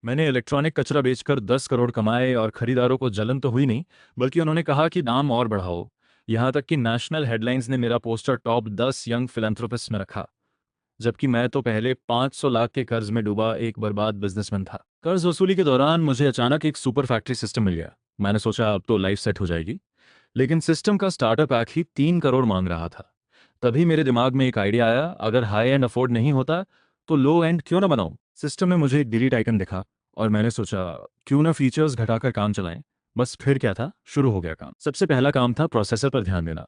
मैंने इलेक्ट्रॉनिक कचरा बेचकर 10 करोड़ कमाए और खरीदारों को जलन तो हुई नहीं, बल्कि उन्होंने कहा कि दाम और बढ़ाओ। यहाँ तक कि नेशनल हेडलाइंस ने मेरा पोस्टर टॉप 10 यंग फिलैंथ्रोपिस्ट में रखा, जबकि मैं तो पहले 500 लाख के कर्ज में डूबा एक बर्बाद बिजनेसमैन था। कर्ज वसूली के दौरान मुझे अचानक एक सुपर फैक्ट्री सिस्टम मिल गया। मैंने सोचा अब तो लाइफ सेट हो जाएगी, लेकिन सिस्टम का स्टार्टअप पैक ही 3 करोड़ मांग रहा था। तभी मेरे दिमाग में एक आइडिया आया, अगर हाई एंड अफोर्ड नहीं होता तो लो एंड क्यों ना बनाऊं। सिस्टम में मुझे एक डिलीट आइकन दिखा और मैंने सोचा क्यों ना फीचर्स घटाकर काम चलाएं। बस फिर क्या था, शुरू हो गया काम। सबसे पहला काम था प्रोसेसर पर ध्यान देना।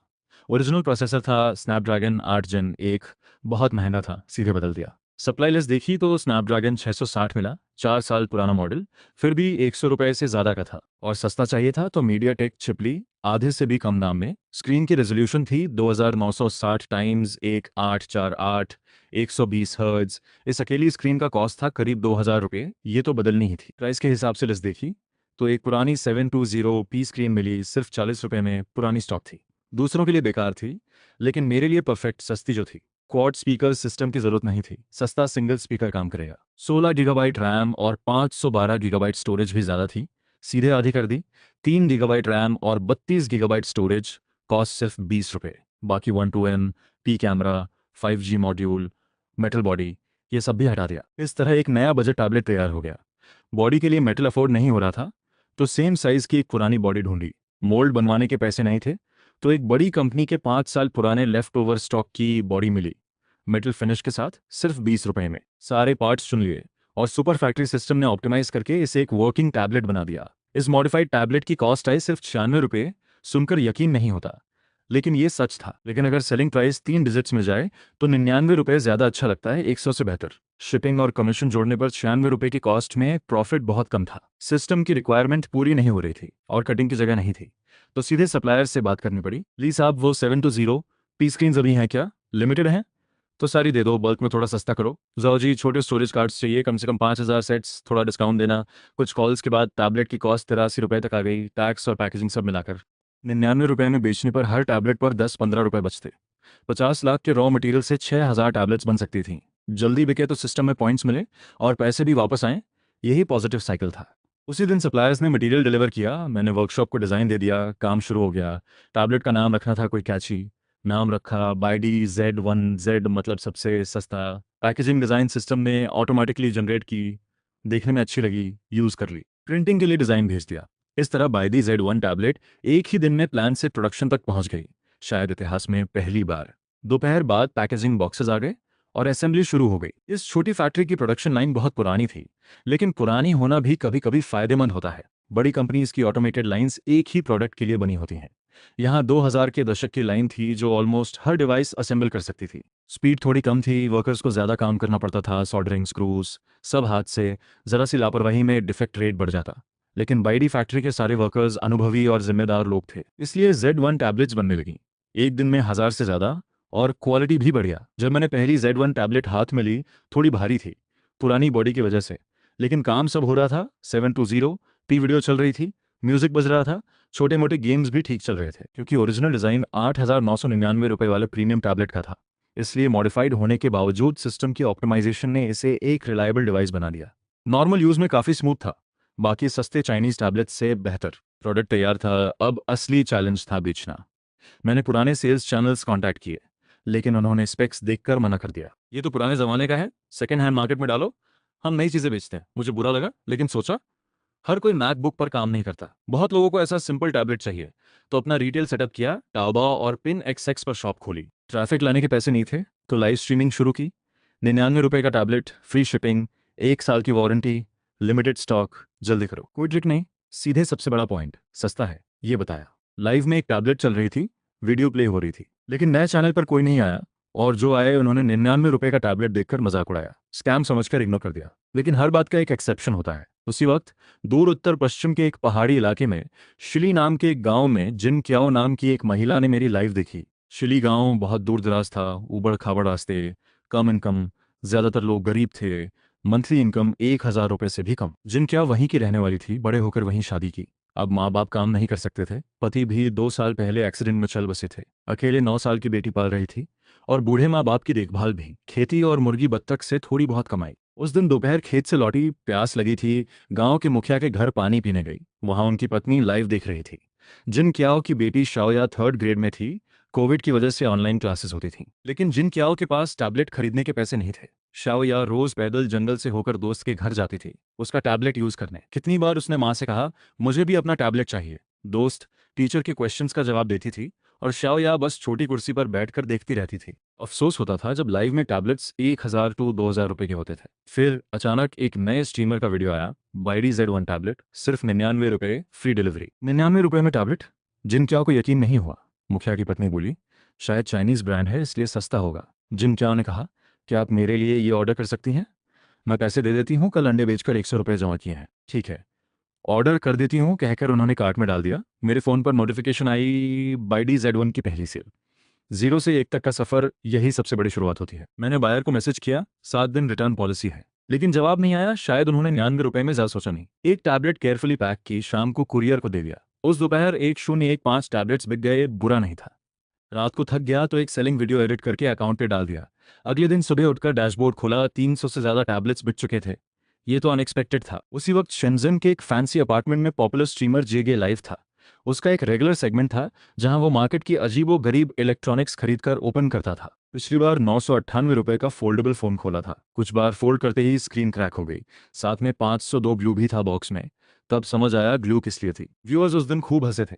ओरिजिनल प्रोसेसर था स्नैपड्रैगन 8 जेन 1, बहुत महंगा था, सीधे बदल दिया। सप्लाई लिस्ट देखी तो स्नैपड्रैगन 660 मिला, 4 साल पुराना मॉडल, फिर भी 100 रुपये से ज़्यादा का था। और सस्ता चाहिए था तो मीडिया टेक चिप ली, आधे से भी कम दाम में। स्क्रीन की रेजोल्यूशन थी 2960 टाइम्स 1848, 120 हर्ट्ज। इस अकेली स्क्रीन का कॉस्ट था करीब 2000 रुपये। ये तो बदलनी ही थी। प्राइस के हिसाब से लिस्ट देखी तो एक पुरानी 720p स्क्रीन मिली, सिर्फ 40 रुपये में, पुरानी स्टॉक थी। दूसरों के लिए बेकार थी, लेकिन मेरे लिए परफेक्ट, सस्ती जो थी। क्वाड स्पीकर सिस्टम की जरूरत नहीं थी, सस्ता सिंगल स्पीकर काम करेगा। 16 GB रैम और 512 GB स्टोरेज भी ज़्यादा थी, सीधे आधी कर दी। 3 GB रैम और 32 GB स्टोरेज, कॉस्ट सिर्फ 20 रुपये। बाकी 1 to N, P camera, 5G module, metal body, ये सब भी हटा दिया। इस तरह एक नया बजट टैबलेट तैयार हो गया। बॉडी के लिए मेटल अफोर्ड नहीं हो रहा था, तो सेम साइज़ की एक पुरानी बॉडी ढूंढी। मोल्ड बनवाने के पैसे नहीं थे, तो एक बड़ी कंपनी के 5 साल पुराने लेफ्ट ओवर स्टॉक की बॉडी मिली, मेटल फिनिश के साथ, सिर्फ 20 रुपये में। सारे पार्ट्स चुन लिए और सुपर फैक्ट्री सिस्टम ने ऑप्टिमाइज करके इसे एक वर्किंग टैबलेट बना दिया। इस मॉडिफाइड टैबलेट की कॉस्ट आई सिर्फ 96 रुपये। सुनकर यकीन नहीं होता, लेकिन ये सच था। लेकिन अगर सेलिंग प्राइस 3 डिजिट्स में जाए तो 99 रुपये ज़्यादा अच्छा लगता है, 100 से बेहतर। शिपिंग और कमीशन जोड़ने पर 96 रुपये की कॉस्ट में प्रॉफिट बहुत कम था। सिस्टम की रिक्वायरमेंट पूरी नहीं हो रही थी और कटिंग की जगह नहीं थी, तो सीधे सप्लायर से बात करनी पड़ी। प्लीज़ आप वो 720p स्क्रीन अभी हैं क्या, लिमिटेड हैं तो सारी दे दो, बल्क में थोड़ा सस्ता करो। जाओ जी, छोटे स्टोरेज कार्ड्स चाहिए, कम से कम 5000 सेट्स, थोड़ा डिस्काउंट देना। कुछ कॉल्स के बाद टैबलेट की कॉस्ट 83 रुपये तक आ गई, टैक्स और पैकेजिंग सब मिलाकर। 99 रुपये में बेचने पर हर टैबलेट पर 10-15 रुपये बचते। 50 लाख के रॉ मटेरियल से 6000 टैबलेट्स बन सकती थी। जल्दी बिके तो सिस्टम में पॉइंट्स मिले और पैसे भी वापस आए, यही पॉजिटिव साइकिल था। उसी दिन सप्लायर्स ने मटेरियल डिलीवर किया, मैंने वर्कशॉप को डिज़ाइन दे दिया, काम शुरू हो गया। टैबलेट का नाम रखना था कोई कैची, नाम रखा BYD-Z1, Z मतलब सबसे सस्ता। पैकेजिंग डिज़ाइन सिस्टम ने ऑटोमेटिकली जनरेट की, देखने में अच्छी लगी, यूज़ कर ली। प्रिंटिंग के लिए डिज़ाइन भेज दिया। इस तरह BYD-Z1 टैबलेट एक ही दिन में प्लान से प्रोडक्शन तक पहुंच गई, शायद इतिहास में पहली बार। दोपहर बाद पैकेजिंग बॉक्सेस आ गए और असेंबली शुरू हो गई। इस छोटी फैक्ट्री की प्रोडक्शन लाइन बहुत पुरानी थी, लेकिन पुरानी होना भी कभी कभी फायदेमंद होता है। बड़ी कंपनीज की ऑटोमेटेड लाइंस एक ही प्रोडक्ट के लिए बनी होती हैं। यहाँ 2000 के दशक की लाइन थी जो ऑलमोस्ट हर डिवाइस असेंबल कर सकती थी। स्पीड थोड़ी कम थी, वर्कर्स को ज़्यादा काम करना पड़ता था, सोल्डरिंग, स्क्रूज, सब हाथ से। ज़रा सी लापरवाही में डिफेक्ट रेट बढ़ जाता। लेकिन बाइडी फैक्ट्री के सारे वर्कर्स अनुभवी और जिम्मेदार लोग थे, इसलिए Z1 टैबलेट्स बनने लगी, एक दिन में 1000 से ज़्यादा, और क्वालिटी भी बढ़िया। जब मैंने पहली Z1 टैबलेट हाथ में ली, थोड़ी भारी थी, पुरानी बॉडी की वजह से, लेकिन काम सब हो रहा था। 720p वीडियो चल रही थी, म्यूजिक बज रहा था, छोटे मोटे गेम्स भी ठीक चल रहे थे। क्योंकि ओरिजिनल डिज़ाइन 8999 रुपये वाले प्रीमियम टैबलेट का था, इसलिए मॉडिफाइड होने के बावजूद सिस्टम की ऑप्टिमाइजेशन ने इसे एक रिलायबल डिवाइस बना दिया। नॉर्मल यूज़ में काफ़ी स्मूथ था, बाकी सस्ते चाइनीज़ टैबलेट से बेहतर। प्रोडक्ट तैयार था, अब असली चैलेंज था बेचना। मैंने पुराने सेल्स चैनल्स कांटेक्ट किए, लेकिन उन्होंने स्पेक्स देखकर मना कर दिया। ये तो पुराने ज़माने का है, सेकेंड हैंड मार्केट में डालो, हम नई चीज़ें बेचते हैं। मुझे बुरा लगा, लेकिन सोचा हर कोई मैकबुक पर काम नहीं करता, बहुत लोगों को ऐसा सिंपल टैबलेट चाहिए। तो अपना रिटेल सेटअप किया, ताओबाओ और पिन XX पर शॉप खोली। ट्रैफिक लाने के पैसे नहीं थे तो लाइव स्ट्रीमिंग शुरू की। 99 रुपये का टैबलेट, फ्री शिपिंग, 1 साल की वारंटी, लिमिटेड स्टॉक, जल्दी करो। कोई ट्रिक नहीं, सीधे सबसे बड़ा पॉइंट, सस्ता है, ये बताया। लाइव में एक टैबलेट चल रही थी, वीडियो प्ले हो रही थी, लेकिन नए चैनल पर कोई नहीं आया, और जो आए उन्होंने 99 रुपये का टैबलेट देखकर मजाक उड़ाया, स्कैम समझकर इग्नोर कर दिया। लेकिन हर बात का एक एक्सेप्शन होता है। उसी वक्त दूर उत्तर पश्चिम के एक पहाड़ी इलाके में, शिली नाम के एक गांव में, जिन क्याओ नाम की एक महिला ने मेरी लाइव देखी। शिली गांव बहुत दूर दराज था, ऊबड़ खाबड़ रास्ते, कम इनकम, ज्यादातर लोग गरीब थे, मंथली इनकम 1000 रुपये से भी कम। जिन क्या वहीं की रहने वाली थी, बड़े होकर वहीं शादी की। अब माँ बाप काम नहीं कर सकते थे, पति भी 2 साल पहले एक्सीडेंट में चल बसे थे, अकेले 9 साल की बेटी पाल रही थी, और बूढ़े माँ बाप की देखभाल भी। खेती और मुर्गी बत्तख से थोड़ी बहुत कमाई। उस दिन दोपहर खेत से लौटी, प्यास लगी थी। गांव के मुखिया के घर पानी पीने गई। वहां उनकी पत्नी लाइव देख रही थी। जिन क्याओ की बेटी शाओया 3rd ग्रेड में थी। कोविड की वजह से ऑनलाइन क्लासेस होती थी, लेकिन जिन क्याओ के पास टैबलेट खरीदने के पैसे नहीं थे। शाओया रोज पैदल जंगल से होकर दोस्त के घर जाती थी उसका टैबलेट यूज करने। कितनी बार उसने माँ से कहा, मुझे भी अपना टैबलेट चाहिए। दोस्त टीचर के क्वेश्चंस का जवाब देती थी और शाओया बस छोटी कुर्सी पर बैठकर देखती रहती थी। अफसोस होता था जब लाइव में टैबलेट्स 1,000 to 2,000 रुपए के होते थे। फिर अचानक एक नए स्ट्रीमर का वीडियो आया, बाइडी Z1 टैबलेट, सिर्फ 99 रुपए, फ्री डिलीवरी। 99 रुपए में टैबलेट? जिन क्या को यकीन नहीं हुआ। मुखिया की पत्नी बोली, शायद चाइनीज ब्रांड है इसलिए सस्ता होगा। जिन क्या ने कहा, क्या आप मेरे लिए ये ऑर्डर कर सकती हैं? मैं पैसे दे देती हूँ, कल अंडे बेचकर 100 रुपये जमा किए हैं। ठीक है, ऑर्डर कर देती हूँ, कहकर उन्होंने कार्ट में डाल दिया। मेरे फ़ोन पर नोटिफिकेशन आई, बाइडी Z1 की पहली सेल। 0 से 1 तक का सफ़र, यही सबसे बड़ी शुरुआत होती है। मैंने बायर को मैसेज किया, 7 दिन रिटर्न पॉलिसी है, लेकिन जवाब नहीं आया। शायद उन्होंने 99 रुपए में ज़्यादा सोचा नहीं। एक टैबलेट केयरफुली पैक की, शाम को कुरियर को दे दिया। उस दोपहर 1015 टैबलेट्स बिक गए, बुरा नहीं था। रात को थक गया तो एक सेलिंग वीडियो एडिट करके अकाउंट पे डाल दिया। अगले दिन सुबह उठकर डैशबोर्ड खोला, 300 से ज़्यादा टैबलेट्स बिक चुके थे। ये तो अनएक्सपेक्टेड था। उसी वक्त शेंजन के एक फैंसी अपार्टमेंट में पॉपुलर स्ट्रीमर जेगे लाइव था। उसका एक रेगुलर सेगमेंट था जहां वो मार्केट की अजीबो गरीब इलेक्ट्रॉनिक्स खरीदकर ओपन करता था। पिछली बार 998 रुपए का फोल्डेबल फोन खोला था। कुछ बार फोल्ड करते ही स्क्रीन क्रैक हो गई। साथ में 502 ग्लू भी था बॉक्स में। तब समझ आया ग्लू किस लिए थी। व्यूअर्स उस दिन खूब हंसे थे।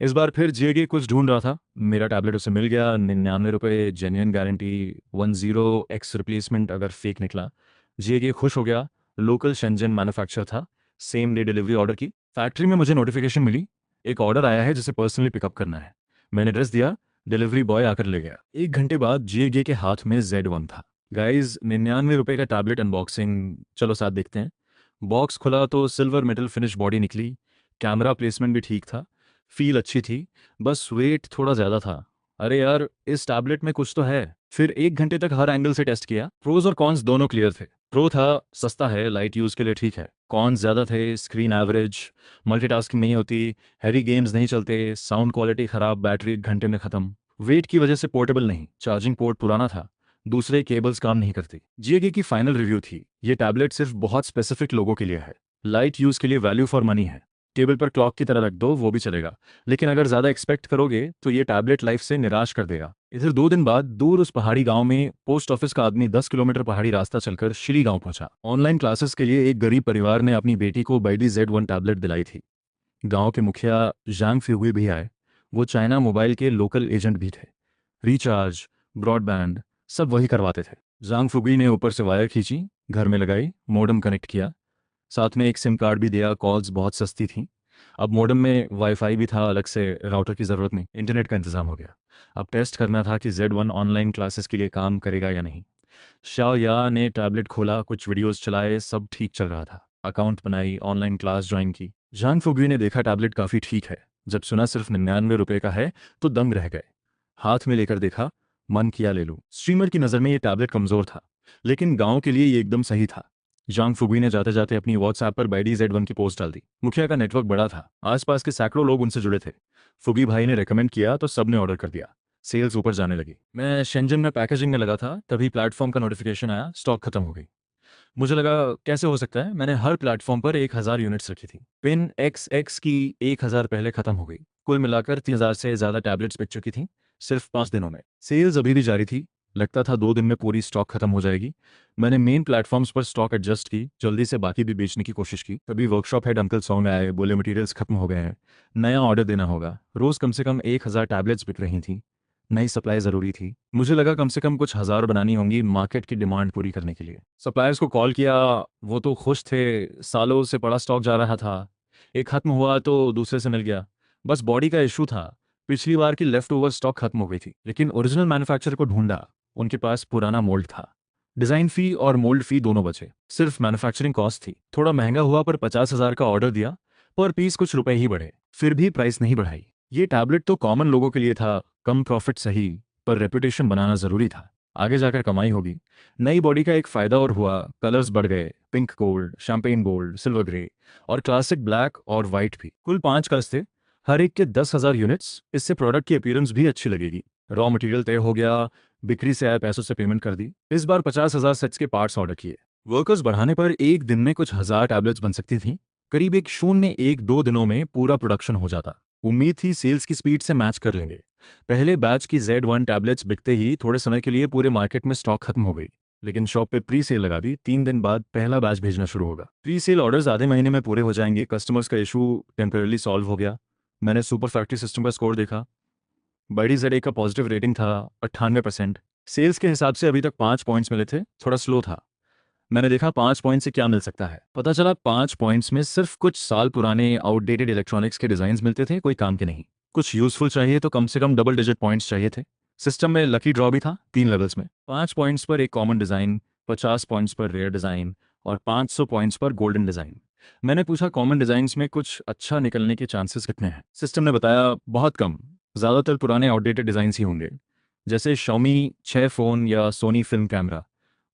इस बार फिर जेगे कुछ ढूंढ रहा था। मेरा टैबलेट उसे मिल गया, 99 रुपये, जेन्युइन गारंटी, 10x रिप्लेसमेंट अगर फेक निकला। जेगे खुश हो गया। लोकल शेंजन मैन्युफैक्चर था। सेम डे डिलीवरी ऑर्डर की। फैक्ट्री में मुझे नोटिफिकेशन मिली, एक ऑर्डर आया है जिसे पर्सनली पिकअप करना है। मैंने एड्रेस दिया, डिलीवरी बॉय आकर ले गया। 1 घंटे बाद जेगे के हाथ में Z1 था। गाइज, 99 रुपये का टैबलेट अनबॉक्सिंग, चलो साथ देखते हैं। बॉक्स खुला तो सिल्वर मेटल फिनिश बॉडी निकली। कैमरा प्लेसमेंट भी ठीक था। फील अच्छी थी, बस वेट थोड़ा ज़्यादा था। अरे यार, इस टैबलेट में कुछ तो है। फिर 1 घंटे तक हर एंगल से टेस्ट किया। प्रोज और कॉन्स दोनों क्लियर थे। प्रो था, सस्ता है, लाइट यूज़ के लिए ठीक है। कॉन्स ज़्यादा थे, स्क्रीन एवरेज, मल्टीटास्किंग नहीं होती, हैवी गेम्स नहीं चलते, साउंड क्वालिटी ख़राब, बैटरी 1 घंटे में ख़त्म। वेट की वजह से पोर्टेबल नहीं, चार्जिंग पोर्ट पुराना था, दूसरे केबल्स काम नहीं करती। जीएगे की फाइनल रिव्यू थी, ये टैबलेट सिर्फ बहुत स्पेसिफिक लोगों के लिए है। लाइट यूज़ के लिए वैल्यू फॉर मनी है। टेबल पर क्लॉक की तरह रख दो, वो भी चलेगा, लेकिन अगर ज़्यादा एक्सपेक्ट करोगे तो ये टैबलेट लाइफ से निराश कर देगा। इधर 2 दिन बाद दूर उस पहाड़ी गांव में पोस्ट ऑफिस का आदमी 10 किलोमीटर पहाड़ी रास्ता चलकर श्री गांव पहुंचा। ऑनलाइन क्लासेस के लिए एक गरीब परिवार ने अपनी बेटी को बाइडी Z1 टैबलेट दिलाई थी। गांव के मुखिया जांग फ्यूगी भी आए। वो चाइना मोबाइल के लोकल एजेंट भी थे। रिचार्ज, ब्रॉडबैंड, सब वही करवाते थे। जांग फुगी ने ऊपर से वायर खींची, घर में लगाई, मॉडेम कनेक्ट किया, साथ में एक सिम कार्ड भी दिया। कॉल्स बहुत सस्ती थी। अब मॉडेम में वाईफाई भी था, अलग से राउटर की ज़रूरत नहीं, इंटरनेट का इंतज़ाम हो गया। अब टेस्ट करना था कि Z1 ऑनलाइन क्लासेस के लिए काम करेगा या नहीं। शाओ या ने टैबलेट खोला, कुछ वीडियोस चलाए, सब ठीक चल रहा था। अकाउंट बनाई, ऑनलाइन क्लास ज्वाइन की। जांग फुगी ने देखा टैबलेट काफ़ी ठीक है। जब सुना सिर्फ 99 रुपये का है तो दंग रह गए। हाथ में लेकर देखा, मन किया ले लूं। स्ट्रीमर की नज़र में ये टैबलेट कमज़ोर था, लेकिन गांव के लिए ये एकदम सही था। जांग फुगी ने जाते जाते अपनी व्हाट्सएप पर बाइडी Z1 की पोस्ट डाल दी। मुखिया का नेटवर्क बड़ा था, आसपास के सैकड़ों लोग उनसे जुड़े थे। फुगी भाई ने रेकमेंड किया तो सबने ऑर्डर कर दिया। सेल्स ऊपर जाने लगी। मैं शेंजन में पैकेजिंग में लगा था, तभी प्लेटफॉर्म का नोटिफिकेशन आया, स्टॉक खत्म हो गई। मुझे लगा कैसे हो सकता है, मैंने हर प्लेटफॉर्म पर 1,000 यूनिट्स रखी थी। पिन XX की 1,000 पहले खत्म हो गई। कुल मिलाकर 3,000 से ज़्यादा टैबलेट्स बिक चुकी थी सिर्फ 5 दिनों में। सेल्स अभी भी जारी थी, लगता था 2 दिन में पूरी स्टॉक खत्म हो जाएगी। मैंने मेन प्लेटफॉर्म्स पर स्टॉक एडजस्ट की, जल्दी से बाकी भी बेचने की कोशिश की। तभी वर्कशॉप हेड अंकल सॉन्ग आए, बोले मटेरियल्स खत्म हो गए हैं, नया ऑर्डर देना होगा। रोज़ कम से कम 1,000 टैबलेट्स बिक रही थी, नई सप्लाई ज़रूरी थी। मुझे लगा कम से कम कुछ हज़ार बनानी होंगी मार्केट की डिमांड पूरी करने के लिए। सप्लायर्स को कॉल किया, वो तो खुश थे, सालों से बड़ा स्टॉक जा रहा था। एक खत्म हुआ तो दूसरे से मिल गया। बस बॉडी का इशू था, पिछली बार की लेफ्ट ओवर स्टॉक खत्म हो गई थी। लेकिन ओरिजिनल मैन्युफैक्चरर को ढूंढा, उनके पास पुराना मोल्ड था। डिज़ाइन फ़ी और मोल्ड फ़ी दोनों बचे, सिर्फ मैन्युफैक्चरिंग कॉस्ट थी। थोड़ा महंगा हुआ पर 50,000 का ऑर्डर दिया, पर पीस कुछ रुपए ही बढ़े, फिर भी प्राइस नहीं बढ़ाई। ये टैबलेट तो कॉमन लोगों के लिए था, कम प्रॉफिट सही, पर रेपुटेशन बनाना ज़रूरी था, आगे जाकर कमाई होगी। नई बॉडी का एक फ़ायदा और हुआ, कलर्स बढ़ गए, pink gold, champagne gold, silver grey और क्लासिक ब्लैक और वाइट भी। कुल 5 कलर्स थे, हर एक के 10,000 यूनिट्स। इससे प्रोडक्ट की अपीयरेंस भी अच्छी लगेगी। रॉ मटेरियल तय हो गया, बिक्री से आए पैसों से पेमेंट कर दी। इस बार 50,000 सेट्स के पार्ट्स ऑर्डर किए। वर्कर्स बढ़ाने पर एक दिन में कुछ हजार टैबलेट्स बन सकती थी। करीब 1.02 दिनों में पूरा प्रोडक्शन हो जाता। उम्मीद थी सेल्स की स्पीड से मैच कर लेंगे। पहले बैच की Z1 टैबलेट्स बिकते ही थोड़े समय के लिए पूरे मार्केट में स्टॉक खत्म हो गई। लेकिन शॉप पे प्री सेल लगा दी, 3 दिन बाद पहला बैच भेजना शुरू होगा। प्री सेल ऑर्डर्स आधे महीने में पूरे हो जाएंगे। कस्टमर्स का इशू टेम्परेली सॉल्व हो गया। मैंने सुपर फैक्ट्री सिस्टम का स्कोर देखा। बड़ी जेड का पॉजिटिव रेटिंग था 98%। सेल्स के हिसाब से अभी तक 5 पॉइंट्स मिले थे, थोड़ा स्लो था। मैंने देखा 5 पॉइंट से क्या मिल सकता है। पता चला 5 पॉइंट्स में सिर्फ कुछ साल पुराने आउटडेटेड इलेक्ट्रॉनिक्स के डिजाइन मिलते थे, कोई काम के नहीं। कुछ यूजफुल चाहिए तो कम से कम डबल डिजिट पॉइंट्स चाहिए थे। सिस्टम में लकी ड्रॉ भी था 3 लेवल्स में। 5 पॉइंट्स पर एक कॉमन डिजाइन, 50 पॉइंट्स पर रेयर डिजाइन और 500 पॉइंट्स पर गोल्डन डिजाइन। मैंने पूछा कॉमन डिजाइन्स में कुछ अच्छा निकलने के चांसेस कितने हैं। सिस्टम ने बताया बहुत कम, ज़्यादातर पुराने आउटडेटेड डिजाइन ही होंगे, जैसे Xiaomi 6 फ़ोन या सोनी फिल्म कैमरा।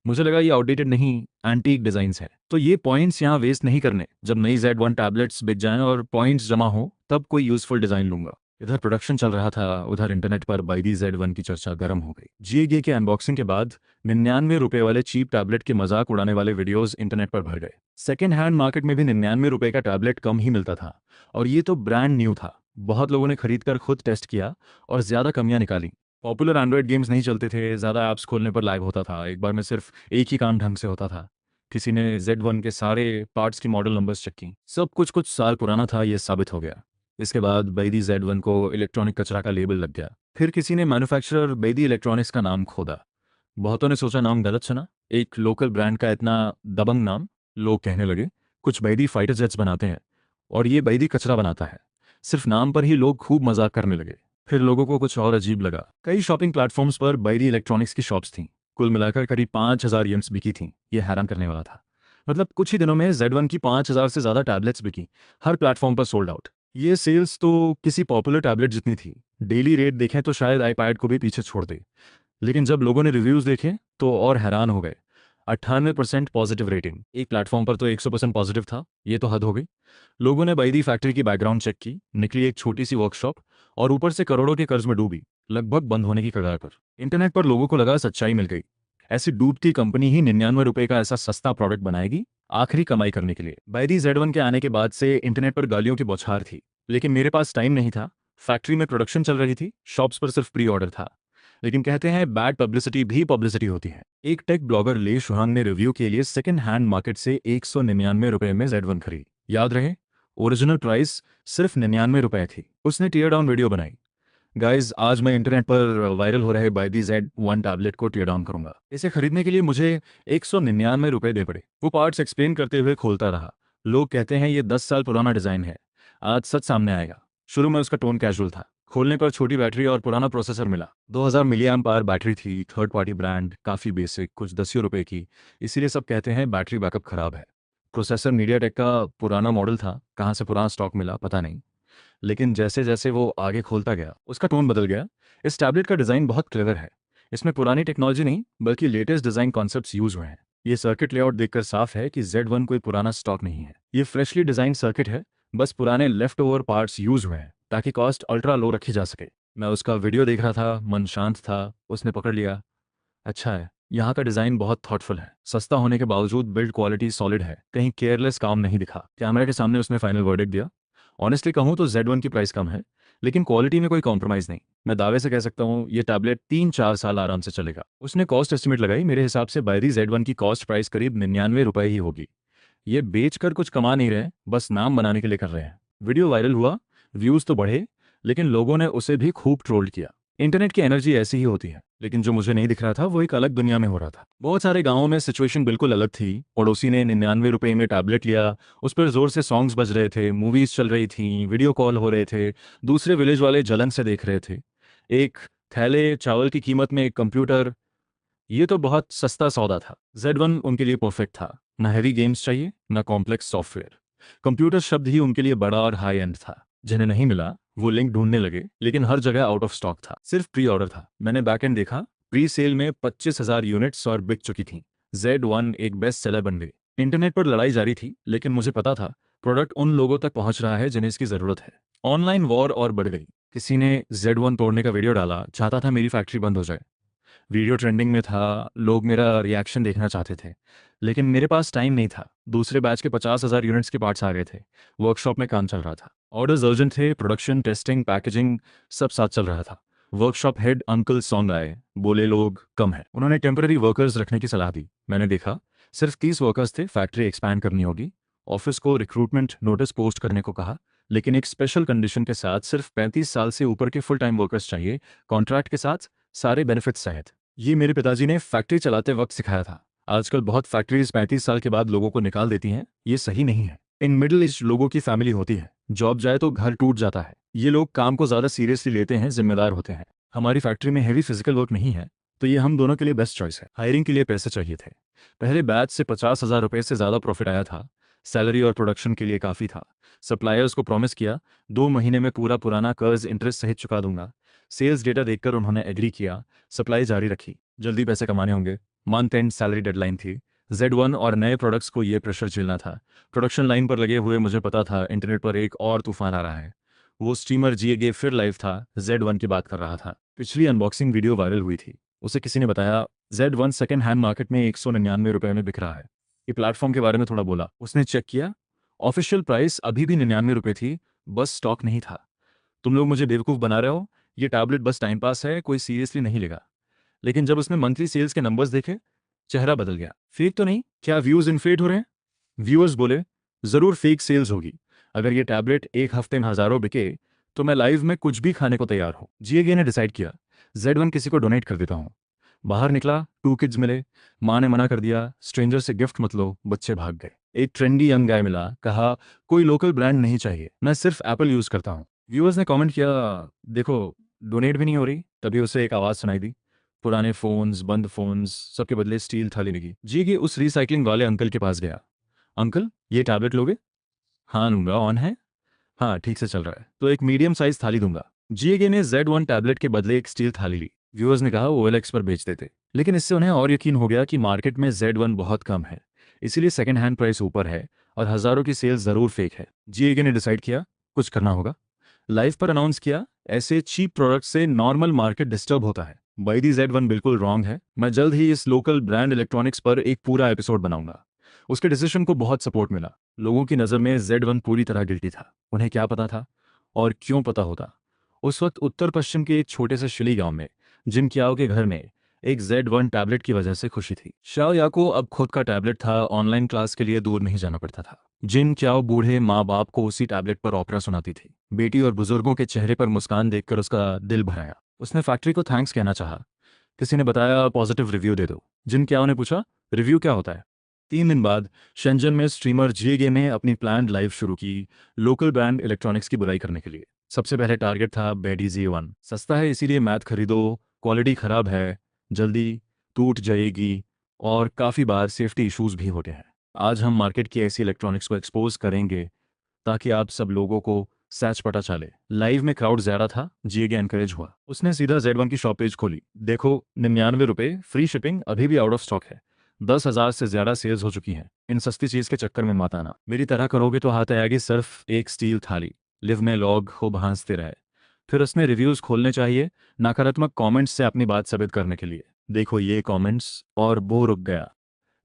मुझे लगा ये आउटडेटेड नहीं, एंटीक डिजाइन्स है, तो ये पॉइंट्स यहाँ वेस्ट नहीं करने। जब नई Z1 टैबलेट्स बिक जाएं और पॉइंट्स जमा हो तब कोई यूजफुल डिजाइन लूंगा। इधर प्रोडक्शन चल रहा था, उधर इंटरनेट पर बाईडी Z1 की चर्चा गर्म हो गई। GA के अनबॉक्सिंग के बाद 99 रुपए वाले चीप टैबलेट के मजाक उड़ाने वाले वीडियोस इंटरनेट पर भर गए। सेकेंड हैंड मार्केट में भी 99 रुपए का टैबलेट कम ही मिलता था, और ये तो ब्रांड न्यू था। बहुत लोगों ने खरीद कर खुद टेस्ट किया और ज्यादा कमियां निकाली। पॉपुलर एंड्रॉयड गेम्स नहीं चलते थे, ज़्यादा ऐप्स खोलने पर लैग होता था, एक बार में सिर्फ एक ही काम ढंग से होता था। किसी ने Z1 के सारे पार्ट्स की मॉडल नंबर्स चेक की, सब कुछ कुछ साल पुराना था, ये साबित हो गया। इसके बाद बैदी Z1 को इलेक्ट्रॉनिक कचरा का लेबल लग गया। फिर किसी ने मैन्युफैक्चरर बैदी इलेक्ट्रॉनिक्स का नाम खोदा। बहुतों ने सोचा नाम गलत सुना, एक लोकल ब्रांड का इतना दबंग नाम। लोग कहने लगे कुछ बैदी फाइटर जेट्स बनाते हैं और ये बैदी कचरा बनाता है। सिर्फ नाम पर ही लोग खूब मजाक करने लगे। फिर लोगों को कुछ और अजीब लगा। कई शॉपिंग प्लेटफॉर्म्स पर बैरी इलेक्ट्रॉनिक्स की शॉप्स थीं। कुल मिलाकर करीब 5,000 यूनिट्स बिकी थीं। ये हैरान करने वाला था। मतलब कुछ ही दिनों में Z1 की 5,000 से ज़्यादा टैबलेट्स बिकी, हर प्लेटफॉर्म पर सोल्ड आउट। ये सेल्स तो किसी पॉपुलर टैबलेट जितनी थी। डेली रेट देखें तो शायद आईपैड को भी पीछे छोड़ दे। लेकिन जब लोगों ने रिव्यूज़ देखे तो और हैरान हो गए। 98% पॉजिटिव रेटिंग, एक प्लेटफॉर्म पर तो 100% पॉजिटिव था। ये तो हद हो गई। लोगों ने बैदी फैक्ट्री की बैकग्राउंड चेक की, निकली एक छोटी सी वर्कशॉप, और ऊपर से करोड़ों के कर्ज में डूबी, लगभग बंद होने की कगार पर। इंटरनेट पर लोगों को लगा सच्चाई मिल गई। ऐसी डूबती कंपनी ही 99 रुपए का ऐसा सस्ता प्रोडक्ट बनाएगी आखिरी कमाई करने के लिए। बैदी Z1 के आने के बाद से इंटरनेट पर गालियों की बौछार थी, लेकिन मेरे पास टाइम नहीं था। फैक्ट्री में प्रोडक्शन चल रही थी, शॉप्स पर सिर्फ प्री ऑर्डर था। लेकिन कहते हैं बैड पब्लिसिटी भी पब्लिसिटी होती है। एक टेक ब्लॉगर ले शुहान ने रिव्यू के लिए सेकंड हैंड मार्केट से 199 रुपए में Z1 खरीदी। याद रहे, ओरिजिनल प्राइस सिर्फ 99 रुपए थी। उसने टीयर डाउन वीडियो बनाई। गाइज, आज मैं इंटरनेट पर वायरल हो रहे बैदी Z1 टैबलेट को टीयर डाउन करूंगा। इसे खरीदने के लिए मुझे 199 रुपए दे पड़े। वो पार्ट्स एक्सप्लेन करते हुए खोलता रहा। लोग कहते हैं ये 10 साल पुराना डिजाइन है, आज सच सामने आएगा। शुरू में उसका टोन कैजुअल था। खोलने पर छोटी बैटरी और पुराना प्रोसेसर मिला। 2000 मिली एम्प आवर बैटरी थी, थर्ड पार्टी ब्रांड, काफ़ी बेसिक, कुछ 10 रुपए की। इसीलिए सब कहते हैं बैटरी बैकअप खराब है। प्रोसेसर मीडियाटेक का पुराना मॉडल था, कहाँ से पुराना स्टॉक मिला पता नहीं। लेकिन जैसे जैसे वो आगे खोलता गया उसका टोन बदल गया। इस टैबलेट का डिज़ाइन बहुत क्लेवर है। इसमें पुरानी टेक्नोलॉजी नहीं बल्कि लेटेस्ट डिज़ाइन कॉन्सेप्ट्स यूज हुए हैं। ये सर्किट लेआउट देखकर साफ है कि Z1 कोई पुराना स्टॉक नहीं है। ये फ्रेशली डिज़ाइन सर्किट है, बस पुराने लेफ्ट ओवर पार्ट्स यूज हुए हैं ताकि कॉस्ट अल्ट्रा लो रखी जा सके। मैं उसका वीडियो देख रहा था, मन शांत था। उसने पकड़ लिया, अच्छा है, यहाँ का डिज़ाइन बहुत थॉटफुल है। सस्ता होने के बावजूद बिल्ड क्वालिटी सॉलिड है, कहीं केयरलेस काम नहीं दिखा। कैमरा के सामने उसने फाइनल वर्डिक्ट दिया। ऑनेस्टली कहूँ तो Z1 की प्राइस कम है, लेकिन क्वालिटी में कोई कॉम्प्रोमाइज़ नहीं। मैं दावे से कह सकता हूँ ये टैबलेट 3-4 साल आराम से चलेगा। उसने कॉस्ट एस्टिमेट लगाई। मेरे हिसाब से बैरी Z1 की कॉस्ट प्राइस करीब 99 रुपए ही होगी। ये बेचकर कुछ कमा नहीं रहे, बस नाम बनाने के लिए कर रहे हैं। वीडियो वायरल हुआ, व्यूज़ तो बढ़े, लेकिन लोगों ने उसे भी खूब ट्रोल किया। इंटरनेट की एनर्जी ऐसी ही होती है। लेकिन जो मुझे नहीं दिख रहा था वो एक अलग दुनिया में हो रहा था। बहुत सारे गांवों में सिचुएशन बिल्कुल अलग थी। पड़ोसी ने 99 रुपए में टैबलेट लिया, उस पर जोर से सॉन्ग्स बज रहे थे, मूवीज चल रही थी, वीडियो कॉल हो रहे थे। दूसरे विलेज वाले जलन से देख रहे थे। एक थैले चावल की कीमत में एक कंप्यूटर, ये तो बहुत सस्ता सौदा था। Z1 उनके लिए परफेक्ट था। ना हैवी गेम्स चाहिए, ना कॉम्प्लेक्स सॉफ्टवेयर। कंप्यूटर शब्द ही उनके लिए बड़ा और हाई एंड था। जिन्हें नहीं मिला वो लिंक ढूंढने लगे, लेकिन हर जगह आउट ऑफ स्टॉक था। सिर्फ प्री ऑर्डर था। मैंने बैक एंड देखा, प्री सेल में 25,000 यूनिट्स और बिक चुकी थी। Z1 एक बेस्ट सेलर बन गई। इंटरनेट पर लड़ाई जारी थी, लेकिन मुझे पता था प्रोडक्ट उन लोगों तक पहुंच रहा है जिन्हें इसकी जरूरत है। ऑनलाइन वॉर और बढ़ गई। किसी ने Z1 तोड़ने का वीडियो डाला, चाहता था मेरी फैक्ट्री बंद हो जाए। वीडियो ट्रेंडिंग में था, लोग मेरा रिएक्शन देखना चाहते थे, लेकिन मेरे पास टाइम नहीं था। दूसरे बैच के 50,000 यूनिट्स के पार्ट्स आ गए थे। वर्कशॉप में काम चल रहा था, ऑर्डर्स अर्जेंट थे, प्रोडक्शन, टेस्टिंग, पैकेजिंग सब साथ चल रहा था। वर्कशॉप हेड अंकल सॉन्ग आए, बोले लोग कम है। उन्होंने टेम्पररी वर्कर्स रखने की सलाह दी। मैंने देखा सिर्फ 30 वर्कर्स थे, फैक्ट्री एक्सपैंड करनी होगी। ऑफिस को रिक्रूटमेंट नोटिस पोस्ट करने को कहा, लेकिन एक स्पेशल कंडीशन के साथ सिर्फ 35 साल से ऊपर के फुल टाइम वर्कर्स चाहिए, कॉन्ट्रैक्ट के साथ, सारे बेनिफिट्स सहित। ये मेरे पिताजी ने फैक्ट्री चलाते वक्त सिखाया था। आजकल बहुत फैक्ट्रीज 35 साल के बाद लोगों को निकाल देती हैं, ये सही नहीं है। इन मिडिल एज लोगों की फैमिली होती है, जॉब जाए तो घर टूट जाता है। ये लोग काम को ज़्यादा सीरियसली लेते हैं, जिम्मेदार होते हैं। हमारी फैक्ट्री में हैवी फिजिकल वर्क नहीं है, तो ये हम दोनों के लिए बेस्ट चॉइस है। हायरिंग के लिए पैसे चाहिए थे। पहले बैच से 50,000 रुपये से ज़्यादा प्रॉफिट आया था। सैलरी और प्रोडक्शन के लिए काफ़ी था। सप्लायर्स को प्रॉमिस किया 2 महीने में पूरा पुराना कर्ज इंटरेस्ट सहित चुका दूंगा। सेल्स डेटा देखकर उन्होंने एग्री किया, सप्लाई जारी रखी। जल्दी पैसे कमाने होंगे। मंथ एंड सैलरी डेडलाइन थी। Z1 और नए प्रोडक्ट्स को ये प्रेशर झेलना था। प्रोडक्शन लाइन पर लगे हुए मुझे पता था इंटरनेट पर एक और तूफान आ रहा है। वो स्टीमर जीएगे फिर लाइव था, Z1 की बात कर रहा था। पिछली अनबॉक्सिंग वीडियो वायरल हुई थी। उसे किसी ने बताया Z1 सेकेंड हैंड मार्केट में 199 रुपये में बिक रहा है। ये प्लेटफॉर्म के बारे में थोड़ा बोला। उसने चेक किया, ऑफिशियल प्राइस अभी भी 99 रुपये थी, बस स्टॉक नहीं था। तुम लोग मुझे बेवकूफ़ बना रहे हो, ये टैबलेट बस टाइम पास है, कोई सीरियसली नहीं लेगा। लेकिन जब उसने मंथली सेल्स के नंबर्स देखे, चेहरा बदल गया। फेक तो नहीं? क्या व्यूज़ इन्फ्लेट हो रहे हैं? व्यूअर्स बोले, ज़रूर फेक सेल्स होगी। अगर ये टैबलेट एक हफ्ते में हज़ारों बिके, तो मैं लाइव में कुछ भी खाने को तैयार हूँ। जीएगे ने डिसाइड किया, Z1 किसी को डोनेट कर देता हूँ। बाहर निकला, 2 किड्स मिले। माँ ने मना कर दिया, स्ट्रेंजर से गिफ्ट मत लो, बच्चे भाग गए। एक ट्रेंडी यंग गाय मिला, कहा कोई लोकल ब्रांड नहीं चाहिए, मैं सिर्फ एप्पल यूज़ करता हूँ। व्यूअर्स ने कमेंट किया, देखो डोनेट भी नहीं हो रही। तभी उसे एक आवाज़ सुनाई दी, पुराने फ़ोन्स, बंद फ़ोन्स, सबके बदले स्टील थाली लगी। जीएगे उस रिसाइकलिंग वाले अंकल के पास गया। अंकल, ये टैबलेट लोगे? हाँ लूंगा। ऑन है? हाँ ठीक से चल रहा है, तो एक मीडियम साइज थाली दूंगा। जीएगे ने Z1 टैबलेट के बदले एक स्टील थाली ली। व्यूअर्स ने कहा OLX पर बेच देते, लेकिन इससे उन्हें और यकीन हो गया कि मार्केट में Z1 बहुत कम है, इसीलिए सेकंड हैंड प्राइस ऊपर है और हज़ारों की सेल्स ज़रूर फेक है। जीएगे ने डिसाइड किया कुछ करना होगा। लाइव पर अनाउंस किया, ऐसे चीप प्रोडक्ट से नॉर्मल मार्केट डिस्टर्ब होता है। बाई दी Z1 बिल्कुल रॉन्ग है। मैं जल्द ही इस लोकल ब्रांड इलेक्ट्रॉनिक्स पर एक पूरा एपिसोड बनाऊंगा। उसके डिसीजन को बहुत सपोर्ट मिला। लोगों की नज़र में Z1 पूरी तरह गिल्टी था। उन्हें क्या पता था और क्यों पता होता? उस वक्त उत्तर पश्चिम के एक छोटे से शिली गांव में जिम कियाओ के घर में एक Z1 टैबलेट की वजह से खुशी थी। शाओ या को अब खुद का टैबलेट था, ऑनलाइन क्लास के लिए दूर नहीं जाना पड़ता था। जिन क्याओ बूढ़े माँ बाप को उसी टैबलेट पर ऑपरा सुनाती थी। बेटी और बुजुर्गों के चेहरे पर मुस्कान देखकर उसका दिल भर आया। उसने फैक्ट्री को थैंक्स कहना चाहा। किसी ने बताया पॉजिटिव रिव्यू दे दो। जिन क्याओ ने पूछा रिव्यू क्या होता है? 3 दिन बाद शेंजन में स्ट्रीमर जीएगे ने अपनी प्लान लाइव शुरू की, लोकल ब्रांड इलेक्ट्रॉनिक्स की बुराई करने के लिए। सबसे पहले टारगेट था बेडी Z1। सस्ता है इसीलिए मैथ खरीदो, क्वालिटी खराब है, जल्दी टूट जाएगी और काफ़ी बार सेफ्टी इश्यूज भी होते हैं। आज हम मार्केट की ऐसी इलेक्ट्रॉनिक्स को एक्सपोज करेंगे ताकि आप सब लोगों को सच पता चले। लाइव में क्राउड ज़्यादा था, जीएगे एनकरेज हुआ। उसने सीधा Z1 की शॉप पेज खोली। देखो 99 रुपये, फ्री शिपिंग, अभी भी आउट ऑफ स्टॉक है। 10,000 से ज़्यादा सेल्स हो चुकी हैं। इन सस्ती चीज़ के चक्कर में मत आना। मेरी तरह करोगे तो हाथ आएगी सिर्फ एक स्टील थाली। लिव में लोग खूब हंसते रहे। फिर उसने रिव्यूज़ खोलने चाहिए, नकारात्मक कमेंट्स से अपनी बात साबित करने के लिए। देखो ये कमेंट्स, और वो रुक गया।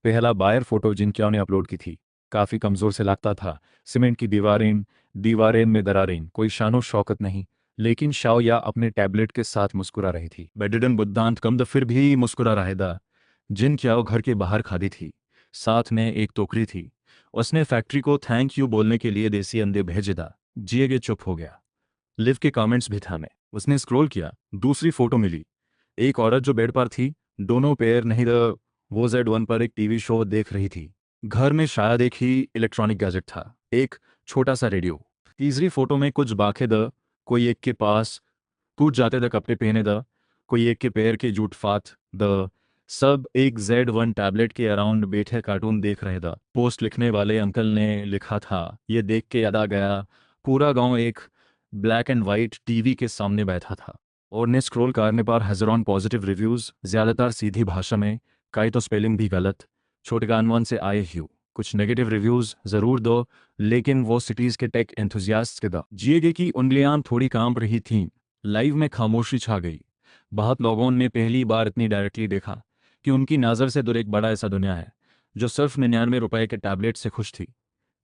पहला बायर फोटो जिन क्याओ ने अपलोड की थी, काफ़ी कमज़ोर से लगता था। सीमेंट की दीवारें दीवारें में दरारें, कोई शानो शौकत नहीं। लेकिन शाओ या अपने टैबलेट के साथ मुस्कुरा रही थी। बेडिडन बुद्धांत कम द फिर भी मुस्कुरा रहेदा। जिन क्याओ घर के बाहर खादी थी, साथ में एक टोकरी थी। उसने फैक्ट्री को थैंक यू बोलने के लिए देसी अंडे भेजे दा। जिएगे चुप हो गया। लिव के कमेंट्स भी थामे। उसने स्क्रॉल किया, दूसरी फोटो मिली। एक औरत जो बेड पर थी, दोनों पैर नहीं द वो Z1 पर एक टीवी शो देख रही थी। घर में शायद एक ही इलेक्ट्रॉनिक गैजेट था, एक छोटा सा रेडियो। तीसरी फोटो में कुछ बाखे द, कोई एक के पास टूट जाते द कपड़े पहने द, कोई एक के पैर के जूट फात द, सब एक Z1 टैबलेट के अराउंड बैठे कार्टून देख रहे द। पोस्ट लिखने वाले अंकल ने लिखा था, ये देख के याद आ गया, पूरा गांव एक ब्लैक एंड वाइट टीवी के सामने बैठा था। और ने स्क्रॉल करने पर हज़ारों पॉजिटिव रिव्यूज़, ज़्यादातर सीधी भाषा में, कई तो स्पेलिंग भी गलत। छोटे गानवन से आए हूँ। कुछ नेगेटिव रिव्यूज़ ज़रूर दो, लेकिन वो सिटीज़ के टेक एंथुजियास्ट के दो। जीएगे की उंगलियां थोड़ी कांप रही थीं। लाइव में खामोशी छा गई। बहुत लोगों ने पहली बार इतनी डायरेक्टली देखा कि उनकी नज़र से दूर एक बड़ा ऐसा दुनिया है जो सिर्फ 99 रुपए के टैबलेट से खुश थी।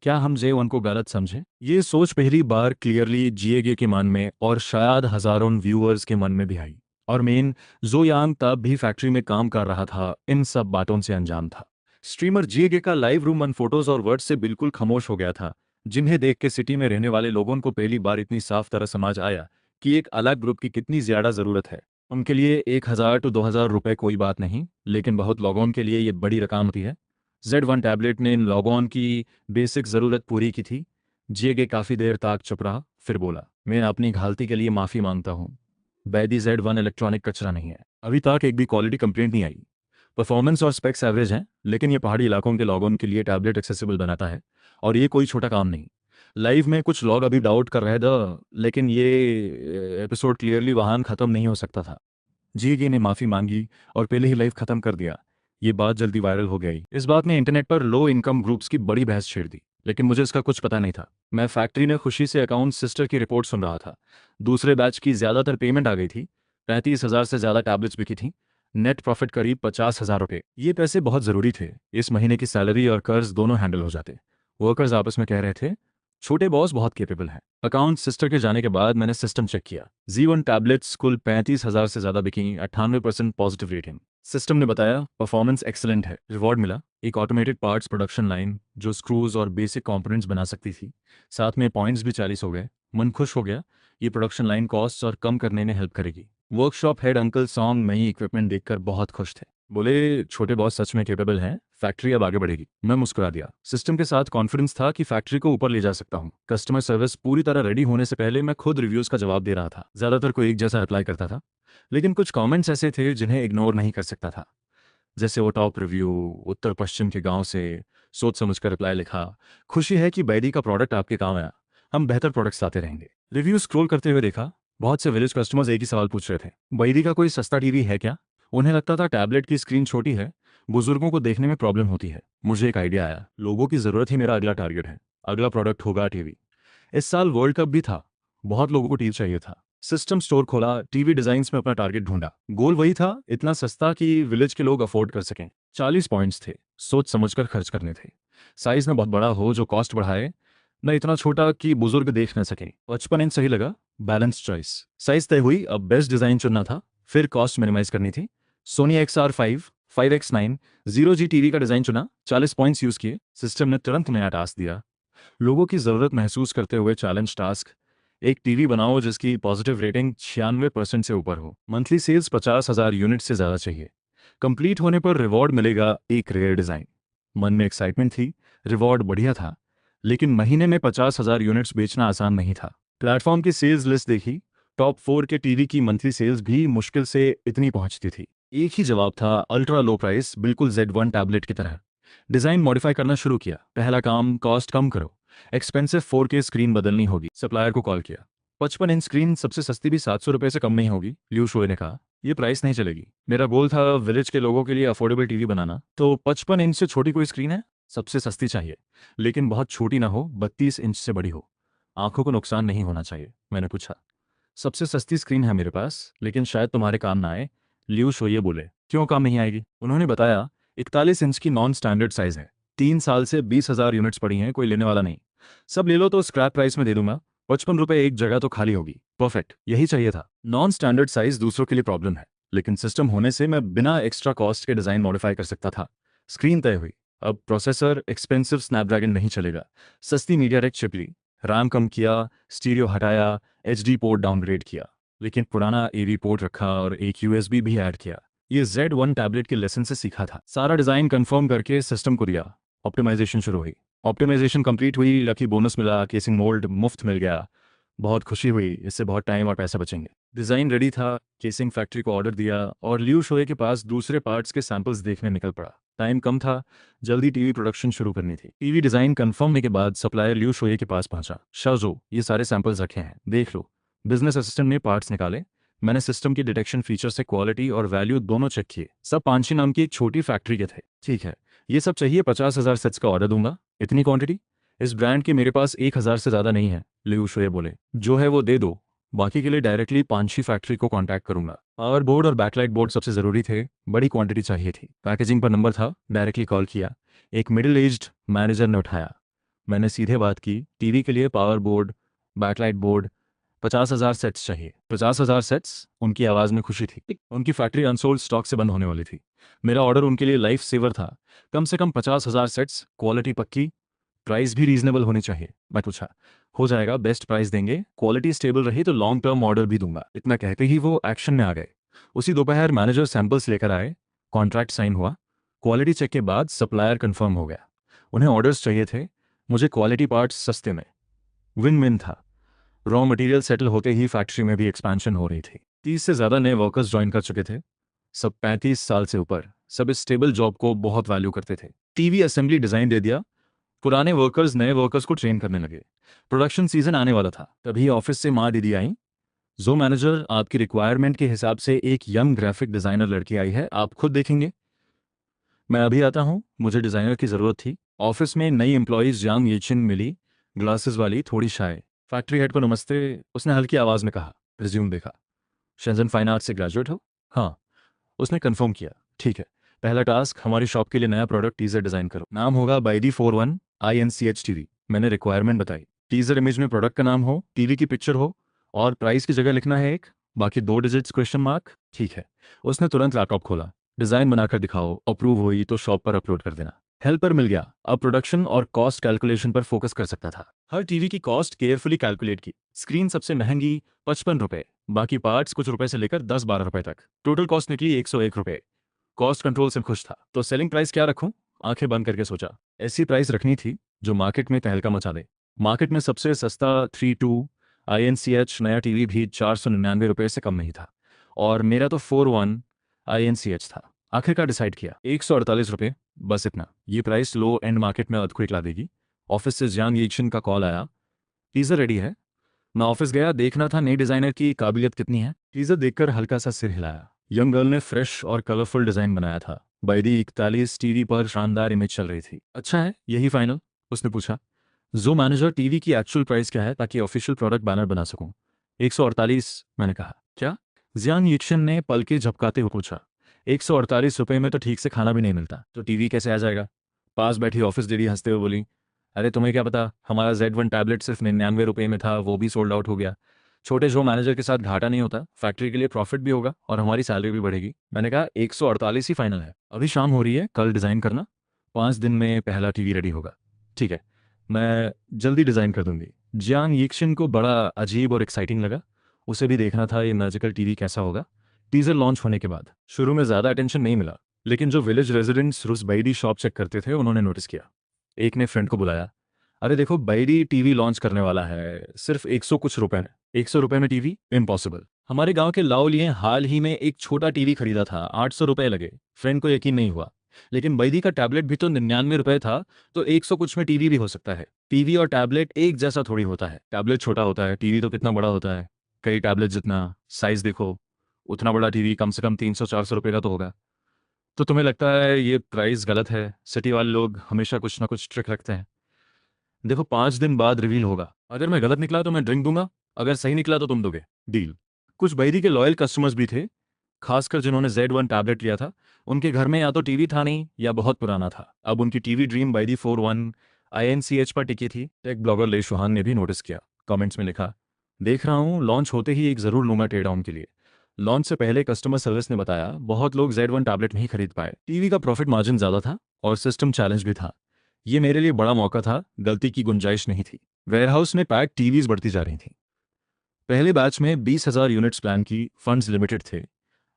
क्या हम J1 को गलत समझे? ये सोच पहली बार क्लियरली जिएगे के मन में और शायद हजारों व्यूअर्स के मन में भी आई। और मेन, जोयांग तब भी फैक्ट्री में काम कर रहा था, इन सब बातों से अनजान था। स्ट्रीमर जिएगे का लाइव रूम उन फोटोज और वर्ड्स से बिल्कुल खामोश हो गया था, जिन्हें देख के सिटी में रहने वाले लोगों को पहली बार इतनी साफ तरह समझ आया कि एक अलग ग्रुप की कितनी ज्यादा जरूरत है। उनके लिए 1000 to 2000 रुपए कोई बात नहीं, लेकिन बहुत लोगों के लिए ये बड़ी रकम होती है। Z1 टैबलेट ने इन लोगों की बेसिक ज़रूरत पूरी की थी। जेगे काफ़ी देर तक चुप रहा, फिर बोला, मैं अपनी गलती के लिए माफ़ी मांगता हूँ। बैदी Z1 इलेक्ट्रॉनिक कचरा नहीं है। अभी तक एक भी क्वालिटी कंप्लेंट नहीं आई। परफॉर्मेंस और स्पेक्स एवरेज हैं, लेकिन ये पहाड़ी इलाकों के लोगों के लिए टैबलेट एक्सेसिबल बनाता है, और ये कोई छोटा काम नहीं। लाइव में कुछ लोग अभी डाउट कर रहे थे, लेकिन ये एपिसोड क्लियरली वहाँ ख़त्म नहीं हो सकता था। जीगे ने माफ़ी मांगी और पहले ही लाइव ख़त्म कर दिया। ये बात जल्दी वायरल हो गई। इस बात ने इंटरनेट पर लो इनकम ग्रुप्स की बड़ी बहस छेड़ दी, लेकिन मुझे इसका कुछ पता नहीं था। मैं फैक्ट्री में खुशी से अकाउंट सिस्टर की रिपोर्ट सुन रहा था। दूसरे बैच की ज़्यादातर पेमेंट आ गई थी। 35,000 से ज़्यादा टैबलेट्स बिकी थी। नेट प्रॉफिट करीब 50,000 रुपये। ये पैसे बहुत ज़रूरी थे। इस महीने की सैलरी और कर्ज दोनों हैंडल हो जाते। वर्कर्स आपस में कह रहे थे, छोटे बॉस बहुत केपेबल हैं। अकाउंट सिस्टर के जाने के बाद मैंने सिस्टम चेक किया। Z1 टैबलेट्स कुल 35,000 से ज़्यादा बिकी, 98% पॉजिटिव रेटिंग। सिस्टम ने बताया परफॉर्मेंस एक्सीलेंट है। रिवॉर्ड मिला, एक ऑटोमेटेड पार्ट्स प्रोडक्शन लाइन जो स्क्रूज और बेसिक कंपोनेंट्स बना सकती थी। साथ में पॉइंट्स भी 40 हो गए। मन खुश हो गया। ये प्रोडक्शन लाइन कॉस्ट और कम करने में हेल्प करेगी। वर्कशॉप हेड अंकल सॉन्ग नई इक्विपमेंट देखकर बहुत खुश थे। बोले, छोटे बॉस सच में केपेबल हैं, फैक्ट्री अब आगे बढ़ेगी। मैं मुस्कुरा दिया। सिस्टम के साथ कॉन्फिडेंस था कि फैक्ट्री को ऊपर ले जा सकता हूँ। कस्टमर सर्विस पूरी तरह रेडी होने से पहले मैं खुद रिव्यूज का जवाब दे रहा था। ज्यादातर को एक जैसा अप्लाई करता था, लेकिन कुछ कमेंट्स ऐसे थे जिन्हें इग्नोर नहीं कर सकता था। जैसे वो टॉप रिव्यू, उत्तर पश्चिम के गांव से, सोच समझकर रिप्लाई लिखा, खुशी है कि बैडी का प्रोडक्ट आपके काम आया, हम बेहतर प्रोडक्ट्स लाते रहेंगे। रिव्यू स्क्रॉल करते हुए देखा, बहुत से विलेज कस्टमर्स एक ही सवाल पूछ रहे थे, बैडी का कोई सस्ता टीवी है क्या? उन्हें लगता था टैबलेट की स्क्रीन छोटी है, बुजुर्गों को देखने में प्रॉब्लम होती है। मुझे एक आइडिया आया, लोगों की जरूरत ही मेरा अगला टारगेट है। अगला प्रोडक्ट होगा टीवी। इस साल वर्ल्ड कप भी था, बहुत लोगों को टीवी चाहिए था। सिस्टम स्टोर खोला, टीवी डिजाइन्स में अपना टारगेट ढूंढा। गोल वही था, इतना सस्ता कि विलेज के लोग अफोर्ड कर सकें। 40 पॉइंट्स थे, सोच समझकर खर्च करने थे। साइज में बहुत बड़ा हो जो कॉस्ट बढ़ाए, न इतना छोटा कि बुजुर्ग देख न सके। 55 इंच सही लगा, बैलेंस चॉइस। साइज तय हुई, अब बेस्ट डिजाइन चुनना था, फिर कॉस्ट मिनिमाइज करनी थी। Soni XR5, 5X9, 0G TV का डिजाइन चुना, 40 पॉइंट्स यूज किए। सिस्टम ने तुरंत नया टास्क दिया, लोगों की जरूरत महसूस करते हुए चैलेंज टास्क, एक टीवी बनाओ जिसकी पॉजिटिव रेटिंग 96% से ऊपर हो। मंथली सेल्स 50,000 यूनिट से ज़्यादा चाहिए। कंप्लीट होने पर रिवॉर्ड मिलेगा, एक रेयर डिज़ाइन। मन में एक्साइटमेंट थी, रिवॉर्ड बढ़िया था, लेकिन महीने में 50,000 यूनिट्स बेचना आसान नहीं था। प्लेटफॉर्म की सेल्स लिस्ट देखी, टॉप 4 के टीवी की मंथली सेल्स भी मुश्किल से इतनी पहुंचती थी। एक ही जवाब था, अल्ट्रा लो प्राइस, बिल्कुल Z1 टैबलेट की तरह। डिज़ाइन मॉडिफाई करना शुरू किया। पहला काम, कॉस्ट कम करो, एक्सपेंसिव 4K स्क्रीन बदलनी होगी। सप्लायर को कॉल किया, 55 इंच स्क्रीन सबसे सस्ती भी 700 रुपये से कम नहीं होगी। लियू शोए ने कहा, ये प्राइस नहीं चलेगी। मेरा गोल था विलेज के लोगों के लिए अफोर्डेबल टीवी बनाना, तो 55 इंच से छोटी कोई स्क्रीन है, सबसे सस्ती चाहिए, लेकिन बहुत छोटी ना हो, 32 इंच से बड़ी हो, आंखों को नुकसान नहीं होना चाहिए। मैंने पूछा, सबसे सस्ती स्क्रीन है मेरे पास, लेकिन शायद तुम्हारे काम ना आए। लियू शोये बोले, क्यों काम नहीं आएगी? उन्होंने बताया, 41 इंच की नॉन स्टैंडर्ड साइज है, 3 साल से 20,000 यूनिट्स पड़ी हैं, कोई लेने वाला नहीं। सब ले लो तो स्क्रैप प्राइस में दे दूंगा, 55 रुपये, एक जगह तो खाली होगी। परफेक्ट, यही चाहिए था। नॉन स्टैंडर्ड साइज दूसरों के लिए प्रॉब्लम है, लेकिन सिस्टम होने से मैं बिना एक्स्ट्रा कॉस्ट के डिजाइन मॉडिफाई कर सकता था। स्क्रीन तय हुई। अब प्रोसेसर एक्सपेंसिव स्नैपड्रैगन नहीं चलेगा, सस्ती मीडियाटेक चिप ली, रैम कम किया, स्टीरियो हटाया, HD पोर्ट डाउनग्रेड किया, लेकिन पुराना AV पोर्ट रखा और एक USB भी ऐड किया। ये Z1 टैबलेट के लेसन से सीखा था। सारा डिजाइन कंफर्म करके सिस्टम को दिया, ऑप्टिमाइजेशन शुरू हुई। ऑप्टिमाइजेशन कंप्लीट हुई, लकी बोनस मिला, केसिंग मोल्ड मुफ्त मिल गया। बहुत खुशी हुई, इससे बहुत टाइम और पैसा बचेंगे। डिज़ाइन रेडी था, केसिंग फैक्ट्री को ऑर्डर दिया और लियू शोए के पास दूसरे पार्ट्स के सैंपल्स देखने निकल पड़ा। टाइम कम था, जल्दी टीवी प्रोडक्शन शुरू करनी थी। टीवी डिज़ाइन कंफर्म होने के बाद सप्लायर लियू शोए के पास पहुंचा। शाजो, ये सारे सैंपल्स रखे हैं, देख लो। बिजनेस असिस्टेंट ने पार्ट्स निकाले। मैंने सिस्टम की डिटेक्शन फीचर से क्वालिटी और वैल्यू दोनों चेक किए। सब पांची नाम की एक छोटी फैक्ट्री के थे। ठीक है, ये सब चाहिए, 50,000 सेट्स का ऑर्डर दूंगा। इतनी क्वांटिटी? इस ब्रांड के मेरे पास 1,000 से ज़्यादा नहीं है, लियू शोए बोले। जो है वो दे दो, बाकी के लिए डायरेक्टली पांची फैक्ट्री को कांटेक्ट करूंगा। पावर बोर्ड और बैकलाइट बोर्ड सबसे ज़रूरी थे, बड़ी क्वांटिटी चाहिए थी। पैकेजिंग पर नंबर था, डायरेक्टली कॉल किया। एक मिडिल एज्ड मैनेजर ने उठाया। मैंने सीधे बात की, टीवी के लिए power board, backlight board, 50,000 sets चाहिए। 50,000 सेट्स? उनकी आवाज़ में खुशी थी। उनकी फैक्ट्री अनसोल्ड स्टॉक से बंद होने वाली थी। मेरा ऑर्डर उनके लिए लाइफ सेवर था। कम से कम 50,000 सेट्स, क्वालिटी पक्की, प्राइस भी रीजनेबल होनी चाहिए। मैं पूछा, हो जाएगा, बेस्ट प्राइस देंगे, क्वालिटी स्टेबल रही तो लॉन्ग टर्म ऑर्डर भी दूंगा। इतना कहते ही वो एक्शन में आ गए। उसी दोपहर मैनेजर सैंपल्स लेकर आए, कॉन्ट्रैक्ट साइन हुआ। क्वालिटी चेक के बाद सप्लायर कंफर्म हो गया। उन्हें ऑर्डर्स चाहिए थे, मुझे क्वालिटी पार्ट्स सस्ते में। विन विन था। रॉ मटेरियल सेटल होते ही फैक्ट्री में भी एक्सपेंशन हो रही थी। 30 से ज़्यादा नए वर्कर्स ज्वाइन कर चुके थे, सब 35 साल से ऊपर। सब इस स्टेबल जॉब को बहुत वैल्यू करते थे। टीवी असेंबली डिज़ाइन दे दिया, पुराने वर्कर्स नए वर्कर्स को ट्रेन करने लगे। प्रोडक्शन सीजन आने वाला था, तभी ऑफिस से माँ दीदी आई। जो मैनेजर, आपकी रिक्वायरमेंट के हिसाब से एक यंग ग्राफिक डिज़ाइनर लड़की आई है, आप खुद देखेंगे। मैं अभी आता हूँ, मुझे डिज़ाइनर की ज़रूरत थी। ऑफिस में नई एम्प्लॉयज़ यांग येचिन मिली, ग्लासेस वाली, थोड़ी शाय। फैक्ट्री हेड को नमस्ते, उसने हल्की आवाज़ में कहा। रिज्यूम देखा। शेंजन फाइन आर्ट से ग्रेजुएट हो? हाँ। उसने कंफर्म किया। ठीक है, पहला टास्क, हमारी शॉप के लिए नया प्रोडक्ट टीजर डिज़ाइन करो। नाम होगा बाईडी 41 INCH टीवी। मैंने रिक्वायरमेंट बताई। टीजर इमेज में प्रोडक्ट का नाम हो, टीवी की पिक्चर हो, और प्राइस की जगह लिखना है एक, बाकी 2 डिजिट्स क्वेश्चन मार्क। ठीक है। उसने तुरंत लैपटॉप खोला। डिज़ाइन बनाकर दिखाओ, अप्रूव हुई तो शॉप पर अपलोड कर देना। हेल्पर मिल गया, अब प्रोडक्शन और कॉस्ट कैलकुलेशन पर फोकस कर सकता था। हर टीवी की कॉस्ट केयरफुली कैलकुलेट की। स्क्रीन सबसे महंगी 55 रुपये, बाकी पार्ट्स कुछ रुपए से लेकर 10-12 रुपए तक। टोटल कॉस्ट निकली 101 रुपये। कॉस्ट कंट्रोल से खुश था। तो सेलिंग प्राइस क्या रखूं? आंखें बंद करके सोचा, ऐसी प्राइस रखनी थी जो मार्केट में तहलका मचा दे। मार्केट में सबसे सस्ता 32 INCH नया टीवी भी 499 रुपये से कम नहीं था, और मेरा तो 41 INCH था। आखिरकार डिसाइड किया, 148 रुपये, बस इतना। ये प्राइस लो एंड मार्केट में अर्थक्वेक ला देगी। ऑफिस से जियांग येचिन का कॉल आया, टीजर रेडी है। मैं ऑफिस गया, देखना था नई डिज़ाइनर की काबिलियत कितनी है। टीजर देखकर हल्का सा सिर हिलाया। यंग गर्ल ने फ्रेश और कलरफुल डिज़ाइन बनाया था। बाईडी 41 टीवी पर शानदार इमेज चल रही थी। अच्छा है, यही फाइनल? उसने पूछा। जो मैनेजर, टीवी की एक्चुअल प्राइस क्या है ताकि ऑफिशियल प्रोडक्ट बैनर बना सकूं? 148, मैंने कहा। क्या? जियांग येचिन ने पलके झपकाते हुए पूछा। 148 रुपये में तो ठीक से खाना भी नहीं मिलता, तो टीवी कैसे आ जाएगा? पास बैठी ऑफिस दीदी हंसते हुए बोली, अरे तुम्हें क्या पता, हमारा Z1 टैबलेट सिर्फ 99 रुपये में था, वो भी सोल्ड आउट हो गया। छोटे शो मैनेजर के साथ घाटा नहीं होता, फैक्ट्री के लिए प्रॉफिट भी होगा और हमारी सैलरी भी बढ़ेगी। मैंने कहा 148 ही फाइनल है। अभी शाम हो रही है, कल डिज़ाइन करना, 5 दिन में पहला टीवी रेडी होगा। ठीक है, मैं जल्दी डिज़ाइन कर दूंगी। जियांग येचिन को बड़ा अजीब और एक्साइटिंग लगा। उसे भी देखना था ये मैजिकल टीवी कैसा होगा। टीजर लॉन्च होने के बाद शुरू में ज़्यादा अटेंशन नहीं मिला, लेकिन जो विलेज रेजिडेंट्स रोज बाईडी शॉप चेक करते थे उन्होंने नोटिस किया। एक ने फ्रेंड को बुलाया, अरे देखो, बाईडी टीवी लॉन्च करने वाला है, सिर्फ 100 कुछ रुपए में। 100 रुपए में टीवी? इम्पॉसिबल। हमारे गांव के लाओ लिए हाल ही में एक छोटा टीवी खरीदा था, 800 रुपए लगे। फ्रेंड को यकीन नहीं हुआ। लेकिन बाईडी का टैबलेट भी तो 99 रुपए था, तो 100 कुछ में टीवी भी हो सकता है। टीवी और टैबलेट एक जैसा थोड़ी होता है। टैबलेट छोटा होता है, टीवी तो कितना बड़ा होता है, कई टैबलेट जितना। साइज देखो, उतना बड़ा टीवी कम से कम 300-400 रुपए का तो होगा। तो तुम्हें लगता है ये प्राइस गलत है? सिटी वाले लोग हमेशा कुछ ना कुछ ट्रिक रखते हैं। देखो, 5 दिन बाद रिवील होगा। अगर मैं गलत निकला तो मैं ड्रिंक दूंगा, अगर सही निकला तो तुम दोगे। डील। कुछ बैरी के लॉयल कस्टमर्स भी थे, खासकर जिन्होंने Z1 टैबलेट लिया था। उनके घर में या तो टीवी था नहीं या बहुत पुराना था। अब उनकी टीवी ड्रीम बाईडी 41 INCH पर टिकी थी। टेक ब्लॉगर ले शुहान ने भी नोटिस किया, कमेंट्स में लिखा, देख रहा हूँ लॉन्च होते ही एक ज़रूर लूंगा टेक डाउन के लिए। लॉन्च से पहले कस्टमर सर्विस ने बताया बहुत लोग Z1 टैबलेट नहीं खरीद पाए। टीवी का प्रॉफिट मार्जिन ज़्यादा था और सिस्टम चैलेंज भी था। ये मेरे लिए बड़ा मौका था, गलती की गुंजाइश नहीं थी। वेयरहाउस में पैक टीवीज बढ़ती जा रही थी। पहले बैच में 20,000 यूनिट्स प्लान की, फंड्स लिमिटेड थे,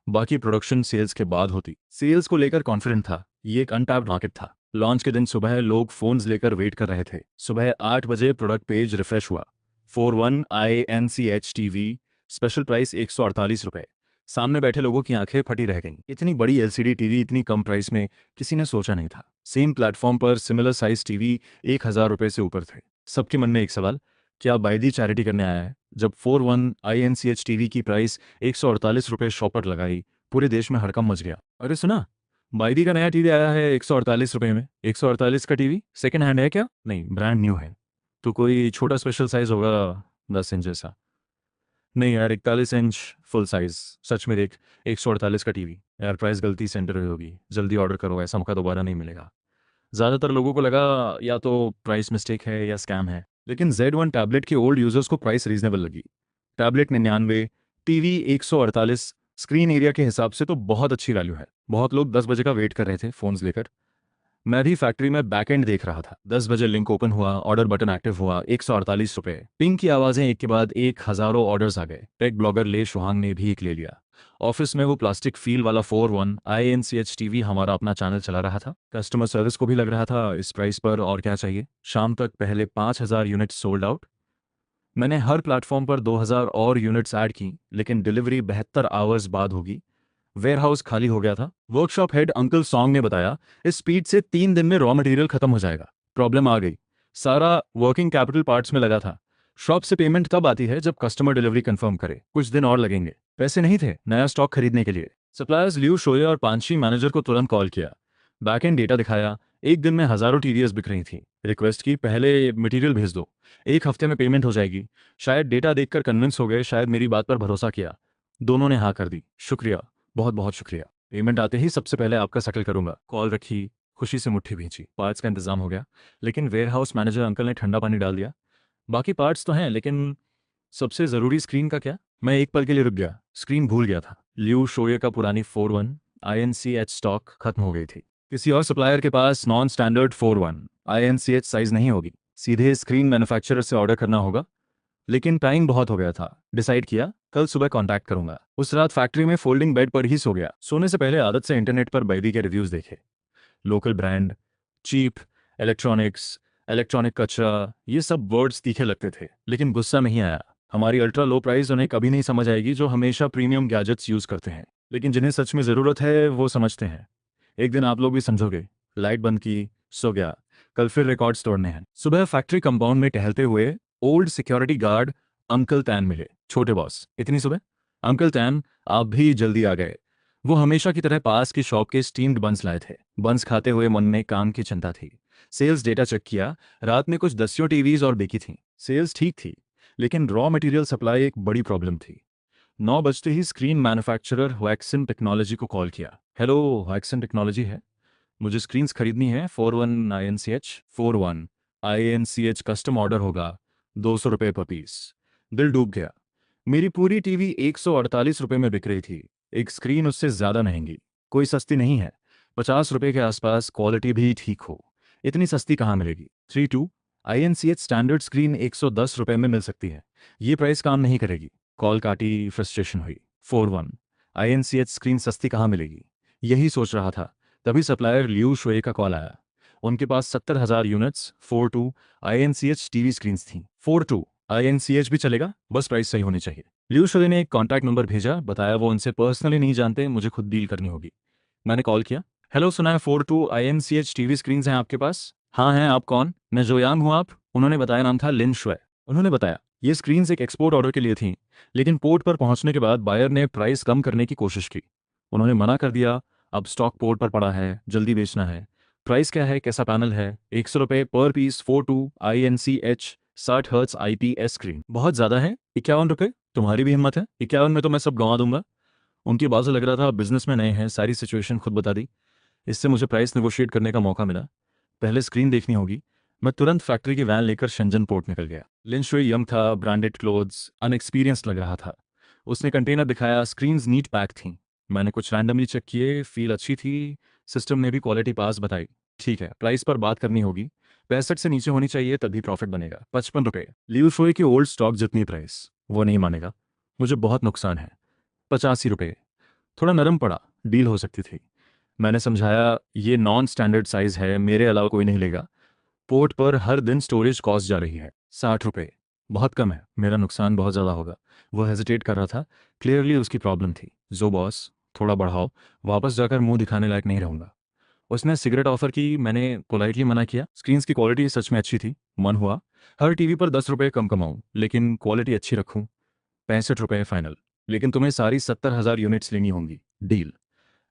बाकी प्रोडक्शन सेल्स के बाद होती। सेल्स को लेकर कॉन्फिडेंट था, ये एक अनटैप्ड मार्केट था। लॉन्च के दिन सुबह लोग फोन्स लेकर वेट कर रहे थे। सुबह 8 बजे प्रोडक्ट पेज रिफ्रेश हुआ। 41 INCH टीवी, स्पेशल प्राइस 148 रुपये। सामने बैठे लोगों की आंखें फटी रह गईं। इतनी बड़ी LCD टीवी इतनी कम प्राइस में किसी ने सोचा नहीं था। सेम प्लेटफॉर्म पर सिमिलर साइज टीवी 1,000 रुपये से ऊपर थे। सबके मन में एक सवाल, क्या बाईडी चैरिटी करने आया है? जब 41 INCH टीवी की प्राइस 148 रुपये शॉप पर लगाई, पूरे देश में हड़कंप मच गया। अरे सुना, बाईडी का नया टीवी आया है 148 रुपये में। 148 का टीवी सेकंड हैंड है क्या? नहीं, ब्रांड न्यू है। तो कोई छोटा स्पेशल साइज होगा, 10 इंच जैसा। नहीं यार, 41 इंच फुल साइज। सच में देख, 148 का टीवी। यार प्राइस गलती से एंटर हुई होगी, जल्दी ऑर्डर करो, ऐसा मौका दोबारा नहीं मिलेगा। ज़्यादातर लोगों को लगा या तो प्राइस मिस्टेक है या स्कैम है, लेकिन Z1 टैबलेट के ओल्ड यूजर्स को प्राइस रीजनेबल लगी। Tablet 99, TV 148। स्क्रीन एरिया के हिसाब से तो बहुत अच्छी वैल्यू है। बहुत लोग 10 बजे का वेट कर रहे थे फ़ोन्स लेकर। मैं भी फैक्ट्री में बैकएंड देख रहा था। 10 बजे लिंक ओपन हुआ, ऑर्डर बटन एक्टिव हुआ, 148 रुपये। पिंग की आवाज़ें एक के बाद एक, हज़ारों ऑर्डर्स आ गए। टेक ब्लॉगर ले शुहांग ने भी एक ले लिया। ऑफिस में वो प्लास्टिक फील वाला 4-1 INCH टीवी हमारा अपना चैनल चला रहा था। कस्टमर सर्विस को भी लग रहा था इस प्राइस पर और क्या चाहिए। शाम तक पहले 5,000 यूनिट सोल्ड आउट। मैंने हर प्लेटफॉर्म पर 2,000 और यूनिट्स ऐड की, लेकिन डिलीवरी 72 आवर्स बाद होगी। वेयरहाउस खाली हो गया था। वर्कशॉप हेड अंकल सॉन्ग ने बताया, इस स्पीड से 3 दिन में रॉ मटेरियल खत्म हो जाएगा। प्रॉब्लम आ गई, सारा वर्किंग कैपिटल पार्ट्स में लगा था। शॉप से पेमेंट तब आती है जब कस्टमर डिलीवरी कंफर्म करे। कुछ दिन और लगेंगे। पैसे नहीं थे नया स्टॉक खरीदने के लिए। सप्लायर्स लियू शोये और पांची मैनेजर को तुरंत कॉल किया। बैकएंड डेटा दिखाया, एक दिन में हजारों टीडीएस बिक रही थी। रिक्वेस्ट की, पहले मटेरियल भेज दो, 1 हफ्ते में पेमेंट हो जाएगी। शायद डेटा देखकर कन्विंस हो गए, शायद मेरी बात पर भरोसा किया। दोनों ने हाँ कर दी। शुक्रिया, बहुत बहुत शुक्रिया। पेमेंट आते ही सबसे पहले आपका सेटल करूंगा। कॉल रखी, खुशी से मुट्ठी भींची। पार्ट्स का इंतजाम हो गया, लेकिन वेयरहाउस मैनेजर अंकल ने ठंडा पानी डाल दिया। बाकी पार्ट्स तो हैं, लेकिन सबसे ज़रूरी स्क्रीन का क्या। मैं एक पल के लिए रुक गया, स्क्रीन भूल गया था। लियू शोये का पुरानी 4-1 INCH स्टॉक खत्म हो गई थी। किसी और सप्लायर के पास नॉन स्टैंडर्ड 4-1 INCH साइज नहीं होगी। सीधे स्क्रीन मैन्युफैक्चरर से ऑर्डर करना होगा। लेकिन टाइम बहुत हो गया था। डिसाइड किया, कल सुबह कांटेक्ट करूंगा। उस रात फैक्ट्री में फोल्डिंग बेड पर ही सो गया। सोने से पहले आदत से इंटरनेट पर बैदी के रिव्यूज देखे। Local brand, cheap, electronics, electronic कचरा, ये सब वर्ड्स तीखे लगते थे, लेकिन गुस्सा नहीं आया। हमारी अल्ट्रा लो प्राइस उन्हें कभी नहीं समझ आएगी जो हमेशा प्रीमियम गैजेट्स यूज करते हैं, लेकिन जिन्हें सच में ज़रूरत है वो समझते हैं। एक दिन आप लोग भी समझोगे। लाइट बंद की, सो गया। कल फिर रिकॉर्ड्स तोड़ने हैं। सुबह फैक्ट्री कंपाउंड में टहलते हुए ओल्ड सिक्योरिटी गार्ड अंकल तैन मिले। छोटे बॉस, इतनी सुबह? अंकल तैन, आप भी जल्दी आ गए। वो हमेशा की तरह पास की शॉप के स्टीम्ड बंस लाए थे। बंस खाते हुए मन में काम की चिंता थी। सेल्स डेटा चेक किया, रात में कुछ 10 टीवीज और बिकी थी। सेल्स ठीक थी, लेकिन रॉ मटेरियल सप्लाई एक बड़ी प्रॉब्लम थी। 9 बजते ही स्क्रीन मैन्युफैक्चरर वैक्सन टेक्नोलॉजी को कॉल किया। हेलो, वैक्सन टेक्नोलॉजी है, मुझे स्क्रीन्स खरीदनी है। 4-1 INCH 4-1 INCH कस्टम ऑर्डर होगा, 200 रुपये पर पीस। दिल डूब गया। मेरी पूरी टीवी 148 रुपये में बिक रही थी। एक स्क्रीन उससे ज़्यादा महंगी। कोई सस्ती नहीं है। 50 रुपये के आसपास, क्वालिटी भी ठीक हो। इतनी सस्ती कहाँ मिलेगी। 3-2 INCH स्टैंडर्ड स्क्रीन 110 रुपये में मिल सकती है। ये प्राइस काम नहीं करेगी। कॉल काटी, फ्रस्ट्रेशन हुई। 4-1 INCH स्क्रीन सस्ती कहाँ मिलेगी, यही सोच रहा था। तभी सप्लायर लियू शुए का कॉल आया। उनके पास 70,000 यूनिट्स 4-2 INCH टीवी स्क्रीन्स थी। 4-2 INCH भी चलेगा, बस प्राइस सही होनी चाहिए। लियू शुए ने एक कॉन्टैक्ट नंबर भेजा, बताया वो उनसे पर्सनली नहीं जानते, मुझे खुद डील करनी होगी। मैंने कॉल किया। हेलो, सुना है 4-2 INCH टीवी स्क्रीन्स हैं आपके पास? हाँ हैं, आप कौन? मैं जोयांग हूँ। आप? उन्होंने बताया, नाम था लिन शुए। उन्होंने बताया ये स्क्रीन्स एक एक्सपोर्ट ऑर्डर के लिए थी, लेकिन पोर्ट पर पहुंचने के बाद बायर ने प्राइस कम करने की कोशिश की। उन्होंने मना कर दिया। अब स्टॉक पोर्ट पर पड़ा है, जल्दी बेचना है। प्राइस क्या है, कैसा पैनल है? 100 रुपये पर piece. 4-2 INCH 60 hertz IPS screen. बहुत ज़्यादा है। 51 रुपये? तुम्हारी भी हिम्मत है? 51 में तो मैं सब गंवा दूंगा। उनकी बात से लग रहा था बिजनेस में नए हैं, सारी सिचुएशन खुद बता दी। इससे मुझे प्राइस नेगोशिएट करने का मौका मिला। पहले स्क्रीन देखनी होगी। मैं तुरंत फैक्ट्री की वैन लेकर शेंजन पोर्ट निकल गया। लिन शुए यंग था, ब्रांडेड क्लोथ्स, अनएक्सपीरियंस लग रहा था। उसने कंटेनर दिखाया, स्क्रीन्स नीट पैक थीं। मैंने कुछ रैंडमली चेक किए, फील अच्छी थी। सिस्टम ने भी क्वालिटी पास बताई। ठीक है, प्राइस पर बात करनी होगी। 65 से नीचे होनी चाहिए, तभी प्रॉफिट बनेगा। 55 रुपये। लियू शुए की ओल्ड स्टॉक जितनी प्राइस, वो नहीं मानेगा। मुझे बहुत नुकसान है। 85 रुपये। थोड़ा नरम पड़ा, डील हो सकती थी। मैंने समझाया, ये नॉन स्टैंडर्ड साइज है, मेरे अलावा कोई नहीं लेगा। पोर्ट पर हर दिन स्टोरेज कॉस्ट जा रही है। 60 रुपये, बहुत कम है, मेरा नुकसान बहुत ज़्यादा होगा। वो हेजिटेट कर रहा था। क्लियरली उसकी प्रॉब्लम थी। जो बॉस, थोड़ा बढ़ाओ, वापस जाकर मुंह दिखाने लायक नहीं रहूंगा। उसने सिगरेट ऑफर की, मैंने पोलाइटली मना किया। स्क्रीन्स की क्वालिटी सच में अच्छी थी। मन हुआ हर टीवी पर 10 रुपये कम कमाऊं, लेकिन क्वालिटी अच्छी रखूं। 65 रुपये फाइनल। लेकिन तुम्हें सारी 70,000 यूनिट्स लेनी होंगी। डील।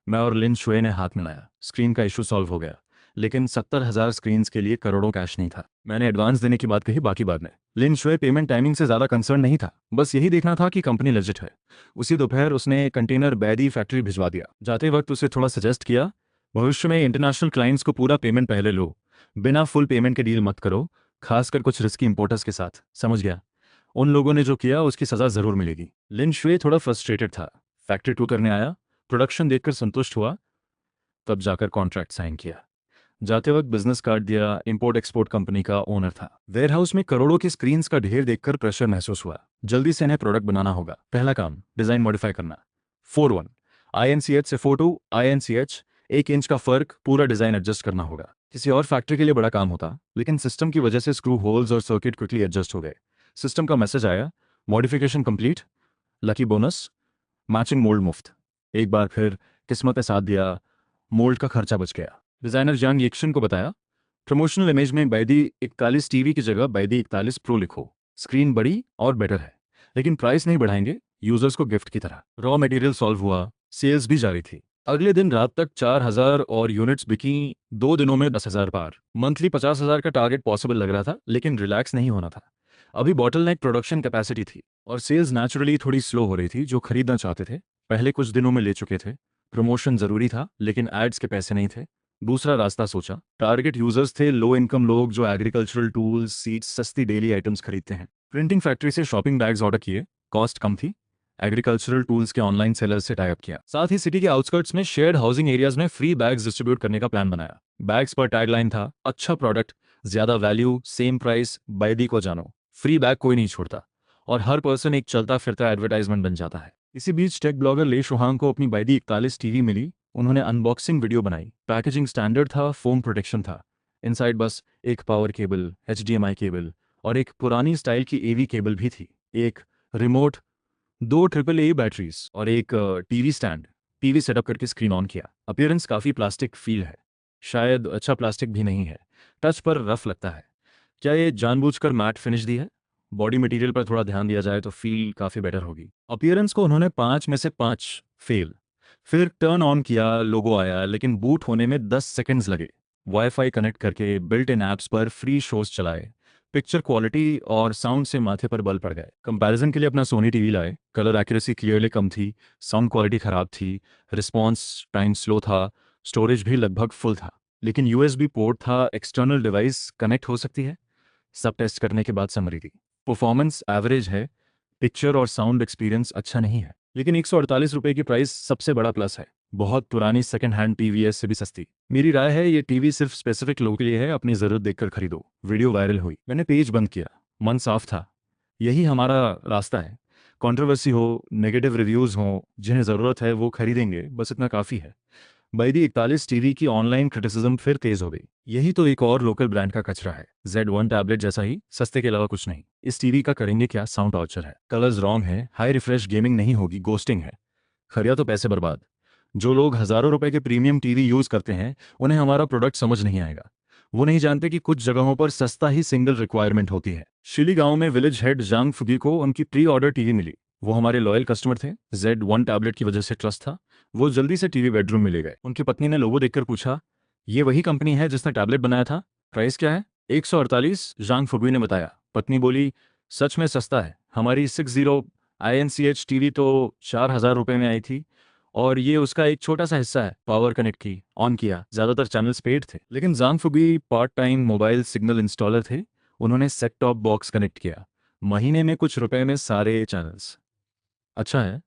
मैं और लिन शुए ने हाथ मिलाया। स्क्रीन का इशू सॉल्व हो गया, लेकिन 70,000 स्क्रीन्स के लिए करोड़ों कैश नहीं था। मैंने एडवांस देने की बात कही, बाकी बाद में। लिन शुए पेमेंट टाइमिंग से ज़्यादा कंसर्न नहीं था, बस यही देखना था कि कंपनी लेजिट है। उसी दोपहर उसने कंटेनर बैदी फैक्ट्री भिजवा दिया। जाते वक्त उसे थोड़ा सजेस्ट किया, भविष्य में इंटरनेशनल क्लाइंट्स को पूरा पेमेंट पहले लो, बिना फुल पेमेंट के डील मत करो, खासकर कुछ रिस्की इंपोर्टर्स के साथ। समझ गया? उन लोगों ने जो किया उसकी सज़ा ज़रूर मिलेगी। लिन शुए थोड़ा फ्रस्ट्रेटेड था। फैक्ट्री टूर करने आया, प्रोडक्शन देखकर संतुष्ट हुआ, तब जाकर कॉन्ट्रैक्ट साइन किया। जाते वक्त बिजनेस कार्ड दिया, इंपोर्ट एक्सपोर्ट कंपनी का ओनर था। वेयरहाउस में करोड़ों की स्क्रीन्स का ढेर देखकर प्रेशर महसूस हुआ। जल्दी से इन्हें प्रोडक्ट बनाना होगा। पहला काम, डिजाइन मॉडिफाई करना। 4:1 INCH से 4:2 INCH, 1 इंच का फर्क, पूरा डिजाइन एडजस्ट करना होगा। किसी और फैक्ट्री के लिए बड़ा काम होता, लेकिन सिस्टम की वजह से स्क्रू होल्स और सर्किट क्विकली एडजस्ट हो गए। सिस्टम का मैसेज आया, modification complete, lucky bonus, matching mould मुफ्त। एक बार फिर किस्मत ने साथ दिया, मोल्ड का खर्चा बच गया। डिजाइनर जंग येक्शन को बताया, प्रमोशनल इमेज में बैदी 41 टीवी की जगह बैदी 41 प्रो लिखो। स्क्रीन बड़ी और बेटर है, लेकिन प्राइस नहीं बढ़ाएंगे, यूजर्स को गिफ्ट की तरह। रॉ मटेरियल सॉल्व हुआ, सेल्स भी जारी थी। अगले दिन रात तक 4,000 और यूनिट्स बिकी। 2 दिनों में 10,000 पार। मंथली 50,000 का टारगेट पॉसिबल लग रहा था, लेकिन रिलैक्स नहीं होना था। अभी बॉटलनेक प्रोडक्शन कैपेसिटी थी और सेल्स नेचुरली थोड़ी स्लो हो रही थी। जो खरीदना चाहते थे पहले कुछ दिनों में ले चुके थे। प्रमोशन जरूरी था, लेकिन एड्स के पैसे नहीं थे। दूसरा रास्ता सोचा। टारगेट यूजर्स थे लो इनकम लोग जो एग्रीकल्चरल टूल्स, सीड्स, सस्ती डेली आइटम्स खरीदते हैं। प्रिंटिंग फैक्ट्री से शॉपिंग बैग्स ऑर्डर किए, कॉस्ट कम थी। एग्रीकल्चरल टूल्स के ऑनलाइन सेलर्स से टाई अप किया। साथ ही सिटी के आउटस्कर्ट्स में शेयर्ड हाउसिंग एरियाज में फ्री बैग्स डिस्ट्रीब्यूट करने का प्लान बनाया। बैग्स पर टैगलाइन था, अच्छा प्रोडक्ट, ज्यादा वैल्यू, सेम प्राइस, बैदी को जानो। फ्री बैग कोई नहीं छोड़ता, और हर पर्सन एक चलता फिरता एडवर्टाइजमेंट बन जाता है। इसी बीच टेक ब्लॉगर ले शुहांग को अपनी बैदी 41 टीवी मिली। उन्होंने अनबॉक्सिंग वीडियो बनाई। पैकेजिंग स्टैंडर्ड था, फोम प्रोटेक्शन था। इनसाइड बस एक पावर केबल, HDMI केबल और एक पुरानी स्टाइल की AV केबल भी थी। एक रिमोट, 2 AAA बैटरीज और एक टीवी स्टैंड। टीवी सेटअप करके स्क्रीन ऑन किया। अपीयरेंस काफ़ी प्लास्टिक फील है, शायद अच्छा प्लास्टिक भी नहीं है, टच पर रफ लगता है। क्या ये जानबूझकर मैट फिनिश दी है? बॉडी मटेरियल पर थोड़ा ध्यान दिया जाए तो फील काफ़ी बेटर होगी। अपीयरेंस को उन्होंने 5 में से 5 फेल। फिर टर्न ऑन किया, लोगो आया, लेकिन बूट होने में 10 सेकंड्स लगे। वाईफाई कनेक्ट करके बिल्ट इन ऐप्स पर फ्री शोज चलाए। पिक्चर क्वालिटी और साउंड से माथे पर बल पड़ गए। कंपैरिजन के लिए अपना सोनी टीवी लाए। कलर एक्यूरेसी क्लियरली कम थी, साउंड क्वालिटी खराब थी, रिस्पॉन्स टाइम स्लो था, स्टोरेज भी लगभग फुल था। लेकिन USB पोर्ट था, एक्सटर्नल डिवाइस कनेक्ट हो सकती है। सब टेस्ट करने के बाद समरी थी, परफॉर्मेंस एवरेज है, पिक्चर और साउंड एक्सपीरियंस अच्छा नहीं है। लेकिन 148 रुपए की प्राइस सबसे बड़ा प्लस है। बहुत पुरानी सेकंड हैंड TVS से भी सस्ती। मेरी राय है ये टीवी सिर्फ स्पेसिफिक लोगों के लिए है, अपनी जरूरत देखकर खरीदो। वीडियो वायरल हुई, मैंने पेज बंद किया, मन साफ था। यही हमारा रास्ता है। कंट्रोवर्सी हो, नेगेटिव रिव्यूज हो, जिन्हें ज़रूरत है वो खरीदेंगे, बस इतना काफ़ी है। बैदी 41 टीवी की ऑनलाइन क्रिटिसिज्म फिर तेज हो गई। यही तो एक और लोकल ब्रांड का कचरा है। Z1 टैबलेट जैसा ही, सस्ते के अलावा कुछ नहीं। इस टीवी का करेंगे क्या? साउंड टॉर्चर है, कलर्स रॉन्ग है, हाई रिफ्रेश गेमिंग नहीं होगी, गोस्टिंग है। खरिया तो पैसे बर्बाद। जो लोग हजारों रुपए के प्रीमियम टीवी यूज करते हैं, उन्हें हमारा प्रोडक्ट समझ नहीं आएगा। वो नहीं जानते कि कुछ जगहों पर सस्ता ही सिंगल रिक्वायरमेंट होती है। शिली गांव में विलेज हेड जांग फुगी को उनकी प्री ऑर्डर टीवी मिली। वो हमारे लॉयल कस्टमर थे। Z1 टैबलेट की वजह से ट्रस्ट था। वो जल्दी से टीवी बेडरूम में ले गए। उनकी पत्नी ने लोगो देखकर पूछा, ये वही कंपनी है जिसने टैबलेट बनाया था? प्राइस क्या है? 148, जांग फुगी ने बताया। पत्नी बोली, सच में सस्ता है। हमारी 60 INCH टीवी तो 4,000 रुपए में आई थी, और ये उसका एक छोटा सा हिस्सा है। पावर कनेक्ट की, ऑन किया, ज्यादातर चैनल्स पेड थे। लेकिन Zhang Fugui part time mobile signal installer थे। उन्होंने सेट टॉप बॉक्स कनेक्ट किया, महीने में कुछ रुपए में सारे चैनल्स। अच्छा है,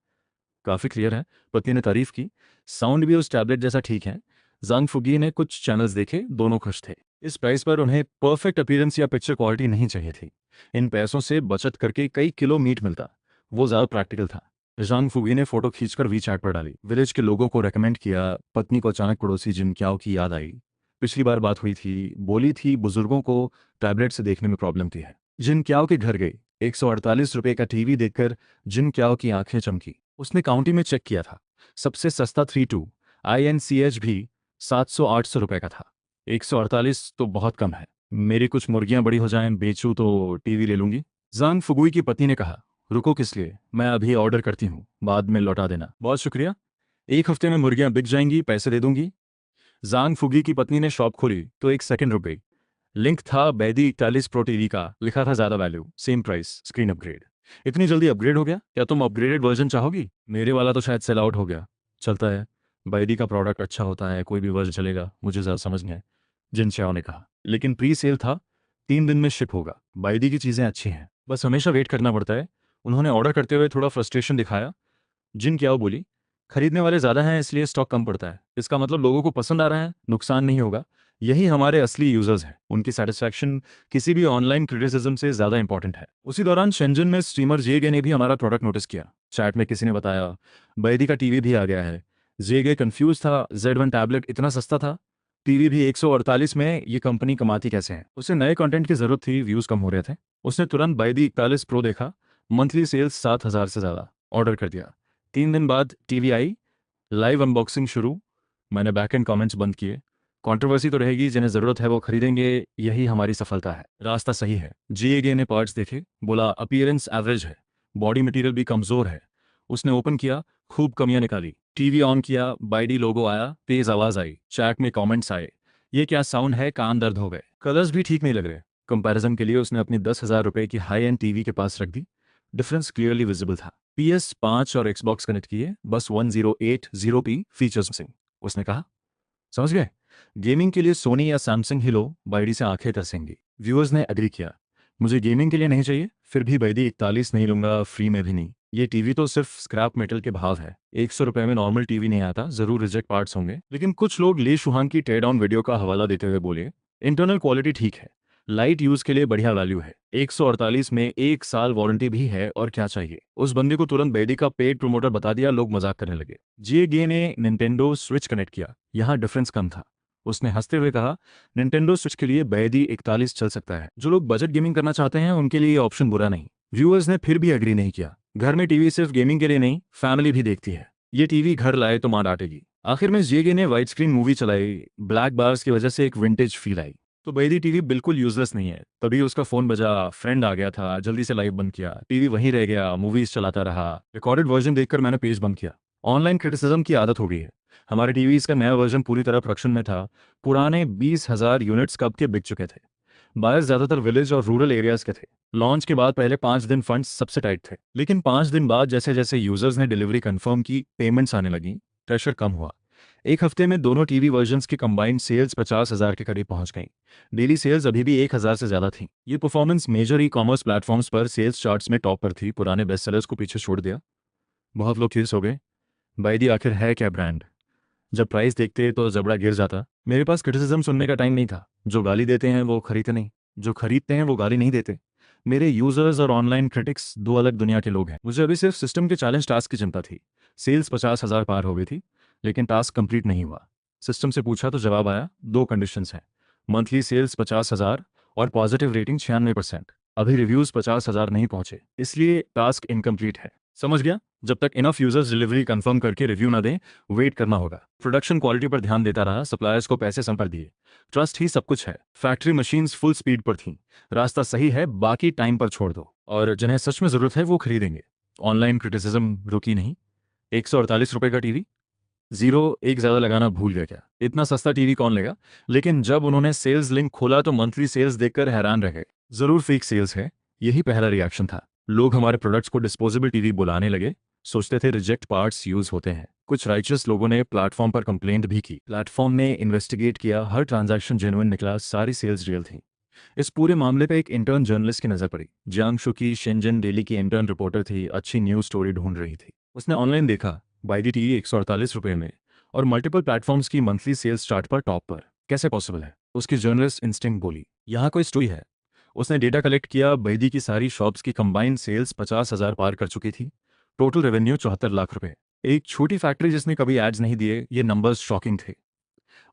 काफ़ी क्लियर है। पत्नी ने तारीफ की, साउंड भी उस टैबलेट जैसा ठीक है। जांग फुगी ने कुछ चैनल्स देखे, दोनों खुश थे। इस प्राइस पर उन्हें परफेक्ट अपीयरेंस या पिक्चर क्वालिटी नहीं चाहिए थी। इन पैसों से बचत करके कई किलो मीट मिलता, वो ज़्यादा प्रैक्टिकल था। जांग फुगी ने फोटो खींचकर WeChat पर डाली, विलेज के लोगों को रेकमेंड किया। पत्नी को अचानक पड़ोसी जिन क्याओ की याद आई। पिछली बार बात हुई थी, बोली थी बुजुर्गों को टैबलेट से देखने में प्रॉब्लम थी है। जिन क्याओ के घर गई, 148 रुपए का टीवी देखकर जिन क्याओ की आंखें चमकी। उसने काउंटी में चेक किया था, सबसे सस्ता 32 INCH भी 700-800 रुपए का था। 148 तो बहुत कम है। मेरी कुछ मुर्गियां बड़ी हो जाएं, बेचूं तो टीवी ले लूंगी। जांग फुगुई की पत्नी ने कहा, रुको किस लिए, मैं अभी ऑर्डर करती हूँ, बाद में लौटा देना। बहुत शुक्रिया, 1 हफ्ते में मुर्गियां बिक जाएंगी, पैसे दे दूंगी। जांग फुगी की पत्नी ने शॉप खोली तो 1 सेकंड रुक गई। लिंक था बैदी 41 प्रो टीवी का, लिखा था ज़्यादा value, same price, screen upgrade. इतनी जल्दी अपग्रेड हो गया? क्या तुम अपग्रेडेड वर्जन चाहोगी? मेरे वाला तो शायद सेल आउट हो गया। चलता है, बैदी का प्रोडक्ट अच्छा होता है, कोई भी वर्जन चलेगा, मुझे ज़्यादा समझ नहीं है, जिन चाओ ने कहा। लेकिन प्री सेल था, 3 दिन में शिप होगा। बैदी की चीज़ें अच्छी हैं, बस हमेशा वेट करना पड़ता है। उन्होंने ऑर्डर करते हुए थोड़ा फ्रस्ट्रेशन दिखाया। जिन क्या बोली, खरीदने वाले ज़्यादा हैं इसलिए स्टॉक कम पड़ता है। इसका मतलब लोगों को पसंद आ रहा है, नुकसान नहीं होगा। यही हमारे असली यूजर्स हैं, उनकी सेटिस्फैक्शन किसी भी ऑनलाइन क्रिटिसिज्म से ज़्यादा इंपॉर्टेंट है। उसी दौरान शेंजन में स्ट्रीमर जेगे ने भी हमारा प्रोडक्ट नोटिस किया। चैट में किसी ने बताया बैदी का टीवी भी आ गया है। जेगे कंफ्यूज था, Z1 टैबलेट इतना सस्ता था, टीवी भी 148 में, ये कंपनी कमाती कैसे है। उसे नए कंटेंट की जरूरत थी, व्यूज़ कम हो रहे थे। उसने तुरंत बैदी 41 प्रो देखा, मंथली सेल्स 7,000 से ज़्यादा, ऑर्डर कर दिया। 3 दिन बाद टीवी आई, लाइव अनबॉक्सिंग शुरू। मैंने बैक एंड कमेंट्स बंद किए। कंट्रोवर्सी तो रहेगी, जिन्हें ज़रूरत है वो खरीदेंगे, यही हमारी सफलता है। रास्ता सही है। जीएगे ने पार्ट्स देखे, बोला अपीयरेंस एवरेज है, बॉडी मटेरियल भी कमज़ोर है। उसने ओपन किया, खूब कमियां निकाली। टीवी ऑन किया, बाइडी लोगो आया, तेज आवाज़ आई, चैट में कमेंट्स आए, ये क्या साउंड है, कान दर्द हो गए, कलर्स भी ठीक नहीं लग रहे। कंपैरिजन के लिए उसने अपनी 10,000 रुपए की हाई एंड टीवी के पास रख दी। डिफरेंस क्लियरली विजिबल था। PS5 और Xbox कनेक्ट किए, बस 1080p फीचर्स मिसिंग। उसने कहा, समझ गए, गेमिंग के लिए सोनी या सैमसंग ही लो, बैडी से आंखें तरसेंगी। व्यूअर्स ने एग्री किया। मुझे गेमिंग के लिए नहीं चाहिए, फिर भी बैडी 41 नहीं लूंगा, फ्री में भी नहीं। ये टीवी तो सिर्फ स्क्रैप मेटल के भाव है, 100 रुपए में नॉर्मल टीवी नहीं आता, जरूर रिजेक्ट पार्ट्स होंगे। लेकिन कुछ लोग ली शुहान की टेयर डाउन वीडियो का हवाला देते हुए बोले, इंटरनल क्वालिटी ठीक है, लाइट यूज के लिए बढ़िया वैल्यू है, 148 में 1 साल वारंटी भी है, और क्या चाहिए। उस बंदे को तुरंत बैडी का पेड प्रमोटर बता दिया, लोग मजाक करने लगे। जीए ने निंटेंडो स्विच कनेक्ट किया, यहाँ डिफरेंस कम था। उसने हंसते हुए कहा, निंटेंडो स्विच के लिए बैडी 41 चल सकता है, जो लोग बजट गेमिंग करना चाहते हैं उनके लिए ये ऑप्शन बुरा नहीं। व्यूअर्स ने फिर भी एग्री नहीं किया। घर में टीवी सिर्फ गेमिंग के लिए नहीं, फैमिली भी देखती है, ये टीवी घर लाए तो मां डांटेगी। आखिर में जीए ने वाइड स्क्रीन मूवी चलाई, ब्लैक बार्स की वजह से एक विंटेज फील आई। तो बैदी टीवी बिल्कुल यूजलेस नहीं है। तभी उसका फोन बजा, फ्रेंड आ गया था, जल्दी से लाइव बंद किया, टीवी वहीं रह गया, मूवीज चलाता रहा। रिकॉर्डेड वर्जन देखकर मैंने पेज बंद किया। ऑनलाइन क्रिटिसिज्म की आदत हो गई है। हमारे टीवीज का नया वर्जन पूरी तरह प्रोडक्शन में था। पुराने 20,000 यूनिट्स कब के बिक चुके थे। बायर्स ज्यादातर विलेज और रूरल एरियाज के थे। लॉन्च के बाद पहले 5 दिन फंड्स सबसे टाइट थे, लेकिन 5 दिन बाद जैसे जैसे यूजर्स ने डिलीवरी कंफर्म की, पेमेंट्स आने लगी, प्रेशर कम हुआ। एक हफ्ते में दोनों टीवी वर्जन्स की कंबाइंड सेल्स 50,000 के करीब पहुंच गई। डेली सेल्स अभी भी 1,000 से ज्यादा थी। ये performance major e commerce platforms पर सेल्स चार्ट्स में टॉप पर थी, पुराने बेस्ट सेलर्स को पीछे छोड़ दिया। बहुत लोग क्यूरियस हो गए, बैदी आखिर है क्या ब्रांड। जब प्राइस देखते तो जबड़ा गिर जाता। मेरे पास क्रिटिसिज्म सुनने का टाइम नहीं था। जो गाली देते हैं वो खरीदते नहीं, जो खरीदते हैं वो गाली नहीं देते। मेरे यूजर्स और ऑनलाइन क्रिटिक्स दो अलग दुनिया के लोग हैं। मुझे अभी सिर्फ सिस्टम के चैलेंज टास्क की चिंता थी। सेल्स 50,000 पार हो गई थी, लेकिन टास्क कंप्लीट नहीं हुआ। सिस्टम से पूछा तो जवाब आया, 2 कंडीशंस हैं, मंथली सेल्स 50,000 और पॉजिटिव रेटिंग 96%। अभी रिव्यूज 50,000 नहीं पहुंचे, इसलिए टास्क इनकम्प्लीट है। समझ गया? जब तक इनफ यूजर्स डिलीवरी कंफर्म करके रिव्यू ना दें, वेट करना होगा। प्रोडक्शन क्वालिटी पर ध्यान देता रहा, सप्लायर्स को पैसे संपर दिए। ट्रस्ट ही सब कुछ है। फैक्ट्री मशीन्स फुल स्पीड पर थीं। रास्ता सही है, बाकी टाइम पर छोड़ दो, और जिन्हें सच में जरूरत है वो खरीदेंगे। ऑनलाइन क्रिटिसिज्म रुकी नहीं। 148 रुपए का टीवी, जीरो एक ज्यादा लगाना भूल गया क्या? इतना सस्ता टीवी कौन लेगा? लेकिन जब उन्होंने सेल्स लिंक खोला तो मंथली सेल्स देखकर हैरान रह गए। जरूर फेक सेल्स है, यही पहला रिएक्शन था। लोग हमारे प्रोडक्ट्स को डिस्पोजेबल टीवी बुलाने लगे, सोचते थे रिजेक्ट पार्ट्स यूज होते हैं। कुछ राइचस लोगों ने प्लेटफॉर्म पर कंप्लेंट भी की। प्लेटफॉर्म ने इन्वेस्टिगेट किया, हर ट्रांजैक्शन जेन्युइन निकला, सारी सेल्स रियल थी। इस पूरे मामले पे एक इंटर्न जर्नलिस्ट की नजर पड़ी। जियांगशु की शेंजन डेली की इंटर्न रिपोर्टर थी, अच्छी न्यूज स्टोरी ढूंढ रही थी। उसने ऑनलाइन देखा, बाईडी टीवी 148 रुपए में, और मल्टीपल प्लेटफॉर्म्स की मंथली सेल्स चार्ट पर टॉप पर। कैसे पॉसिबल है? उसकी जर्नलिस्ट इंस्टिंक्ट बोली, यहाँ कोई स्टोरी है। उसने डेटा कलेक्ट किया, बैदी की सारी शॉप्स की कंबाइंड सेल्स 50,000 पार कर चुकी थी। टोटल रेवेन्यू 74 लाख रुपए। एक छोटी फैक्ट्री जिसने कभी एड्स नहीं दिए, ये नंबर्स शॉकिंग थे।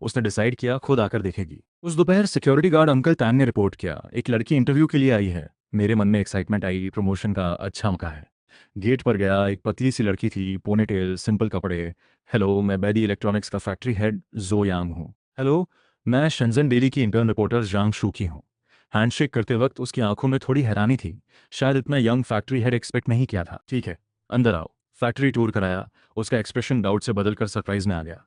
उसने डिसाइड किया खुद आकर देखेगी। उस दोपहर सिक्योरिटी गार्ड अंकल तैन ने रिपोर्ट किया, एक लड़की इंटरव्यू के लिए आई है। मेरे मन में एक्साइटमेंट आई, प्रमोशन का अच्छा मौका है। गेट पर गया, एक पतली सी लड़की थी, पोनीटेल, सिंपल कपड़े। हेलो, मैं बैदी इलेक्ट्रॉनिक्स का फैक्ट्री हेड जो यांग हूँ। हेलो, मैं शंजन डेली की इंटर्न रिपोर्टर जांग शू की हूँ। हैंडशेक करते वक्त उसकी आंखों में थोड़ी हैरानी थी, शायद इतना यंग फैक्ट्री हेड एक्सपेक्ट नहीं किया था। ठीक है, अंदर आओ। फैक्ट्री टूर कराया, उसका एक्सप्रेशन डाउट से बदलकर सरप्राइज में आ गया।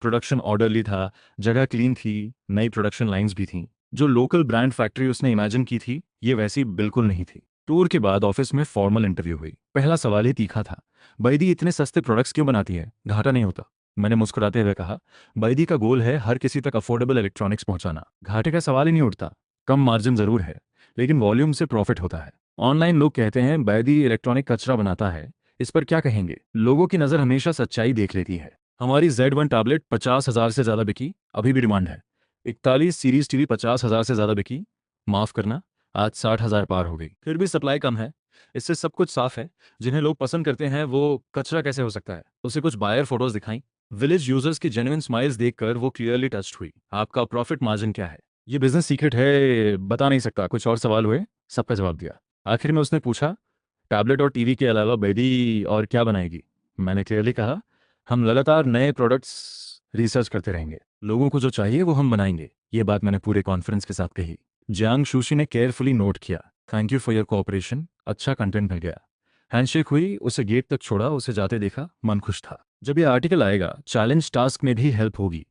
प्रोडक्शन ऑर्डरली था, जगह क्लीन थी, नई प्रोडक्शन लाइंस भी थीं। जो लोकल ब्रांड फैक्ट्री उसने इमेजिन की थी, ये वैसी बिल्कुल नहीं थी। टूर के बाद ऑफिस में फॉर्मल इंटरव्यू हुई। पहला सवाल ही तीखा था, बैदी इतने सस्ते प्रोडक्ट्स क्यों बनाती है, घाटा नहीं होता? मैंने मुस्कुराते हुए कहा, बैदी का गोल है हर किसी तक अफोर्डेबल इलेक्ट्रॉनिक्स पहुंचाना, घाटे का सवाल ही नहीं उठता। कम मार्जिन जरूर है, लेकिन वॉल्यूम से प्रॉफिट होता है। ऑनलाइन लोग कहते हैं बैदी इलेक्ट्रॉनिक कचरा बनाता है, इस पर क्या कहेंगे? लोगों की नज़र हमेशा सच्चाई देख लेती है। हमारी Z1 टैबलेट 50,000 से ज़्यादा बिकी, अभी भी डिमांड है। 41 सीरीज टीवी 50,000 से ज़्यादा बिकी, माफ़ करना, आज 60,000 पार हो गई। फिर भी सप्लाई कम है। इससे सब कुछ साफ है, जिन्हें लोग पसंद करते हैं वो कचरा कैसे हो सकता है? उसे कुछ बायर फोटोज दिखाई, विलेज यूजर्स की जेन्युइन स्माइल्स देखकर वो क्लियरली टच्ड हुई। आपका प्रॉफिट मार्जिन क्या है? ये बिजनेस सीक्रेट है, बता नहीं सकता। कुछ और सवाल हुए, सबका जवाब दिया। आखिर में उसने पूछा, टैबलेट और टीवी के अलावा बेडी और क्या बनाएगी? मैंने क्लियरली कहा, हम लगातार नए प्रोडक्ट्स रिसर्च करते रहेंगे, लोगों को जो चाहिए वो हम बनाएंगे। ये बात मैंने पूरे कॉन्फ्रेंस के साथ कही। जियांग शूशी ने केयरफुली नोट किया, thank you for your cooperation, अच्छा कंटेंट मिल गया। हैंडशेक हुई, उसे गेट तक छोड़ा, उसे जाते देखा, मन खुश था। जब ये आर्टिकल आएगा, चैलेंज टास्क में भी हेल्प होगी।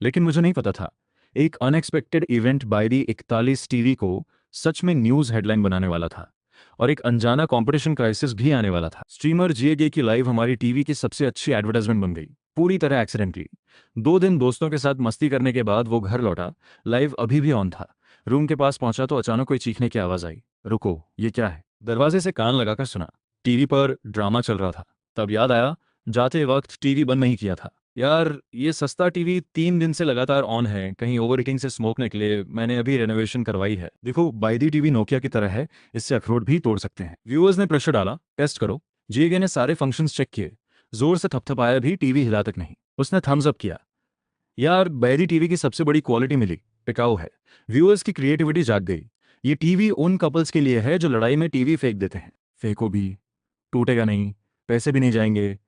लेकिन मुझे नहीं पता था, एक अनएक्सपेक्टेड इवेंट बायरी 41 टीवी को सच में न्यूज़ हेडलाइन बनाने वाला था, और एक अनजाना कंपटीशन क्राइसिस भी आने वाला था। स्ट्रीमर जीएगे की लाइव हमारी टीवी की सबसे अच्छी एडवर्टाइजमेंट बन गई, पूरी तरह एक्सीडेंटली। 2 दिन दोस्तों के साथ मस्ती करने के बाद वो घर लौटा, लाइव अभी भी ऑन था। रूम के पास पहुंचा तो अचानक कोई चीखने की आवाज़ आई, रुको, ये क्या है? दरवाजे से कान लगाकर सुना, टीवी पर ड्रामा चल रहा था। तब याद आया, जाते वक्त टीवी बंद नहीं किया था। यार, ये सस्ता टीवी 3 दिन से लगातार ऑन है, कहीं ओवर हीटिंग से स्मोक निकले। मैंने अभी रेनोवेशन करवाई है। देखो, बायदी टीवी नोकिया की तरह है, इससे अखरोट भी तोड़ सकते हैं। व्यूअर्स ने प्रेशर डाला, टेस्ट करो। जीएगे ने सारे फंक्शंस चेक किए, जोर से थपथपाया भी, टीवी हिला तक नहीं। उसने थम्स अप किया, यार बायदी टीवी की सबसे बड़ी क्वालिटी मिली, टिकाऊ है। व्यूअर्स की क्रिएटिविटी जाग गई। ये टीवी उन कपल्स के लिए है जो लड़ाई में टीवी फेंक देते हैं। फेंको भी, टूटेगा नहीं, पैसे भी नहीं जाएंगे,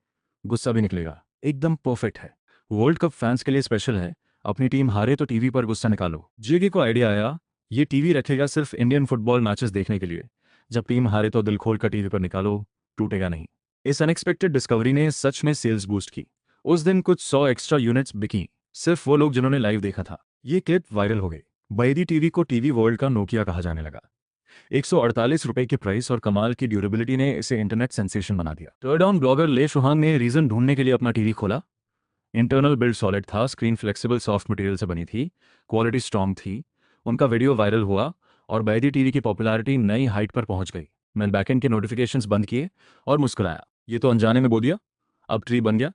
गुस्सा भी निकलेगा, एकदम परफेक्ट है। वर्ल्ड कप फैंस के लिए स्पेशल है, अपनी टीम हारे तो टीवी पर गुस्सा निकालो। जीगी को आइडिया आया, ये टीवी रखेगा सिर्फ इंडियन फुटबॉल मैचेस देखने के लिए। जब टीम हारे तो दिल खोल कर टीवी पर निकालो, टूटेगा नहीं। इस अनएक्सपेक्टेड डिस्कवरी ने सच में सेल्स बूस्ट की। उस दिन कुछ 100 एक्स्ट्रा यूनिट्स बिकी, सिर्फ वो लोग जिन्होंने लाइव देखा था। ये क्लिप वायरल हो गई। बैदी टीवी को टीवी वर्ल्ड का नोकिया कहा जाने लगा। 148 रुपए के प्राइस और कमाल की ड्यूरेबिलिटी ने इसे इंटरनेट सेंसेशन बना दिया। टर्डाउन ब्लॉगर ले शुहान ने रीजन ढूंढने के लिए अपना टीवी खोला। इंटरनल बिल्ड सॉलिड था, स्क्रीन फ्लेक्सिबल सॉफ्ट मटेरियल से बनी थी, क्वालिटी स्ट्रांग थी। उनका वीडियो वायरल हुआ और बैदी टीवी की पॉपुलैरिटी नई हाइट पर पहुंच गई। मैंने बैकएंड के नोटिफिकेशंस बंद किए और मुस्कुराया, ये तो अनजाने में बोल दिया, अब ट्री बन गया।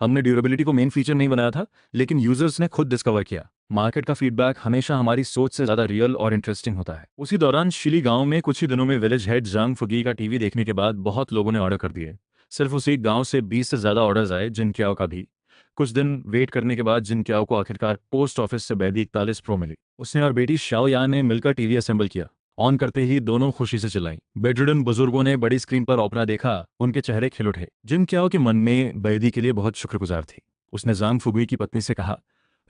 हमने ड्यूरेबिलिटी को मेन फीचर नहीं बनाया था, लेकिन यूजर्स ने खुद डिस्कवर किया। मार्केट का फीडबैक हमेशा हमारी सोच से ज़्यादा रियल और इंटरेस्टिंग होता है। उसी दौरान शिली गांव में कुछ ही दिनों में विलेज हेड जांग फुगी का टीवी देखने के बाद बहुत लोगों ने ऑर्डर कर दिए। सिर्फ उसी गांव से 20 से ज़्यादा ऑर्डर्स आए, जिन क्याओ का भी। कुछ दिन वेट करने के बाद जिन क्याओ को आखिरकार पोस्ट ऑफिस से बैदी 41 प्रो मिली। उसने और बेटी शाओ यान ने मिलकर टीवी असेंबल किया। ऑन करते ही दोनों खुशी से चिल्लाई। बेडरिडन बुजुर्गों ने बड़ी स्क्रीन पर ओपेरा देखा, उनके चेहरे खिल उठे। जिन क्याओ के मन में बैदी के लिए बहुत शुक्रगुजार थी। उसने जांग फुगी की पत्नी से कहा,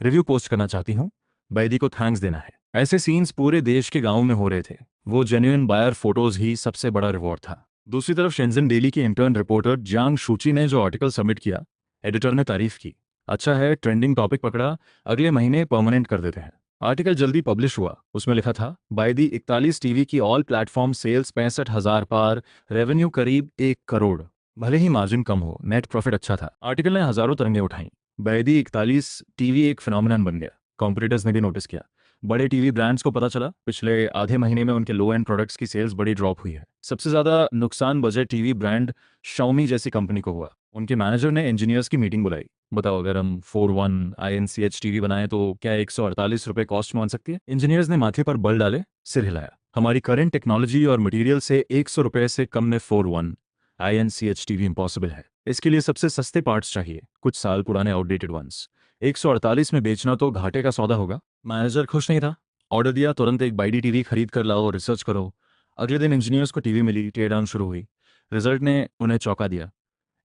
रिव्यू पोस्ट करना चाहती हूँ, बैदी को थैंक्स देना है। ऐसे सीन्स पूरे देश के गांव में हो रहे थे। वो जेन्युइन बायर फोटोज ही सबसे बड़ा रिवॉर्ड था। दूसरी तरफ शेंजन डेली के इंटर्न रिपोर्टर जियांग शूची ने जो आर्टिकल सबमिट किया, एडिटर ने तारीफ की। अच्छा है, ट्रेंडिंग टॉपिक पकड़ा, अगले महीने परमानेंट कर देते हैं। आर्टिकल जल्दी पब्लिश हुआ। उसमें लिखा था, बायदी 41 टीवी की ऑल प्लेटफॉर्म सेल्स 65,000 पार, रेवेन्यू करीब 1 करोड़। भले ही मार्जिन कम हो, नेट प्रॉफिट अच्छा था। आर्टिकल ने हजारों तरंगें उठाई। बैदी 41 टीवी एक फिनोमिनन बन गया। कॉम्पिटिटर्स ने भी नोटिस किया। बड़े टीवी ब्रांड्स को पता चला, पिछले आधे महीने में उनके लो एंड प्रोडक्ट्स की सेल्स बड़ी ड्रॉप हुई है। सबसे ज्यादा नुकसान बजट टीवी ब्रांड शाओमी जैसी कंपनी को हुआ। उनके मैनेजर ने इंजीनियर्स की मीटिंग बुलाई। बताओ, अगर हम 41 INCH टीवी बनाए तो क्या 148 रुपए कॉस्ट मान सकती है? इंजीनियर्स ने माथे पर बल डाले, सिर हिलाया। हमारी करंट टेक्नोलॉजी और मटेरियल से 100 रुपए से कम में 41 INCH टीवी इम्पॉसिबल है। इसके लिए सबसे सस्ते पार्ट्स चाहिए, कुछ साल पुराने आउटडेटेड वंस। 148 में बेचना तो घाटे का सौदा होगा। मैनेजर खुश नहीं था। ऑर्डर दिया, तुरंत एक बाइडी टीवी खरीद कर लाओ, रिसर्च करो। अगले दिन इंजीनियर्स को टीवी मिली, टेयर डाउन शुरू हुई। रिजल्ट ने उन्हें चौंका दिया।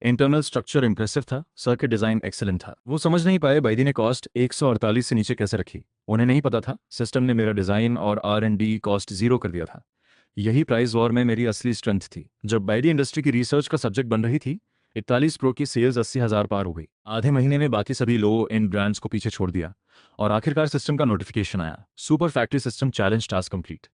इंटरनल स्ट्रक्चर इंप्रेसिव था, सर्किट डिजाइन एक्सेलेंट था। वो समझ नहीं पाए बैदी ने कॉस्ट 148 से नीचे कैसे रखी। उन्हें नहीं पता था, सिस्टम ने मेरा डिजाइन और R&D कॉस्ट 0 कर दिया था। यही प्राइस वॉर में मेरी असली स्ट्रेंथ थी। जब बैडी इंडस्ट्री की रिसर्च का सब्जेक्ट बन रही थी, 41 प्रो की सेल्स 80,000 पार हो गई। आधे महीने में बाकी सभी लो एंड ब्रांड्स को पीछे छोड़ दिया और आखिरकार सिस्टम का नोटिफिकेशन आया, super factory system challenge task complete.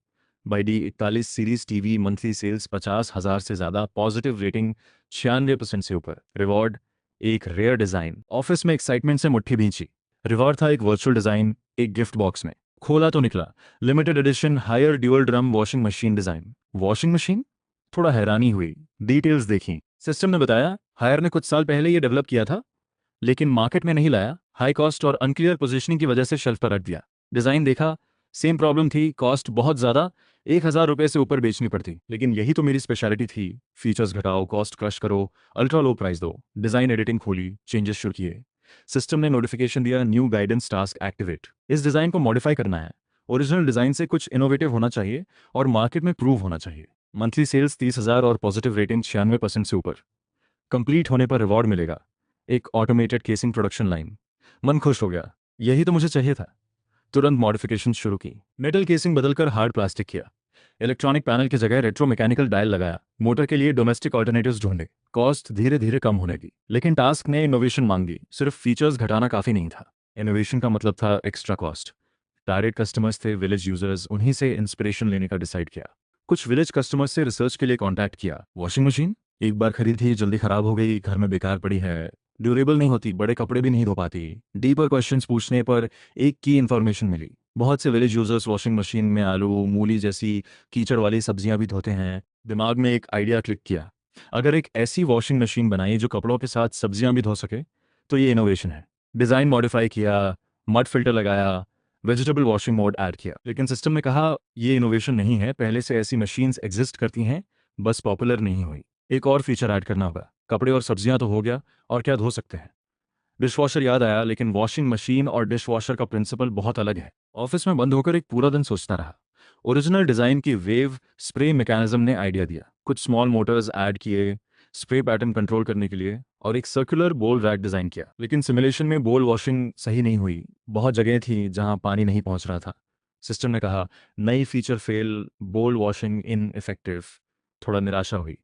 बाई डी 41 सीरीज टीवी मंथली सेल्स 50,000 से ज़्यादा, पॉजिटिव रेटिंग 96% से ऊपर। रिवॉर्ड एक रेयर डिज़ाइन, ऑफिस में एक्साइटमेंट से मुट्ठी भींची। रिवॉर्ड था एक वर्चुअल डिज़ाइन एक गिफ्ट बॉक्स में। खोला तो निकला limited edition Haier dual drum washing machine design. Washing machine? थोड़ा हैरानी हुई, डिटेल्स देखी। सिस्टम ने बताया हायर ने कुछ साल पहले ये डेवलप किया था, लेकिन मार्केट में नहीं लाया, हाई कॉस्ट और अनक्लियर पोजीशनिंग की वजह से शेल्फ पर रख दिया। डिज़ाइन देखा, सेम प्रॉब्लम थी, कॉस्ट बहुत ज़्यादा, 1,000 रुपये से ऊपर बेचनी पड़ती। लेकिन यही तो मेरी स्पेशलिटी थी, फीचर्स घटाओ, कॉस्ट क्रश करो, अल्ट्रा लो प्राइस दो। डिज़ाइन एडिटिंग खोली, चेंजेस शुरू किए। सिस्टम ने नोटिफिकेशन दिया, न्यू गाइडेंस टास्क एक्टिवेट। इस डिज़ाइन को मॉडिफाई करना है, ओरिजिनल डिज़ाइन से कुछ इनोवेटिव होना चाहिए और मार्केट में प्रूव होना चाहिए। मंथली सेल्स 30,000 और पॉजिटिव रेटिंग 96% से ऊपर। कंप्लीट होने पर रिवॉर्ड मिलेगा, एक ऑटोमेटेड केसिंग प्रोडक्शन लाइन। मन खुश हो गया, यही तो मुझे चाहिए था। तुरंत मॉडिफिकेशन शुरू की, मेटल केसिंग बदलकर हार्ड प्लास्टिक किया, इलेक्ट्रॉनिक पैनल की जगह रेट्रो मैकेनिकल डायल लगाया, मोटर के लिए डोमेस्टिक ऑल्टरनेटिव्स ढूंढे। कॉस्ट धीरे धीरे कम होने की, लेकिन टास्क ने इनोवेशन मांगी, सिर्फ फीचर्स घटाना काफ़ी नहीं था। इनोवेशन का मतलब था एक्स्ट्रा कॉस्ट। डायरेक्ट कस्टमर्स थे विलेज यूजर्स, उन्हीं से इंस्पिरेशन लेने का डिसाइड किया। कुछ विलेज कस्टमर्स से रिसर्च के लिए कॉन्टैक्ट किया। वॉशिंग मशीन एक बार खरीदी, जल्दी खराब हो गई, घर में बेकार पड़ी है, ड्यूरेबल नहीं होती, बड़े कपड़े भी नहीं धो पाती। डीपर क्वेश्चंस पूछने पर एक की इन्फॉर्मेशन मिली, बहुत से विलेज यूजर्स वॉशिंग मशीन में आलू मूली जैसी कीचड़ वाली सब्जियां भी धोते हैं। दिमाग में एक आइडिया क्लिक किया, अगर एक ऐसी वॉशिंग मशीन बनाई जो कपड़ों के साथ सब्जियां भी धो सके तो ये इनोवेशन है। डिज़ाइन मॉडिफाई किया, मड फिल्टर लगाया, वेजिटेबल वॉशिंग मोड ऐड किया। लेकिन सिस्टम ने कहा ये इनोवेशन नहीं है, पहले से ऐसी मशीन्स एग्जिस्ट करती हैं, बस पॉपुलर नहीं हुई। एक और फीचर ऐड करना होगा। कपड़े और सब्जियां तो हो गया, और क्या धो सकते हैं? डिशवॉशर याद आया, लेकिन वॉशिंग मशीन और डिशवॉशर का प्रिंसिपल बहुत अलग है। ऑफिस में बंद होकर एक पूरा दिन सोचता रहा। ओरिजिनल डिज़ाइन की वेव स्प्रे मैकेनिज्म ने आइडिया दिया, कुछ स्मॉल मोटर्स ऐड किए स्प्रे पैटर्न कंट्रोल करने के लिए, और एक सर्कुलर बोल रैक डिज़ाइन किया। लेकिन सिमुलेशन में बोल वॉशिंग सही नहीं हुई, बहुत जगह थी जहां पानी नहीं पहुंच रहा था। सिस्टम ने कहा नई फीचर फेल, बोल वॉशिंग इन इफेक्टिव। थोड़ा निराशा हुई।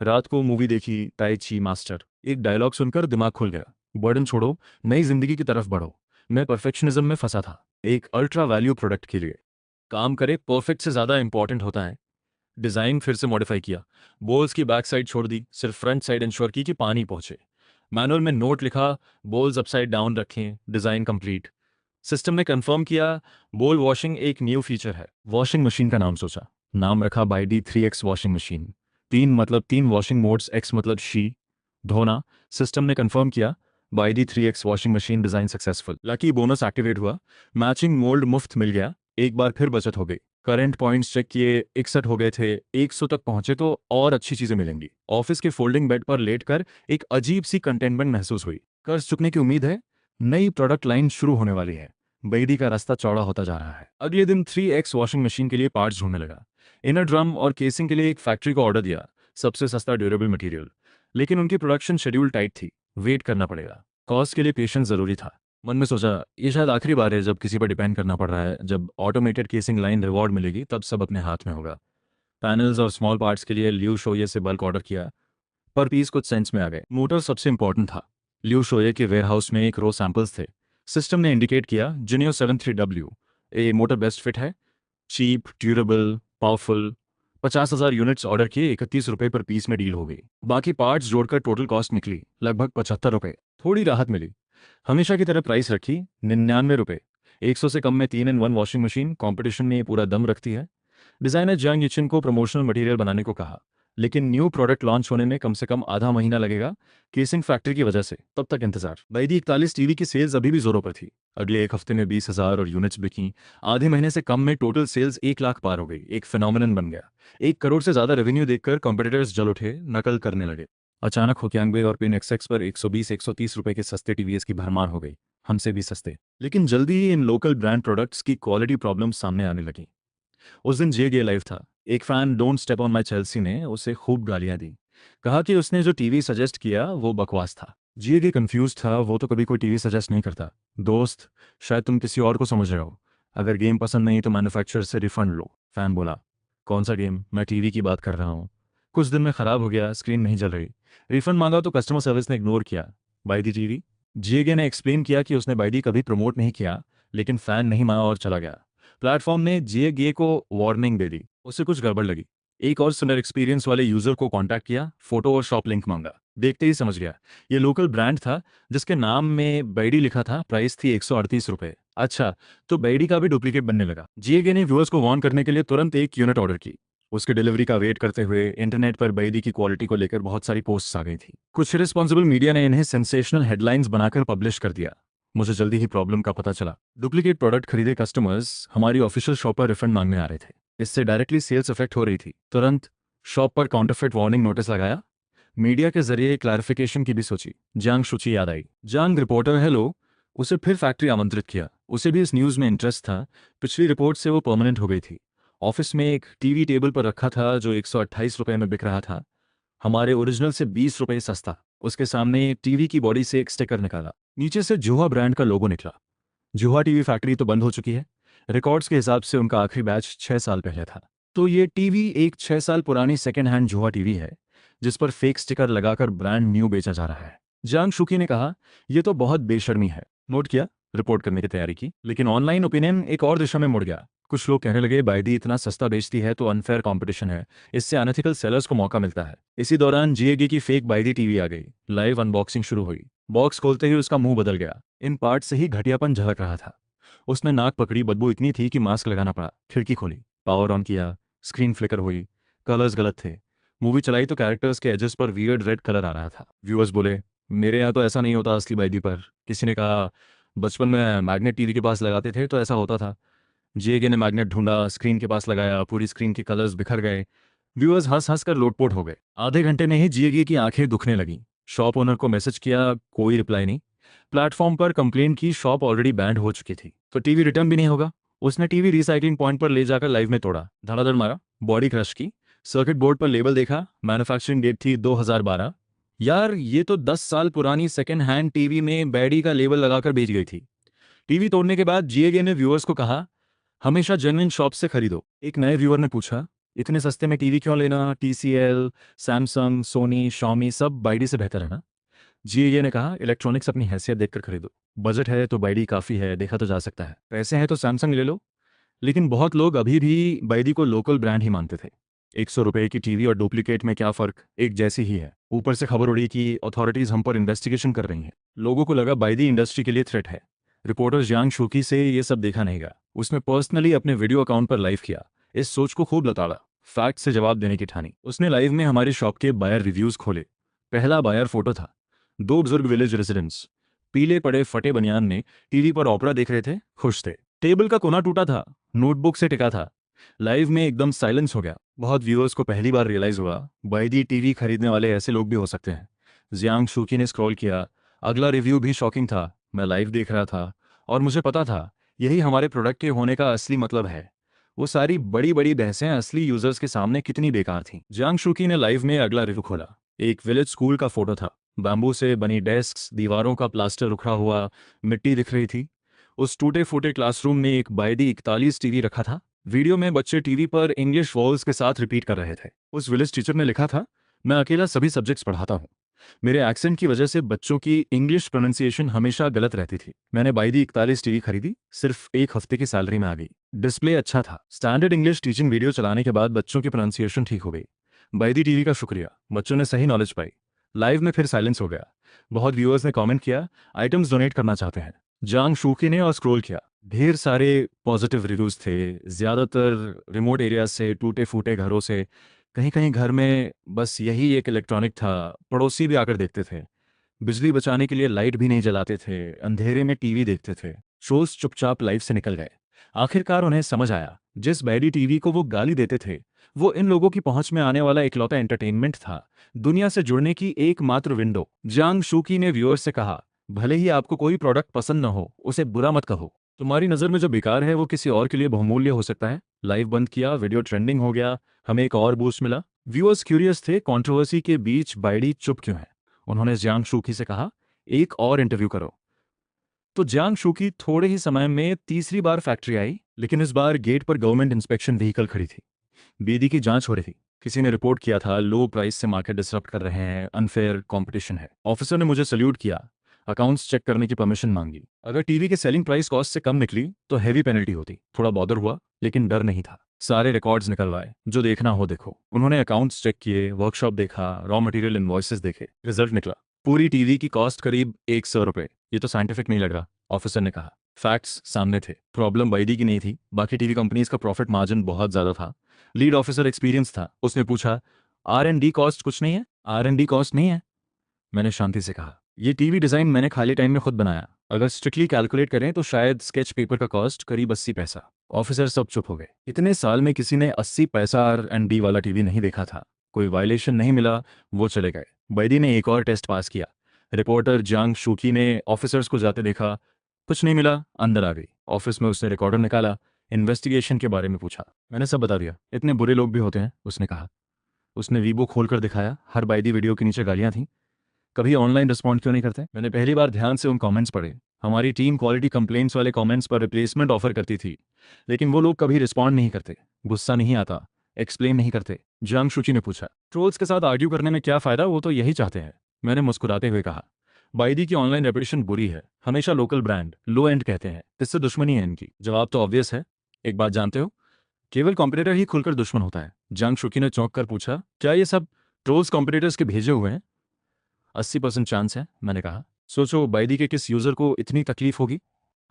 रात को मूवी देखी टाई ची मास्टर, एक डायलॉग सुनकर दिमाग खुल गया। बर्डन छोड़ो, नई जिंदगी की तरफ बढ़ो। मैं परफेक्शनिज्म में फंसा था, एक अल्ट्रा वैल्यू प्रोडक्ट के लिए काम करे परफेक्ट से ज़्यादा इंपॉर्टेंट होता है। डिज़ाइन फिर से मॉडिफाई किया, बोल्स की बैक साइड छोड़ दी, सिर्फ फ्रंट साइड इंश्योर की कि पानी पहुंचे। मैनुअल में नोट लिखा, बोल्स अपसाइड डाउन रखें, डिज़ाइन कंप्लीट। सिस्टम ने कंफर्म किया बोल वॉशिंग एक न्यू फीचर है। वॉशिंग मशीन का नाम सोचा, नाम रखा by D 3x washing machine. 3 मतलब 3 वॉशिंग मोड्स, एक्स मतलब शी धोना। सिस्टम ने कंफर्म किया by D 3x washing machine design successful. Lucky bonus activate हुआ, मैचिंग मोल्ड मुफ्त मिल गया। एक बार फिर बचत हो गई। करंट पॉइंट्स चेक किए, 61 हो गए थे, 100 तक पहुंचे तो और अच्छी चीजें मिलेंगी। ऑफिस के फोल्डिंग बेड पर लेटकर एक अजीब सी कंटेनमेंट महसूस हुई। कर्ज चुकने की उम्मीद है, नई प्रोडक्ट लाइन शुरू होने वाली है, बेड़ी का रास्ता चौड़ा होता जा रहा है। अगले दिन 3x वॉशिंग मशीन के लिए पार्ट्स ढूंढने लगा। इनर ड्रम और केसिंग के लिए एक फैक्ट्री को ऑर्डर दिया, सबसे सस्ता ड्यूरेबल मटेरियल। लेकिन उनकी प्रोडक्शन शेड्यूल टाइट थी, वेट करना पड़ेगा। कॉस्ट के लिए पेशेंस जरूरी था। मन में सोचा ये शायद आखिरी बार है जब किसी पर डिपेंड करना पड़ रहा है, जब ऑटोमेटेड केसिंग लाइन रिवॉर्ड मिलेगी तब सब अपने हाथ में होगा। पैनल्स और स्मॉल पार्ट्स के लिए लियू शोये से बल्क ऑर्डर किया, पर पीस कुछ सेंस में आ गए। मोटर सबसे इंपॉर्टेंट था। लियू शोये के वेयरहाउस में एक रो सैंपल्स थे। सिस्टम ने इंडिकेट किया जिनियो 73W ए मोटर बेस्ट फिट है, cheap, durable, powerful. 50,000 units order किए, 31 रुपये पर पीस में डील हो गई। बाकी पार्ट्स जोड़कर टोटल कॉस्ट निकली लगभग 75 रुपये। थोड़ी राहत मिली। हमेशा की तरह प्राइस रखी 99 रुपये। 100 से कम में 3-in-1 वॉशिंग मशीन कंपटीशन में ये पूरा दम रखती है। डिजाइनर जंग यिचिन को प्रमोशनल मटेरियल बनाने को कहा, लेकिन न्यू प्रोडक्ट लॉन्च होने में कम से कम आधा महीना लगेगा केसिंग फैक्ट्री की वजह से, तब तक इंतजार। बैदी 41 टीवी की सेल्स अभी भी जोरों पर थी। अगले एक हफ्ते में 20,000 और यूनिट्स बिकी। आधे महीने से कम में टोटल सेल्स 1 लाख पार हो गई, एक फिनोमिनन बन गया। 1 करोड़ से ज्यादा रेवेन्यू देखकर कॉम्पिटिटर्स जल उठे, नकल करने लगे। अचानक होक्यांगबे और पिन एक्सएक्स पर 120-130 रुपए के सस्ते टीवीएस की भरमार हो गई, हमसे भी सस्ते। लेकिन जल्दी ही इन लोकल ब्रांड प्रोडक्ट्स की क्वालिटी प्रॉब्लम्स सामने आने लगी। उस दिन जे लाइव था। एक fan don't step on my Chelsea ने उसे खूब गालियां दी, कहा कि उसने जो टीवी सजेस्ट किया वो बकवास था। जे कंफ्यूज था, वो तो कभी कोई टीवी सजेस्ट नहीं करता। दोस्त, शायद तुम किसी और को समझ रहे हो। अगर गेम पसंद नहीं तो मैन्युफैक्चरर से रिफंड लो। फैन बोला कौन सा गेम, मैं टीवी की बात कर रहा हूँ। कुछ दिन में खराब हो गया, स्क्रीन नहीं जल रही। रिफंड मांगा तो कस्टमर सर्विस ने इग्नोर किया। बाइडी टीवी। जीएगे ने एक्सप्लेन किया कि उसने बाइडी कभी प्रमोट नहीं किया, लेकिन फैन नहीं माना और चला गया। प्लेटफॉर्म ने जीएगे को वार्निंग दे दी, उसे कुछ गड़बड़ लगी। एक और सिमिलर एक्सपीरियंस वाले यूजर को कांटेक्ट किया, फोटो और शॉप लिंक मांगा। देखते ही समझ गया, ये लोकल ब्रांड था जिसके नाम में बाइडी लिखा था, प्राइस थी 138 रुपए। अच्छा, तो बाइडी का भी डुप्लीकेट बनने लगा। जीएगे ने व्यूअर्स को वार्न करने के लिए तुरंत एक यूनिट ऑर्डर की। उसके डिलीवरी का वेट करते हुए इंटरनेट पर बाइडी की क्वालिटी को लेकर बहुत सारी पोस्ट्स आ गई थी। कुछ रिस्पॉन्सिबल मीडिया ने इन्हें सेंसेशनल हेडलाइंस बनाकर पब्लिश कर दिया। मुझे जल्दी ही प्रॉब्लम का पता चला। डुप्लीकेट प्रोडक्ट खरीदे कस्टमर्स हमारी ऑफिशियल शॉप पर रिफंड मांगने आ रहे थे। इससे डायरेक्टली सेल्स इफेक्ट हो रही थी। तुरंत शॉप पर काउंटरफिट वार्निंग नोटिस लगाया। मीडिया के जरिए क्लैरिफिकेशन की भी सोची। जांग शुची याद आई। जांग रिपोर्टर है लो, उसे फिर फैक्ट्री आमंत्रित किया। उसे भी इस न्यूज़ में इंटरेस्ट था। पिछली रिपोर्ट से वो परमानेंट हो गई थी। ऑफिस में एक टीवी टेबल पर रखा था जो 128 रुपए में बिक रहा था, हमारे ओरिजिनल से 20 रुपए सस्ता। उसके सामने टीवी की बॉडी से एक स्टिकर निकाला, नीचे से जुहा ब्रांड का लोगो निकला। जुहा टीवी फैक्ट्री तो बंद हो चुकी है। रिकॉर्ड्स के हिसाब से उनका आखिरी बैच 6 साल पहले था। तो ये टीवी एक 6 साल पुरानी सेकेंड हैंड जुहा टीवी है, जिस पर फेक स्टिकर लगाकर ब्रांड न्यू बेचा जा रहा है। जांग शुकी ने कहा, यह तो बहुत बेशर्मी है। नोट किया, रिपोर्ट करने की तैयारी की, लेकिन ऑनलाइन ओपिनियन एक और दिशा में मुड़ गया। कुछ लोग कहने लगे बाइडी इतना सस्ता बेचती है तो अनफेयर कंपटीशन है, इससे अनएथिकल सेलर्स को मौका मिलता है। इसी दौरान जीएगी की फेक बाइडी टीवी आ गई। लाइव अनबॉक्सिंग शुरू हुई। बॉक्स खोलते ही उसका मुंह बदल गया। इन पार्ट से ही घटियापन झलक रहा था। उसने नाक पकड़ी, बदबू इतनी थी कि मास्क लगाना पड़ा। खिड़की खोली, पावर ऑन किया, स्क्रीन फ्लिकर हुई, कलर्स गलत थे। मूवी चलाई तो कैरेक्टर्स के एजेस पर वियर्ड रेड कलर आ रहा था। व्यूअर्स बोले, मेरे यहाँ तो ऐसा नहीं होता असली बाइडी पर। किसी ने कहा, बचपन में मैग्नेट टीवी के पास लगाते थे तो ऐसा होता था। जेगे ने मैग्नेट ढूंढा, स्क्रीन के पास लगाया, पूरी स्क्रीन के कलर्स बिखर गए। व्यूअर्स हंस हंस कर लोटपोट हो गए। आधे घंटे में ही जीएगे की आंखें दुखने लगीं। शॉप ओनर को मैसेज किया, कोई रिप्लाई नहीं। प्लेटफॉर्म पर कंप्लेंट की, शॉप ऑलरेडी बैंड हो चुकी थी, तो टीवी रिटर्न भी नहीं होगा। उसने टीवी रिसाइकलिंग पॉइंट पर ले जाकर लाइव में तोड़ा, धड़ाधड़ मारा, बॉडी क्रश की। सर्किट बोर्ड पर लेबल देखा, मैन्युफैक्चरिंग डेट थी 2012। यार, ये तो 10 साल पुरानी सेकेंड हैंड टीवी में बैडी का लेबल लगाकर बेच गई थी। टीवी तोड़ने के बाद जीएगे ने व्यूअर्स को कहा, हमेशा जेन्युइन शॉप से खरीदो। एक नए व्यूअर ने पूछा, इतने सस्ते में टीवी क्यों लेना? टीसीएल, सैमसंग, सोनी, शॉमी सब बाइडी से बेहतर है ना? जीएगे ने कहा, इलेक्ट्रॉनिक्स अपनी हैसियत देखकर खरीदो। बजट है तो बाइडी काफ़ी है, देखा तो जा सकता है। पैसे हैं तो सैमसंग ले लो। लेकिन बहुत लोग अभी भी बाइडी को लोकल ब्रांड ही मानते थे। 100 रुपए की टीवी और डुप्लीकेट में क्या फ़र्क, एक जैसी ही है। ऊपर से खबर उड़ी कि अथॉरिटीज़ हम पर इन्वेस्टिगेशन कर रही हैं। लोगों को लगा बाइडी इंडस्ट्री के लिए थ्रेट है। रिपोर्टर जियांग शुकी से ये सब देखा नहीं गया। उसने पर्सनली अपने वीडियो अकाउंट पर लाइव किया। इस सोच को खूब लताड़ा, फैक्ट से जवाब देने की ठानी। उसने लाइव में हमारी शॉप के बायर रिव्यूज़ खोले। पहला बायर फोटो था, 2 बुजुर्ग विलेज रेजिडेंट्स, पीले पड़े फटे बनियान में टीवी पर ओपेरा देख रहे थे, खुश थे। टेबल का कोना टूटा था, नोटबुक से टिका था। लाइव में एकदम साइलेंस हो गया। बहुत व्यूअर्स को पहली बार रियलाइज हुआ, बाइडी टीवी खरीदने वाले ऐसे लोग भी हो सकते हैं। जियांग शुकी ने स्क्रॉल किया। अगला रिव्यू भी शॉकिंग था। मैं लाइव देख रहा था और मुझे पता था यही हमारे प्रोडक्ट के होने का असली मतलब है। वो सारी बड़ी बड़ी बहसें असली यूजर्स के सामने कितनी बेकार थीं। जियांग शुकी ने लाइव में अगला रिव्यू खोला। एक विलेज स्कूल का फोटो था। बैम्बू से बनी डेस्क्स, दीवारों का प्लास्टर उखड़ा हुआ, मिट्टी दिख रही थी। उस टूटे फूटे क्लासरूम में एक बाइडी 41 टीवी रखा था। वीडियो में बच्चे टीवी पर इंग्लिश वॉल्स के साथ रिपीट कर रहे थे। उस विलेज टीचर ने लिखा था, मैं अकेला सभी सब्जेक्ट्स पढ़ाता हूँ। मेरे एक्सेंट की वजह से बच्चों की इंग्लिश प्रोनाउंसिएशन हमेशा गलत रहती थी। मैंने बाइडी 41 टीवी खरीदी, सिर्फ एक हफ्ते की सैलरी में आ गई। डिस्प्ले अच्छा था। स्टैंडर्ड इंग्लिश टीचिंग वीडियो चलाने के बाद बच्चों की प्रोनाउंसिएशन ठीक हो गई। बाइडी टीवी का शुक्रिया, बच्चों ने सही नॉलेज पाई। लाइव में फिर साइलेंस हो गया। बहुत व्यूअर्स ने कमेंट किया, आइटम्स डोनेट करना चाहते हैं। जांग शुकी ने और स्क्रॉल किया, ढेर सारे पॉजिटिव रिव्यूज थे, ज्यादातर रिमोट एरिया से, टूटे फूटे घरों से। कहीं कहीं घर में बस यही एक इलेक्ट्रॉनिक था, पड़ोसी भी आकर देखते थे। बिजली बचाने के लिए लाइट भी नहीं जलाते थे, अंधेरे में टीवी देखते थे। शोज चुपचाप लाइव से निकल गए। आखिरकार उन्हें समझ आया, जिस बैडी टीवी को वो गाली देते थे, वो इन लोगों की पहुंच में आने वाला इकलौता एंटरटेनमेंट था, दुनिया से जुड़ने की एकमात्र विंडो। जांग शुकी ने व्यूअर्स से कहा, भले ही आपको कोई प्रोडक्ट पसंद न हो, उसे बुरा मत कहो। तुम्हारी नज़र में जो बेकार है वो किसी और के लिए बहुमूल्य हो सकता है। लाइव बंद किया, वीडियो ट्रेंडिंग हो गया, हमें एक और बूस्ट मिला। व्यूअर्स क्यूरियस थे, कंट्रोवर्सी के बीच बाइडी चुप क्यों है। उन्होंने जियांग शुकी से कहा, एक और इंटरव्यू करो। तो जियांग शुकी थोड़े ही समय में तीसरी बार फैक्ट्री आई, लेकिन इस बार गेट पर गवर्नमेंट इंस्पेक्शन व्हीकल खड़ी थी। बीडी की जांच हो रही थी। किसी ने रिपोर्ट किया था लो प्राइस से मार्केट डिसरप्ट कर रहे हैं, अनफेयर कंपटीशन है। ऑफिसर ने मुझे सल्यूट किया, अकाउंट्स चेक करने की परमिशन मांगी। अगर टीवी के सेलिंग प्राइस कॉस्ट से कम निकली तो हैवी पेनल्टी होती। थोड़ा बॉदर हुआ लेकिन डर नहीं था। सारे रिकॉर्ड्स निकलवाए, जो देखना हो देखो। उन्होंने अकाउंट्स चेक किए, वर्कशॉप देखा, रॉ मटेरियल इनवॉइसेस देखे। रिजल्ट निकला, पूरी टीवी की कॉस्ट करीब 100 रुपये। ये तो साइंटिफिक नहीं लग रहा, ऑफिसर ने कहा। फैक्ट्स सामने थे। प्रॉब्लम बाईडी की नहीं थी, बाकी टीवी कंपनीज का प्रॉफिट मार्जिन बहुत ज़्यादा था। लीड ऑफिसर एक्सपीरियंस था, उसने पूछा, R&D कॉस्ट कुछ नहीं है? R&D कॉस्ट नहीं है, मैंने शांति से कहा। ये टीवी डिज़ाइन मैंने खाली टाइम में खुद बनाया। अगर स्ट्रिक्टली कैलकुलेट करें तो शायद स्केच पेपर का कॉस्ट करीब 80 पैसा। ऑफिसर सब चुप हो गए। इतने साल में किसी ने 80 पैसा R&D वाला टीवी नहीं देखा था। कोई वायलेशन नहीं मिला, वो चले गए। बैदी ने एक और टेस्ट पास किया। रिपोर्टर जांग शूकी ने ऑफिसर्स को जाते देखा, कुछ नहीं मिला, अंदर आ गई। ऑफिस में उसने रिकॉर्डर निकाला, इन्वेस्टिगेशन के बारे में पूछा। मैंने सब बता दिया। इतने बुरे लोग भी होते हैं, उसने कहा। उसने वीबो खोलकर दिखाया, हर बायदी वीडियो के नीचे गालियां थीं। कभी ऑनलाइन रिस्पॉन्ड क्यों नहीं करते? मैंने पहली बार ध्यान से उन कमेंट्स पढ़े। हमारी टीम क्वालिटी कंप्लेंट्स वाले कमेंट्स पर रिप्लेसमेंट ऑफर करती थी, लेकिन वो लोग कभी रिस्पॉन्ड नहीं करते, गुस्सा नहीं आता, एक्सप्लेन नहीं करते। जांग शुची ने पूछा, ट्रोल्स के साथ आर्ग्यू करने में क्या फ़ायदा, वो तो यही चाहते हैं। मैंने मुस्कुराते हुए कहा, बाईडी की ऑनलाइन रेपुटेशन बुरी है, हमेशा लोकल ब्रांड लो एंड कहते हैं, इससे दुश्मनी है इनकी। जवाब तो ऑब्वियस है। एक बात जानते हो, केवल कॉम्पिटिटर ही खुलकर दुश्मन होता है। जांग शुकी ने चौंक कर पूछा, क्या ये सब ट्रोल्स कॉम्पिटिटर्स के भेजे हुए हैं? 80% चांस है, मैंने कहा। सोचो बाईडी के किस यूज़र को इतनी तकलीफ होगी।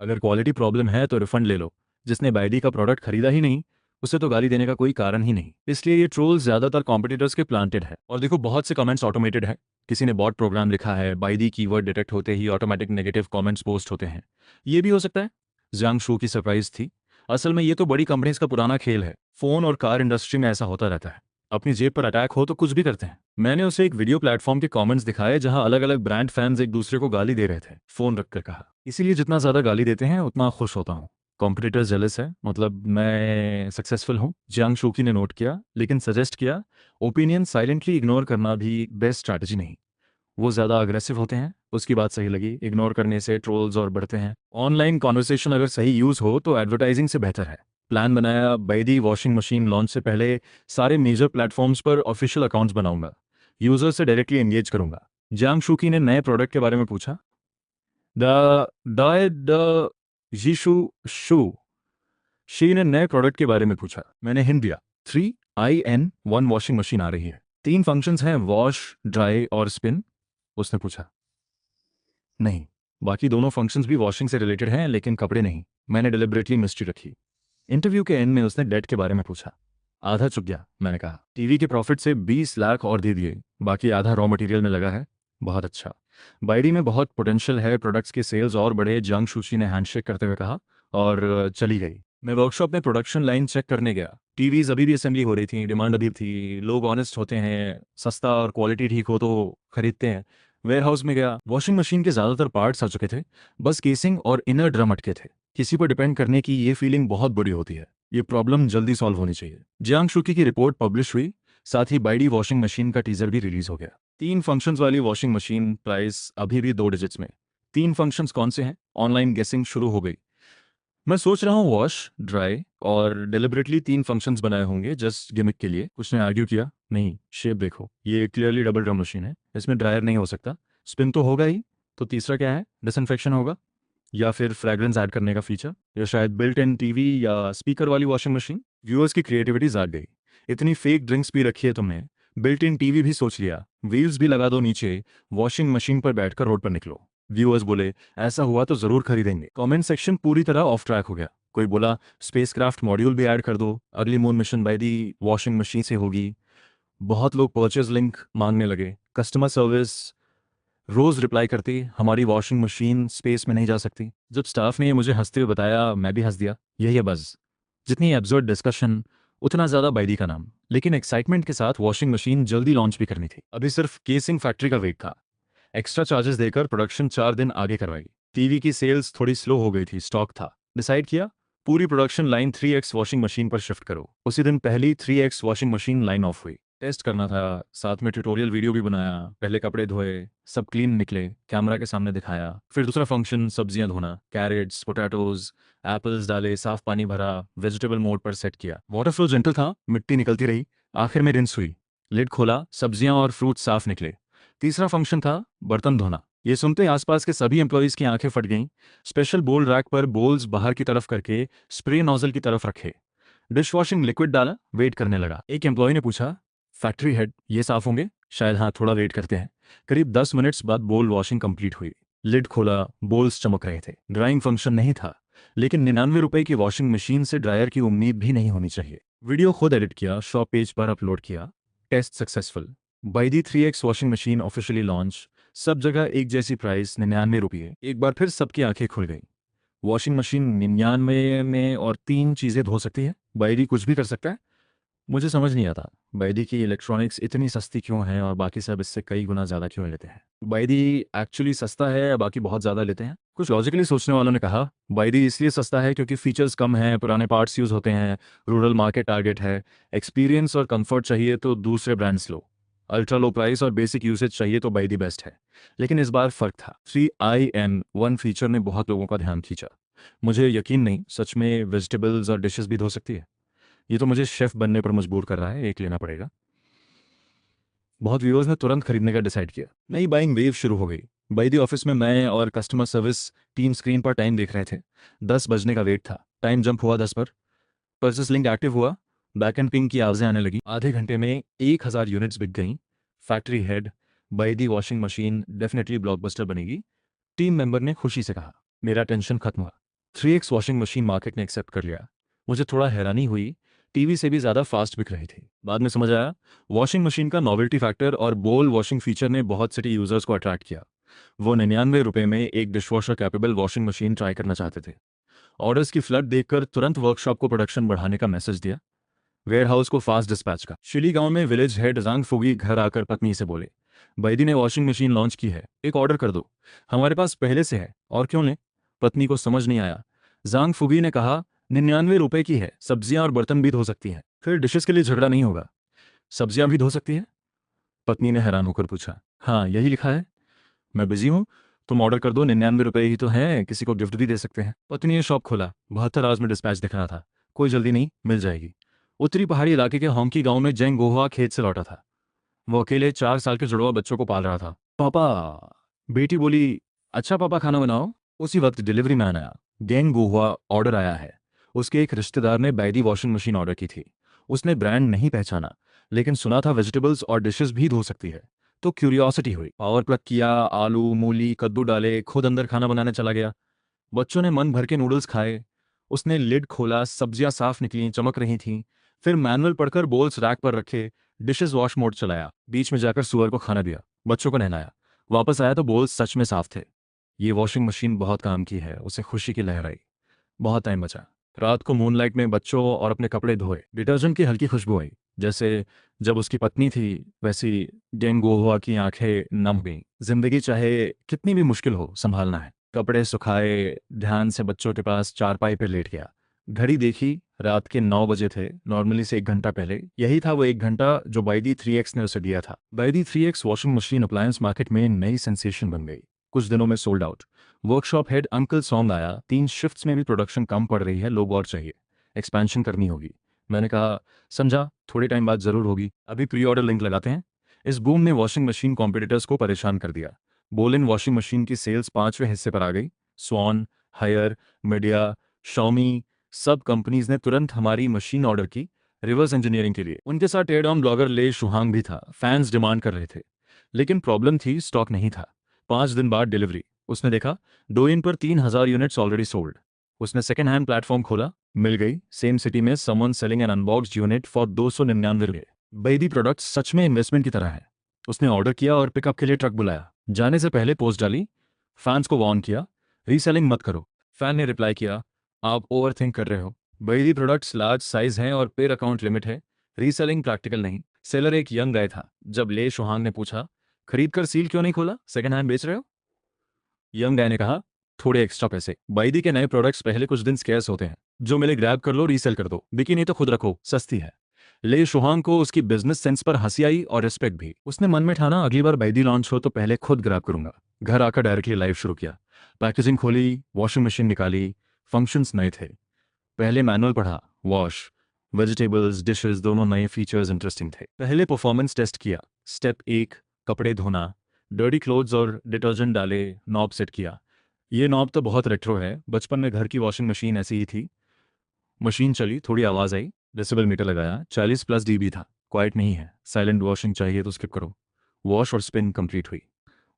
अगर क्वालिटी प्रॉब्लम है तो रिफंड ले लो। जिसने बाईडी का प्रोडक्ट खरीदा ही नहीं, उसे तो गाली देने का कोई कारण ही नहीं। इसलिए ये ट्रोल ज़्यादातर कॉम्पिटिटर्स के प्लांटेड है। और देखो, बहुत से कमेंट्स ऑटोमेटेड है। किसी ने बॉट प्रोग्राम लिखा है, बाईडी कीवर्ड डिटेक्ट होते ही ऑटोमेटिक नेगेटिव कमेंट्स पोस्ट होते हैं। ये भी हो सकता है। जियांग शू की सरप्राइज थी। असल में ये तो बड़ी कंपनीज का पुराना खेल है। फोन और कार इंडस्ट्री में ऐसा होता रहता है। अपनी जेब पर अटैक हो तो कुछ भी करते हैं। मैंने उसे एक वीडियो प्लेटफॉर्म के कमेंट्स दिखाए जहां अलग अलग ब्रांड फैंस एक दूसरे को गाली दे रहे थे। फोन रखकर कहा, इसीलिए जितना ज्यादा गाली देते हैं उतना खुश होता हूँ। कॉम्पिटिटर जेलस है, मतलब मैं सक्सेसफुल हूँ। जियांग शूकी ने नोट किया, लेकिन सजेस्ट किया, ओपिनियन साइलेंटली इग्नोर करना भी बेस्ट स्ट्रैटेजी नहीं। वो ज़्यादा अग्रेसिव होते हैं। उसकी बात सही लगी, इग्नोर करने से ट्रोल्स और बढ़ते हैं। ऑनलाइन कॉन्वर्सेशन अगर सही यूज़ हो तो एडवर्टाइजिंग से बेहतर है। प्लान बनाया, बैदी वॉशिंग मशीन लॉन्च से पहले सारे मेजर प्लेटफॉर्म्स पर ऑफिशियल अकाउंट्स बनाऊंगा, यूजर से डायरेक्टली एंगेज करूंगा। जियांग शुकी ने नए प्रोडक्ट के बारे में पूछा। द द यीशु शू शी ने नए प्रोडक्ट के बारे में पूछा। मैंने हिंट दिया। 3IN1 वॉशिंग मशीन आ रही है। 3 फंक्शंस हैं, वॉश, ड्राई और स्पिन। उसने पूछा। नहीं, बाकी दोनों फंक्शंस भी वॉशिंग से रिलेटेड हैं, लेकिन कपड़े नहीं। मैंने डिलिबरेटली मिस्ट्री रखी। इंटरव्यू के एंड में उसने डेट के बारे में पूछा। आधा चुक गया, मैंने कहा। टीवी के प्रॉफिट से 20 लाख और दे दिए, बाकी आधा रॉ मटेरियल में लगा है। बहुत अच्छा। बाईडी में बहुत पोटेंशियल है, प्रोडक्ट्स के सेल्स और बढ़े, जंग शूची ने हैंडशेक करते हुए कहा, और चली गई। मैं वर्कशॉप में प्रोडक्शन लाइन चेक करने गया। टीवीज अभी भी असेंबली हो रही थी, डिमांड अभी थी। लोग ऑनेस्ट होते हैं, सस्ता और क्वालिटी ठीक हो तो खरीदते हैं। वेयरहाउस में गया, वॉशिंग मशीन के ज़्यादातर पार्ट्स आ चुके थे, बस केसिंग और इनर ड्रम अटके थे। किसी पर डिपेंड करने की ये फीलिंग बहुत बुरी होती है। ये प्रॉब्लम जल्दी सॉल्व होनी चाहिए। जियांग शुकी की रिपोर्ट पब्लिश हुई, साथ ही बाईडी वॉशिंग मशीन का टीजर भी रिलीज हो गया। 3 फंक्शंस वाली वॉशिंग मशीन, प्राइस अभी भी 2 डिजिट्स में। 3 फंक्शंस कौन से हैं? ऑनलाइन गेसिंग शुरू हो गई। मैं सोच रहा हूँ वॉश, ड्राई और डिलिबरेटली 3 फंक्शंस बनाए होंगे जस्ट गिमिक के लिए। कुछ ने आर्ग्यू किया, नहीं शेप देखो, ये क्लियरली डबल ड्रम मशीन है, इसमें ड्रायर नहीं हो सकता। स्पिन तो होगा ही, तो तीसरा क्या है? डिसइंफेक्शन होगा, या फिर फ्रेग्रेंस ऐड करने का फीचर, या शायद बिल्ट इन टीवी या स्पीकर वाली वॉशिंग मशीन। व्यूअर्स की क्रिएटिविटी जाग गई। इतनी फेक ड्रिंक्स भी रखी है तुमने, बिल्ट इन टीवी भी सोच लिया, व्हील्स भी लगा दो नीचे, वॉशिंग मशीन पर बैठकर रोड पर निकलो। व्यूअर्स बोले, ऐसा हुआ तो जरूर खरीदेंगे। कमेंट सेक्शन पूरी तरह ऑफ ट्रैक हो गया। कोई बोला, स्पेसक्राफ्ट मॉड्यूल भी ऐड कर दो, अगली moon mission by the washing machine से होगी। बहुत लोग परचेज लिंक मांगने लगे। कस्टमर सर्विस रोज रिप्लाई करती, हमारी वॉशिंग मशीन स्पेस में नहीं जा सकती। जब स्टाफ ने ये मुझे हंसते हुए बताया, मैं भी हंस दिया। यही है बस। जितनी एब्सर्ड डिस्कशन, उतना ज़्यादा बाईडी का नाम। लेकिन एक्साइटमेंट के साथ वॉशिंग मशीन जल्दी लॉन्च भी करनी थी। अभी सिर्फ केसिंग फैक्ट्री का वेट था। एक्स्ट्रा चार्जेस देकर प्रोडक्शन 4 दिन आगे करवाई। टीवी की सेल्स थोड़ी स्लो हो गई थी, स्टॉक था। डिसाइड किया, पूरी production line 3X washing machine पर शिफ्ट करो। उसी दिन पहली 3X washing machine line of हुई। टेस्ट करना था, साथ में ट्यूटोरियल वीडियो भी बनाया। पहले कपड़े धोए, सब क्लीन निकले, कैमरा के सामने दिखाया। फिर दूसरा फंक्शन सब्जियां धोना, कैरेट्स, पोटैटोज, एप्पल्स डाले, साफ पानी भरा, वेजिटेबल मोड पर सेट किया। वाटर फ्लो जेंटल था, मिट्टी निकलती रही। आखिर में रिंस हुई, लिड खोला, सब्जियां और फ्रूट साफ निकले। तीसरा फंक्शन था बर्तन धोना। ये सुनते आसपास के सभी एम्प्लॉयज़ की आंखें फट गईं। स्पेशल बोल रैक पर बोल्स बाहर की तरफ करके स्प्रे नोजल की तरफ रखे। डिश वॉशिंग लिक्विड डाला, वेट करने लगा। एक एम्प्लॉय ने पूछा, फैक्ट्री हेड ये साफ होंगे? शायद हाँ, थोड़ा वेट करते हैं। करीब 10 मिनट्स बाद बोल वॉशिंग कंप्लीट हुई। लिड खोला, बोल्स चमक रहे थे। ड्राइंग फंक्शन नहीं था, लेकिन 99 रुपए की वॉशिंग मशीन से ड्रायर की उम्मीद भी नहीं होनी चाहिए। वीडियो खुद एडिट किया, शॉप पेज पर अपलोड किया। Test successful. Baidi 3X washing machine officially launch. सब जगह एक जैसी प्राइस, 99 रुपये। एक बार फिर सबकी आंखें खुल गई। वॉशिंग मशीन 99 में और 3 चीज़ें धो सकती है? बाइडी कुछ भी कर सकता है? मुझे समझ नहीं आता बाइडी की इलेक्ट्रॉनिक्स इतनी सस्ती क्यों है और बाकी सब इससे कई गुना ज़्यादा क्यों लेते हैं। बाइडी एक्चुअली सस्ता है या बाकी बहुत ज़्यादा लेते हैं? कुछ लॉजिकली सोचने वालों ने कहा बाइडी इसलिए सस्ता है क्योंकि फीचर्स कम हैं, पुराने पार्ट्स यूज़ होते हैं, रूरल मार्केट टारगेट है, एक्सपीरियंस और कंफर्ट चाहिए तो दूसरे ब्रांड्स लो, अल्ट्रा लो प्राइस और बेसिक यूसेज चाहिए तो बाइडी बेस्ट है। लेकिन इस बार फ़र्क था। 3IN1 फीचर ने बहुत लोगों का ध्यान खींचा। मुझे यकीन नहीं, सच में वेजिटेबल्स और डिशेस भी धो सकती है? ये तो मुझे शेफ बनने पर मजबूर कर रहा है, एक लेना पड़ेगा। बहुत व्यूअर्स ने तुरंत खरीदने का डिसाइड किया। नई बाइंग वेव शुरू हो गई। बाइडी ऑफिस में मैं और कस्टमर सर्विस टीम स्क्रीन पर टाइम देख रहे थे। 10 बजने का वेट था। टाइम जंप हुआ 10 पर। परचेस लिंक एक्टिव हुआ। बैक एंड पिंग की आवाज़ें आने लगी। आधे घंटे में 1000 यूनिट्स बिक गईं। Factory head, Baidi washing machine definitely blockbuster बनेगी, टीम मेंबर ने खुशी से कहा। मेरा टेंशन खत्म हुआ। 3X वॉशिंग मशीन मार्केट ने एक्सेप्ट कर लिया। मुझे थोड़ा हैरानी हुई, टीवी से भी ज़्यादा फास्ट बिक रही थी। बाद में समझ आया, वॉशिंग मशीन का नॉवेल्टी फैक्टर और बोल वॉशिंग फीचर ने बहुत सिटी यूजर्स को अट्रैक्ट किया। वो 99 रुपये में एक dishwasher capable washing machine try करना चाहते थे। ऑर्डर्स की फ्लड देखकर तुरंत वर्कशॉप को प्रोडक्शन बढ़ाने का मैसेज दिया। वेयरहाउस को फास्ट डिस्पैच का। शिली गांव में विलेज हेड जांग फुगी घर आकर पत्नी से बोले, बैदी ने वॉशिंग मशीन लॉन्च की है, एक ऑर्डर कर दो। हमारे पास पहले से है, और क्यों लें? पत्नी को समझ नहीं आया। जांग फुगी ने कहा, 99 रुपए की है, सब्जियां और बर्तन भी धो सकती है, फिर डिशेस के लिए झगड़ा नहीं होगा। सब्जियां भी धो सकती है? पत्नी ने हैरान होकर पूछा। हाँ, यही लिखा है। मैं बिजी हूँ, तुम ऑर्डर कर दो, 99 रुपए ही तो है, किसी को गिफ्ट भी दे सकते हैं। पत्नी ने शॉप खोला। 72 आवर्स में डिस्पैच दिख रहा था। कोई जल्दी नहीं, मिल जाएगी। उत्तरी पहाड़ी इलाके के होंकी गांव में जेंग गोहुआ खेत से लौटा था। वो अकेले 4 साल के जुड़वा बच्चों को पाल रहा था। पापा, बेटी बोली, अच्छा पापा खाना बनाओ। उसी वक्त डिलीवरी मैन आया। जेंग गोहुआ ऑर्डर आया है। उसके एक रिश्तेदार ने बैडी वॉशिंग मशीन ऑर्डर की थी। उसने ब्रांड नहीं पहचाना, लेकिन सुना था वेजिटेबल्स और डिशेस भी धो सकती है। तो क्यूरियोसिटी हुई, पावर प्लग किया, आलू मूली कद्दू डाले, खुद अंदर खाना बनाने चला गया। बच्चों ने मन भर के नूडल्स खाए। उसने लिड खोला, सब्जियां साफ निकली, चमक रही थीं। फिर मैनुअल पढ़कर बोल्स रैक पर रखे, डिशेस वॉश मोड चलाया, बीच में जाकर सुअर को खाना दिया, बच्चों को नहलाया। वापस आया तो बोल्स सच में साफ थे। ये वॉशिंग मशीन बहुत काम की है, उसे खुशी की लहर आई। बहुत टाइम बचा। रात को मूनलाइट में बच्चों और अपने कपड़े धोए। डिटर्जेंट की हल्की खुशबू आई, जैसे जब उसकी पत्नी थी। वैसी डेंगोहुआ की आंखें नम गईं। जिंदगी चाहे कितनी भी मुश्किल हो, संभालना है। कपड़े सुखाए, ध्यान से बच्चों के पास चारपाई पर लेट गया। घड़ी देखी, रात के 9 बजे थे, नॉर्मली से 1 घंटा पहले। यही था वो 1 घंटा जो बाइडी 3X ने उसे दिया था। बाइडी 3X washing machine appliance market में नई सेंसेशन बन गई। कुछ दिनों में sold out. Workshop head uncle song आया, 3 शिफ्ट्स में भी प्रोडक्शन कम पड़ रही है, लोग और चाहिए, एक्सपेंशन करनी होगी। मैंने कहा, समझा, थोड़े टाइम बाद जरूर होगी, अभी प्री ऑर्डर लिंक लगाते हैं। इस बूम ने वॉशिंग मशीन कॉम्पिटिटर्स को परेशान कर दिया। बोलिन वॉशिंग मशीन की सेल्स 5वें हिस्से पर आ गई। स्वॉन, हायर, मीडिया, शॉमी, सब कंपनीज ने तुरंत हमारी मशीन ऑर्डर की, रिवर्स इंजीनियरिंग के लिए। उनके साथ टेयरडाउन ब्लॉगर ले शुहांग भी था। फैंस डिमांड कर रहे थे, लेकिन प्रॉब्लम थी, स्टॉक नहीं था। 5 दिन बाद डिलीवरी। उसने देखा, डोइन पर 3000 यूनिट्स ऑलरेडी सोल्ड। उसने सेकेंड हैंड प्लेटफॉर्म खोला, मिल गई सेम सिटी में someone selling an unboxed unit for 299 रुपये। बैदी प्रोडक्ट सच में इन्वेस्टमेंट की तरह है। उसने ऑर्डर किया और पिकअप के लिए ट्रक बुलाया। जाने से पहले पोस्ट डाली, फैंस को वार्न किया, रीसेलिंग मत करो। फैन ने रिप्लाई किया, आप ओवर थिंक कर रहे हो। बैदी प्रोडक्ट्स लार्ज साइज हैं और पेर अकाउंट लिमिट है, रीसेलिंग प्रैक्टिकल नहीं। सेलर एक यंग गाय था। जब ले शुहांग ने पूछा, खरीद कर सील क्यों नहीं खोला, सेकंड हैंड बेच रहे हो? यंग गाय ने कहा, थोड़े एक्स्ट्रा पैसे। बाइडी के नए प्रोडक्ट्स पहले कुछ दिन स्केर्स होते हैं, जो मिले ग्रैब कर लो, रीसेल कर दो, बिकी नहीं तो खुद रखो, सस्ती है। ले शुहांग को उसकी बिजनेस सेंस पर हंसी आई और रिस्पेक्ट भी। उसने मन में ठाना अगली बार बैदी लॉन्च हो तो पहले खुद ग्रैब करूंगा। घर आकर डायरेक्टली लाइव शुरू किया। पैकेजिंग खोली, वॉशिंग मशीन निकाली। फंक्शंस नए थे। पहले मैनुअल पढ़ा। वॉश, वेजिटेबल्स, डिशेस दोनों नए फीचर्स इंटरेस्टिंग थे। पहले परफॉर्मेंस टेस्ट किया। स्टेप 1, कपड़े धोना। डर्टी क्लोथ्स और डिटर्जेंट डाले, नॉब सेट किया। ये नॉब तो बहुत रेट्रो है, बचपन में घर की वॉशिंग मशीन ऐसी ही थी। मशीन चली, थोड़ी आवाज़ आई। डेसिबल मीटर लगाया, 40+ dB था। क्वाइट नहीं है, साइलेंट वॉशिंग चाहिए तो स्किप करो। वॉश और स्पिन कंप्लीट हुई।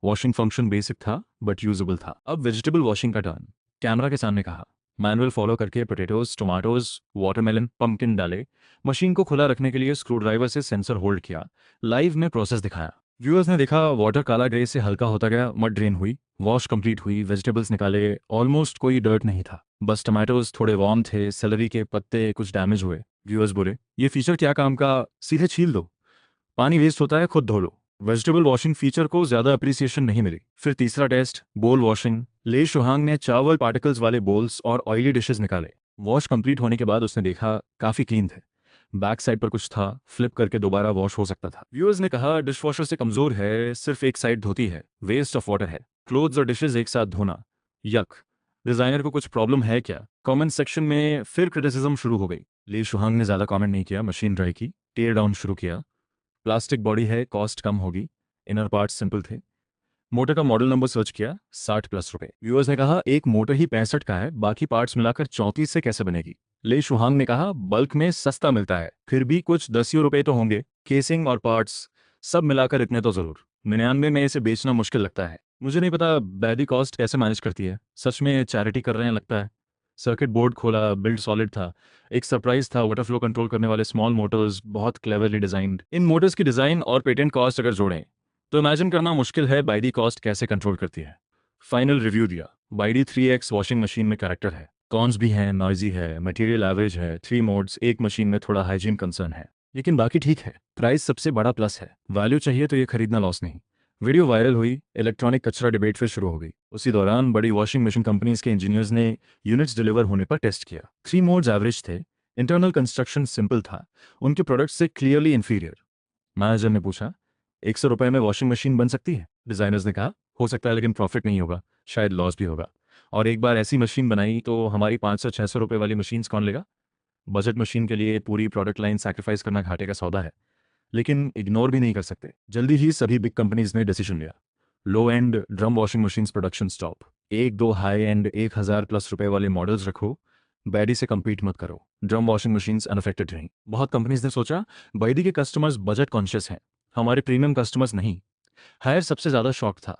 वॉशिंग फंक्शन बेसिक था बट यूजेबल था। अब वेजिटेबल वॉशिंग का टर्न। कैमरा के सामने कहा। मैनुअल फॉलो करके पोटैटोज, टोमेटोज, वाटरमेलन, पंपकिन डाले। मशीन को खुला रखने के लिए स्क्रू ड्राइवर से सेंसर होल्ड किया। लाइव में प्रोसेस दिखाया। व्यूअर्स ने देखा वाटर काला ग्रे से हल्का होता गया, मड ड्रेन हुई, वॉश कंप्लीट हुई, वेजिटेबल्स निकाले, ऑलमोस्ट कोई डर्ट नहीं था। बस टमाटोज थोड़े वार्म थे, सेलरी के पत्ते कुछ डैमेज हुए। व्यूअर्स बोले, ये फीचर क्या काम का, सीधे छील दो, पानी वेस्ट होता है, खुद धो लो। वेजिटेबल वॉशिंग फीचर को ज्यादा अप्रिसिएशन नहीं मिली। फिर तीसरा टेस्ट, बोल वॉशिंग। ले शुहांग ने चावल पार्टिकल्स वाले बोल्स और ऑयली डिशेस निकाले। वॉश कंप्लीट होने के बाद उसने देखा काफी क्लीन थे। बैक साइड पर कुछ था, फ्लिप करके दोबारा वॉश हो सकता था। व्यूअर्स ने कहा डिश वॉशर से कमजोर है, सिर्फ एक साइड धोती है, वेस्ट ऑफ वाटर है। क्लोथ्स और डिशेज एक साथ धोना, यक। डिजाइनर को कुछ प्रॉब्लम है क्या? कमेंट सेक्शन में फिर क्रिटिसिज्म शुरू हो गई। ले शुहांग ने ज्यादा कमेंट नहीं किया, मशीन ड्राई की, टेयर डाउन शुरू किया। प्लास्टिक बॉडी है, कॉस्ट कम होगी। इनर पार्ट्स सिंपल थे। मोटर का मॉडल नंबर सर्च किया, 60+ रुपए। व्यूअर्स ने कहा एक मोटर ही 65 का है, बाकी पार्ट्स मिलाकर 34 से कैसे बनेगी? ले शुहांग ने कहा बल्क में सस्ता मिलता है, फिर भी कुछ 10 रुपए तो होंगे। केसिंग और पार्ट्स सब मिलाकर इतने तो जरूर। 99 में इसे बेचना मुश्किल लगता है। मुझे नहीं पता बैदी कॉस्ट कैसे मैनेज करती है, सच में चैरिटी कर रहे हैं लगता है। सर्किट बोर्ड खोला, बिल्ड सॉलिड था। एक सरप्राइज था, वाटर फ्लो कंट्रोल करने वाले स्मॉल मोटर्स, बहुत क्लेवरली डिजाइंड। इन मोटर्स की डिजाइन और पेटेंट कॉस्ट अगर जोड़ें तो इमेजिन करना मुश्किल है बाइडी कॉस्ट कैसे कंट्रोल करती है। फाइनल रिव्यू दिया। बाइडी 3X वॉशिंग मशीन में कैरेक्टर है, कॉन्स भी हैं, नॉइजी है, मटेरियल एवरेज है, 3 मोड्स, एक मशीन में थोड़ा हाइजीन कंसर्न है, लेकिन बाकी ठीक है। प्राइस सबसे बड़ा प्लस है। वैल्यू चाहिए तो ये खरीदना लॉस नहीं। वीडियो वायरल हुई, इलेक्ट्रॉनिक कचरा डिबेट फिर शुरू हो गई। उसी दौरान बड़ी वॉशिंग मशीन कंपनीज के इंजीनियर्स ने यूनिट्स डिलीवर होने पर टेस्ट किया। 3 मोड्स एवरेज थे, इंटरनल कंस्ट्रक्शन सिंपल था, उनके प्रोडक्ट से क्लियरली इंफीरियर। मैनेजर ने पूछा 100 रुपए में वॉशिंग मशीन बन सकती है? डिजाइनर्स ने कहा हो सकता है, लेकिन प्रॉफिट नहीं होगा, शायद लॉस भी होगा। और एक बार ऐसी मशीन बनाई तो हमारी 500-600 रुपए वाली मशीन्स कौन लेगा? बजट मशीन के लिए पूरी प्रोडक्ट लाइन सैक्रिफाइस करना घाटे का सौदा है, लेकिन इग्नोर भी नहीं कर सकते। जल्दी ही सभी बिग कंपनीज ने डिसीजन लिया। Low end drum washing machines production stop. एक दो हाई एंड 1000+ रुपए वाले मॉडल्स रखो, बैडी से compete मत करो। ड्रम वॉशिंग मशीन्स अनअफेक्टेड रहीं। बहुत कंपनीज ने सोचा बैडी के कस्टमर्स बजट कॉन्शियस हैं, हमारे प्रीमियम कस्टमर्स नहीं। हायर सबसे ज्यादा शॉक था।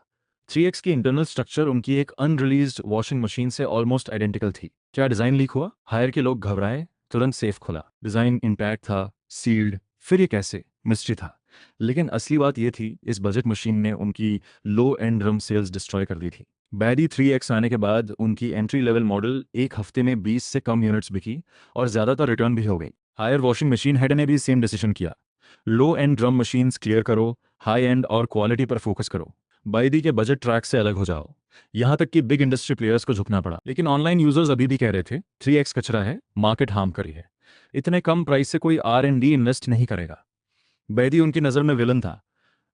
3X की इंटरनल स्ट्रक्चर उनकी एक अनरिलीज्ड वॉशिंग मशीन से ऑलमोस्ट आइडेंटिकल थी। क्या डिजाइन लीक हुआ? हायर के लोग घबराए, तुरंत सेफ खुला। डिजाइन इंटैक्ट था, सील्ड। फिर ये कैसे? मिस्ट्री था। लेकिन असली बात यह थी, इस बजट मशीन ने उनकी लो एंड ड्रम सेल्स डिस्ट्रॉय कर दी थी। बैडी 3X आने के बाद उनकी एंट्री लेवल मॉडल एक हफ्ते में 20 से कम यूनिट्स बिकी और ज्यादातर रिटर्न भी हो गई। हायर वॉशिंग मशीन हेड ने भी सेम डिसीजन किया। लो एंड ड्रम मशीन्स क्लियर करो, हाई एंड और क्वालिटी पर फोकस करो। बैडी के बजट ट्रैक से अलग हो जाओ। यहां तक कि बिग इंडस्ट्री प्लेयर्स को झुकना पड़ा। लेकिन ऑनलाइन यूजर्स अभी भी कह रहे थे 3X कचरा है, मार्केट हार्म करी है, इतने कम प्राइस से कोई R&D इन्वेस्ट नहीं करेगा। बैदी उनकी नज़र में विलन था।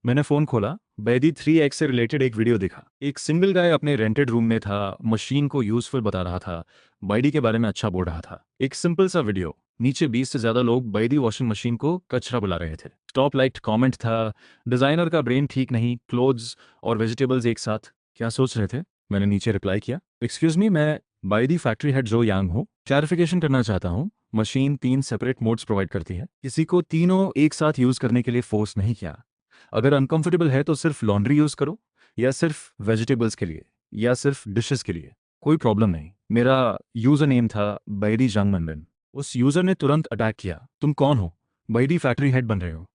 मैंने फ़ोन खोला, बैदी 3X से रिलेटेड एक वीडियो देखा। एक सिंगल गाय अपने रेंटेड रूम में था, मशीन को यूजफुल बता रहा था, बैडी के बारे में अच्छा बोल रहा था। एक सिंपल सा वीडियो, नीचे 20 से ज़्यादा लोग बैदी वॉशिंग मशीन को कचरा बुला रहे थे। टॉप लाइक कमेंट था, डिज़ाइनर का ब्रेन ठीक नहीं, क्लोथ्स और वेजिटेबल्स एक साथ, क्या सोच रहे थे? मैंने नीचे रिप्लाई किया, एक्सक्यूज मी, मैं बैदी फैक्ट्री हेड जो यांग हूँ, क्लैरिफिकेशन करना चाहता हूँ। मशीन 3 सेपरेट मोड्स प्रोवाइड करती है, किसी को तीनों एक साथ यूज करने के लिए फोर्स नहीं किया। अगर अनकंफर्टेबल है तो सिर्फ लॉन्ड्री यूज करो, या सिर्फ वेजिटेबल्स के लिए, या सिर्फ डिशेस के लिए, कोई प्रॉब्लम नहीं। मेरा यूजर नेम था बैडी जंग मंडन। उस यूजर ने तुरंत अटैक किया, तुम कौन हो? बैडी फैक्ट्री हेड बन रहे हो।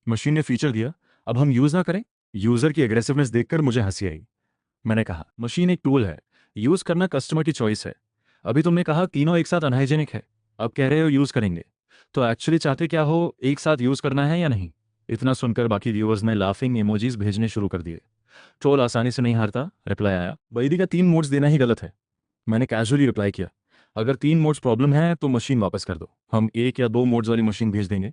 मशीन ने फीचर दिया, अब हम यूज ना करें? यूजर की एग्रेसिवनेस देखकर मुझे हंसी आई। मैंने कहा मशीन एक टूल है, यूज करना कस्टमर की चॉइस है। अभी तुमने कहा तीनों एक साथ अनहाइजेनिक है, अब कह रहे हो यूज करेंगे, तो एक्चुअली चाहते क्या हो, एक साथ यूज करना है या नहीं? इतना सुनकर बाकी व्यूअर्स ने लाफिंग इमोजीज भेजने शुरू कर दिए। ट्रोल आसानी से नहीं हारता, रिप्लाई आया, बैदी का 3 मोड्स देना ही गलत है। मैंने कैजुअली रिप्लाई किया, अगर 3 मोड्स प्रॉब्लम है तो मशीन वापस कर दो, हम 1 या 2 मोड्स वाली मशीन भेज देंगे।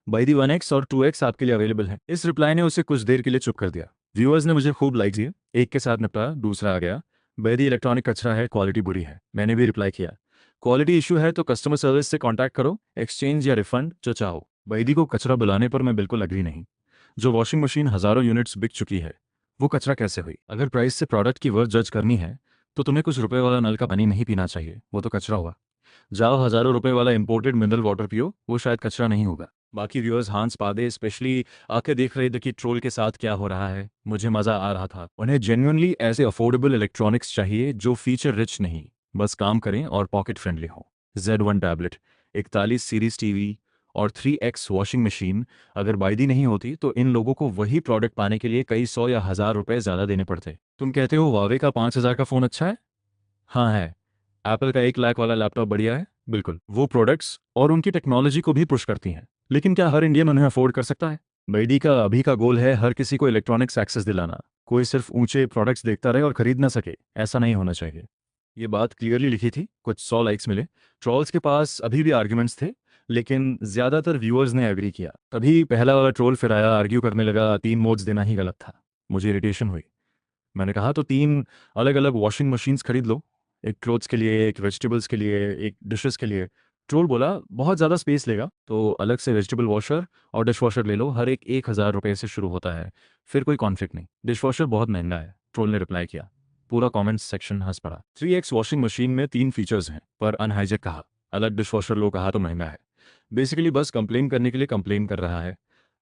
बाई दी 1x और 2x आपके लिए अवेलेबल है। इस रिप्लाई ने उसे कुछ देर के लिए चुप कर दिया। व्यूअर्स ने मुझे खूब लाइक दिए, एक के साथ निपटा, दूसरा आ गया, बाई दी इलेक्ट्रॉनिक कचरा है, क्वालिटी बुरी है। मैंने भी रिप्लाई किया, क्वालिटी इशू है तो कस्टमर सर्विस से कॉन्टैक्ट करो, एक्सचेंज या रिफंड जो चाहो। बैदी को कचरा बुलाने पर मैं बिल्कुल अग्री नहीं। जो वॉशिंग मशीन हज़ारों यूनिट्स बिक चुकी है वो कचरा कैसे हुई? अगर प्राइस से प्रोडक्ट की वर्थ जज करनी है तो तुम्हें कुछ रुपए वाला नल का पानी नहीं पीना चाहिए, वो तो कचरा हुआ। जाओ हज़ारों रुपए वाला इंपोर्टेड मिनरल वाटर पियो, वो शायद कचरा नहीं होगा। बाकी व्यूअर्स हांस पादे स्पेशली आके देख रहे थे कि ट्रोल के साथ क्या हो रहा है। मुझे मज़ा आ रहा था। उन्हें जेन्युइनली ऐसे अफोर्डेबल इलेक्ट्रॉनिक्स चाहिए जो फीचर रिच नहीं, बस काम करें और पॉकेट फ्रेंडली हो। Z1 टैबलेट, 41 सीरीज टीवी और 3x वॉशिंग मशीन अगर बायदी नहीं होती तो इन लोगों को वही प्रोडक्ट पाने के लिए कई सौ या हज़ार रुपए ज़्यादा देने पड़ते। तुम कहते हो वावे का 5,000 का फ़ोन अच्छा है? हाँ है। एप्पल का 1 लाख वाला लैपटॉप बढ़िया है? बिल्कुल। वो प्रोडक्ट्स और उनकी टेक्नोलॉजी को भी पुश करती हैं, लेकिन क्या हर इंडियन उन्हें अफोर्ड कर सकता है? बैडी का अभी का गोल है हर किसी को इलेक्ट्रॉनिक्स एक्सेस दिलाना, कोई सिर्फ ऊंचे प्रोडक्ट्स देखता रहे और खरीद ना सके, ऐसा नहीं होना चाहिए। ये बात क्लियरली लिखी थी, कुछ 100 लाइक्स मिले। ट्रोल्स के पास अभी भी आर्ग्यूमेंट्स थे, लेकिन ज़्यादातर व्यूअर्स ने एग्री किया। तभी पहला वाला ट्रोल फिर आया, आर्ग्यू करने लगा 3 मोड्स देना ही गलत था। मुझे इरिटेशन हुई। मैंने कहा तो 3 अलग अलग वॉशिंग मशीन्स खरीद लो, एक क्लोथ्स के लिए, एक वेजिटेबल्स के लिए, एक डिशेस के लिए। ट्रोल बोला बहुत ज़्यादा स्पेस लेगा तो अलग से वेजिटेबल वॉशर और डिश वॉशर ले लो, हर एक 1,000 रुपये से शुरू होता है, फिर कोई कॉन्फ्लिक्ट नहीं। डिश वॉशर बहुत महंगा है, ट्रोल ने रिप्लाई किया। पूरा कमेंट्स सेक्शन हंस पड़ा। 3x वॉशिंग मशीन में 3 फीचर्स हैं पर अनहाइजेक कहा, अलग डिश वॉशर लो कहा तो महंगा है। बेसिकली बस कंप्लेन करने के लिए कंप्लेन कर रहा है।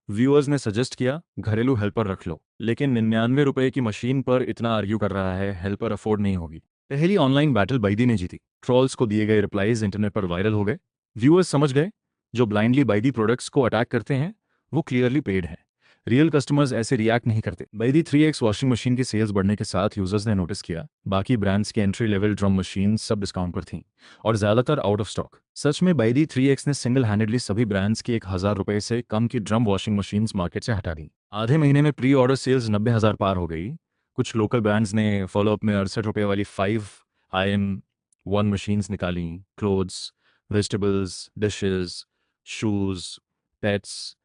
व्यूअर्स ने सजेस्ट किया घरेलू हेल्पर रख लो, लेकिन 99 रुपये की मशीन पर इतना आर्ग्यू कर रहा है, हेल्पर अफोर्ड नहीं होगी। पहली ऑनलाइन बैटल बैदी ने जीती। ट्रोल्स को दिए गए रिप्लाईज इंटरनेट पर वायरल हो गए। व्यूअर्स समझ गए जो ब्लाइंडली बैदी प्रोडक्ट्स को अटैक करते हैं वो क्लियरली पेड है, रियल कस्टमर्स ऐसे रिएक्ट नहीं करते। बैदी 3x वॉशिंग मशीन की सेल्स बढ़ने के साथ यूजर्स ने नोटिस किया बाकी ब्रांड्स की एंट्री लेवल ड्रम मशीन सब डिस्काउंट पर थीं और ज़्यादातर आउट ऑफ स्टॉक। सच में बैदी 3x ने सिंगल हैंडेडली सभी ब्रांड्स की 1,000 रुपये से कम की ड्रम वॉशिंग मशीन्स मार्केट से हटा दी। आधे महीने में प्री ऑर्डर सेल्स 90,000 पार हो गई। कुछ लोकल ब्रांड्स ने फॉलोअप में 68 रुपये वाली 5IN1 मशीन्स निकाली। Clothes, vegetables, dishes, shoes, pets,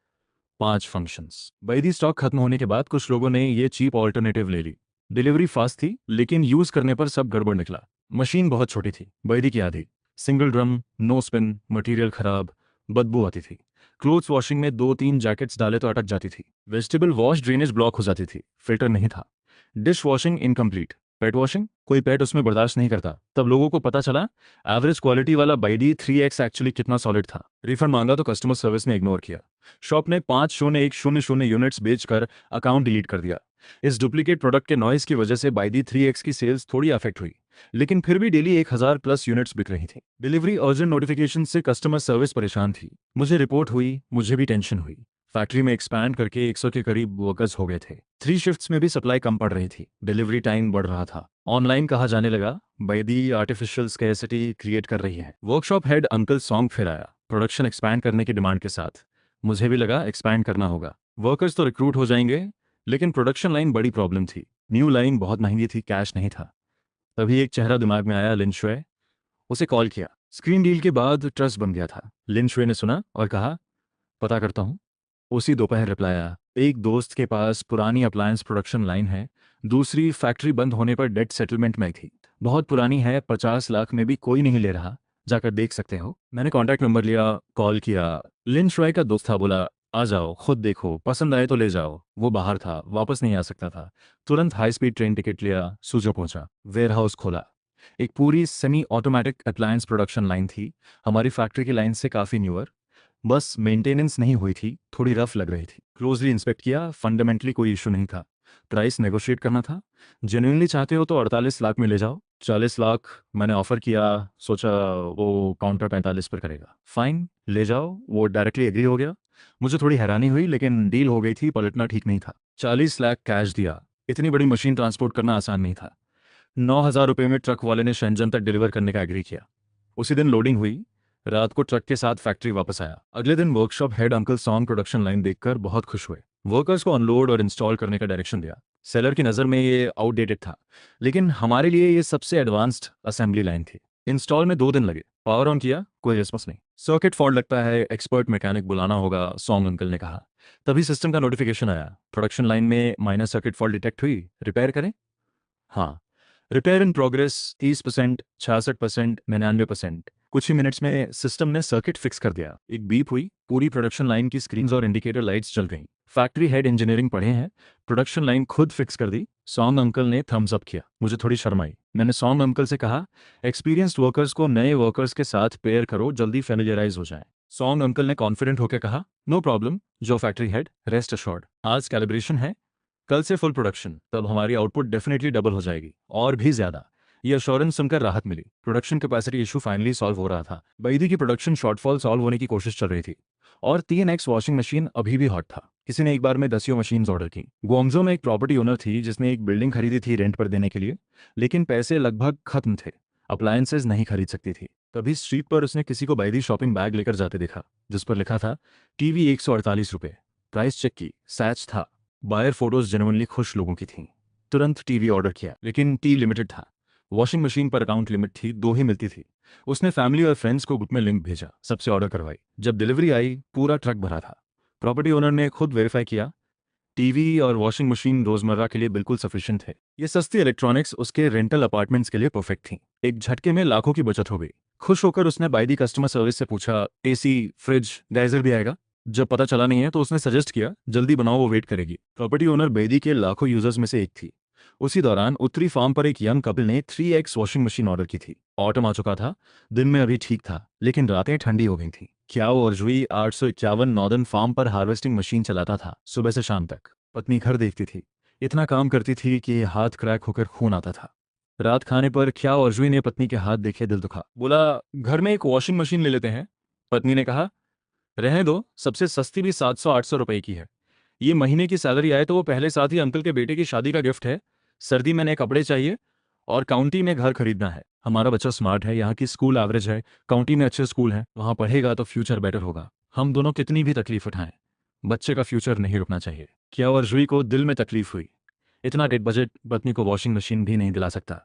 5 functions. Baidi stock खत्म होने के बाद कुछ लोगों ने ये चीप ऑल्टरनेटिव ले ली। डिलीवरी फास्ट थी लेकिन यूज करने पर सब गड़बड़ निकला। मशीन बहुत छोटी थी, बैदी की आधी, single drum, no spin, material खराब, बदबू आती थी। क्लोथ्स वॉशिंग में 2-3 जैकेट्स डाले तो अटक जाती थी। वेजिटेबल वॉश ड्रेनेज ब्लॉक हो जाती थी, फिल्टर नहीं था। Dish washing incomplete. Pet washing, कोई पेट उसमें बर्दाश्त नहीं करता। तब लोगों को पता चला एवरेज क्वालिटी वाला बैडी 3x एक्चुअली कितना सॉलिड था। रिफंड मांगा तो कस्टमर सर्विस ने इग्नोर किया। शॉप ने 50100 यूनिट्स बेचकर अकाउंट डिलीट कर दिया। इस डुप्लीकेट प्रोडक्ट के नॉइस की वजह से बाई 3x की सेल्स थोड़ी अफेक्ट हुई, लेकिन फिर भी डेली 1,000+ यूनिट्स बिक रही थी। डिलीवरी अर्जेंट नोटिफिकेशन से कस्टमर सर्विस परेशान थी। मुझे रिपोर्ट हुई, मुझे भी टेंशन हुई। फैक्ट्री में एक्सपैंड करके 100 के करीब वर्कर्स हो गए थे। 3 शिफ्ट्स में भी सप्लाई कम पड़ रही थी, डिलीवरी टाइम बढ़ रहा था। ऑनलाइन कहा जाने लगा बैदी आर्टिफिशियल स्कैर्सिटी क्रिएट कर रही है। वर्कशॉप हेड अंकल सॉन्ग फिर आया, प्रोडक्शन एक्सपैंड करने की डिमांड के साथ। मुझे भी लगा एक्सपैंड करना होगा, वर्कर्स तो रिक्रूट हो जाएंगे, लेकिन प्रोडक्शन लाइन बड़ी प्रॉब्लम थी। न्यू लाइन बहुत महंगी थी, कैश नहीं था। तभी एक चेहरा दिमाग में आया, लिन शुए। उसे कॉल किया। स्क्रीन डील के बाद ट्रस्ट बन गया था। लिन शुए ने सुना और कहा पता करता हूँ। उसी दोपहर रिप्लाई आया, एक दोस्त के पास पुरानी अप्लायंस प्रोडक्शन लाइन है, दूसरी फैक्ट्री बंद होने पर डेट सेटलमेंट में थी, बहुत पुरानी है, 50 लाख में भी कोई नहीं ले रहा, जाकर देख सकते हो। मैंने कॉन्टैक्ट नंबर लिया, कॉल किया। लिन श्रॉय का दोस्त था, बोला आ जाओ, खुद देखो, पसंद आए तो ले जाओ। वो बाहर था, वापस नहीं आ सकता था। तुरंत हाई स्पीड ट्रेन टिकट लिया, सूजो पहुंचा, वेयर हाउस खोला। एक पूरी semi automatic appliance production line थी, हमारी फैक्ट्री की लाइन से काफ़ी न्यूअर। बस मेंटेनेंस नहीं हुई थी, थोड़ी रफ लग रही थी। क्लोजली इंस्पेक्ट किया, फंडामेंटली कोई इशू नहीं था। प्राइस नेगोशिएट करना था। जेन्युइनली चाहते हो तो 48 लाख में ले जाओ। 40 लाख मैंने ऑफर किया, सोचा वो काउंटर 45 पर करेगा। फाइन, ले जाओ। वो डायरेक्टली एग्री हो गया। मुझे थोड़ी हैरानी हुई, लेकिन डील हो गई थी, पलटना ठीक नहीं था। 40 लाख कैश दिया। इतनी बड़ी मशीन ट्रांसपोर्ट करना आसान नहीं था। 9,000 रुपये में ट्रक वाले ने शंजन तक डिलीवर करने का एग्री किया। उसी दिन लोडिंग हुई, रात को ट्रक के साथ फैक्ट्री वापस आया। अगले दिन workshop head uncle song production line देखकर बहुत खुश हुए। वर्कर्स को अनलोड और इंस्टॉल करने का डायरेक्शन दिया। सेलर की नज़र में ये आउटडेटेड था, लेकिन हमारे लिए ये सबसे एडवांस्ड असेंबली लाइन थी। इंस्टॉल में 2 दिन लगे। पावर ऑन किया, कोई रिस्पॉन्स नहीं। सर्किट फॉल्ट लगता है, एक्सपर्ट मैकेनिक बुलाना होगा, सॉन्ग अंकल ने कहा। तभी सिस्टम का नोटिफिकेशन आया, प्रोडक्शन लाइन में माइनर सर्किट फॉल्ट डिटेक्ट हुई, रिपेयर करें। हाँ, रिपेयर इन प्रोग्रेस 30%, 66%, 99%। कुछ ही मिनट्स में सिस्टम ने सर्किट फिक्स कर दिया। एक बीप हुई, पूरी प्रोडक्शन लाइन की स्क्रीन्स और इंडिकेटर लाइट्स जल गईं। फैक्ट्री हेड इंजीनियरिंग पढ़े हैं, प्रोडक्शन लाइन खुद फिक्स कर दी। सॉन्ग अंकल ने थम्स अप किया। मुझे थोड़ी शर्म आई। मैंने सॉन्ग अंकल से कहा, एक्सपीरियंस्ड वर्कर्स को नए वर्कर्स के साथ पेयर करो, जल्दी फेमिलियराइज हो जाए। सॉन्ग अंकल ने कॉन्फिडेंट होकर कहा, नो प्रॉब्लम जो फैक्ट्री हेड, रेस्ट अश्योर्ड। आज कैलिब्रेशन है, कल से फुल प्रोडक्शन, तब हमारी आउटपुट डेफिनेटली डबल हो जाएगी, और भी ज्यादा। ये अश्योरेंस सुनकर राहत मिली। Production capacity issue finally solve हो रहा था। बैदी की प्रोडक्शन शॉर्टफॉल सॉल्व होने की कोशिश चल रही थी, और 3x वॉशिंग मशीन अभी भी हॉट था। किसी ने एक बार में 10 मशीन्स ऑर्डर की। ग्वांगझो में एक प्रॉपर्टी ओनर थी जिसने एक बिल्डिंग खरीदी थी रेंट पर देने के लिए, लेकिन पैसे लगभग खत्म थे, अप्लायंसेज नहीं खरीद सकती थी। तभी स्ट्रीट पर उसने किसी को बैदी शॉपिंग बैग लेकर जाते देखा, जिस पर लिखा था टीवी 148 रुपये। प्राइस चेक की, सैच था। बायर फोटोज जेन्युइनली खुश लोगों की थीं। तुरंत टीवी ऑर्डर किया, लेकिन टीवी लिमिटेड था। वॉशिंग मशीन पर अकाउंट लिमिट थी, 2 ही मिलती थी। उसने फैमिली और फ्रेंड्स को ग्रुप में लिंक भेजा, सबसे ऑर्डर करवाई। जब डिलीवरी आई, पूरा ट्रक भरा था। प्रॉपर्टी ओनर ने खुद वेरीफाई किया, टीवी और वॉशिंग मशीन रोजमर्रा के लिए बिल्कुल सफिशिएंट थे। ये सस्ती इलेक्ट्रॉनिक्स उसके रेंटल अपार्टमेंट्स के लिए परफेक्ट थी। एक झटके में लाखों की बचत हो गई। खुश होकर उसने बाइडी कस्टमर सर्विस से पूछा, एसी, फ्रिज, गीजर भी आएगा? जब पता चला नहीं है तो उसने सजेस्ट किया, जल्दी बनाओ, वो वेट करेगी। प्रॉपर्टी ओनर बेदी के लाखों यूजर्स में से एक थी। उसी दौरान उत्तरी फार्म पर एक यंग कपल ने 3x वॉशिंग मशीन ऑर्डर की थी। ऑटम आ चुका था, दिन में अभी ठीक था, लेकिन रातें ठंडी हो गई थी। क्याओ अर्जुई 851 नॉर्दर्न फार्म पर हार्वेस्टिंग मशीन चलाता था, सुबह से शाम तक। पत्नी घर देखती थी, इतना काम करती थी कि हाथ क्रैक होकर खून आता था। रात खाने पर क्याओ अर्जुई ने पत्नी के हाथ देखे, दिल दुखा। बोला, घर में एक वॉशिंग मशीन ले लेते हैं। पत्नी ने कहा, रहने दो, सबसे सस्ती भी 700-800 रुपए की है। ये महीने की सैलरी आए तो वो पहले साथ ही अंकल के बेटे की शादी का गिफ्ट है। सर्दी में नए कपड़े चाहिए, और काउंटी में घर खरीदना है। हमारा बच्चा स्मार्ट है, यहाँ की स्कूल एवरेज है, काउंटी में अच्छे स्कूल हैं, वहाँ पढ़ेगा तो फ्यूचर बेटर होगा। हम दोनों कितनी भी तकलीफ उठाएं, बच्चे का फ्यूचर नहीं रुकना चाहिए। क्या और जुई को दिल में तकलीफ हुई। इतना डेट बजट पत्नी को वॉशिंग मशीन भी नहीं दिला सकता।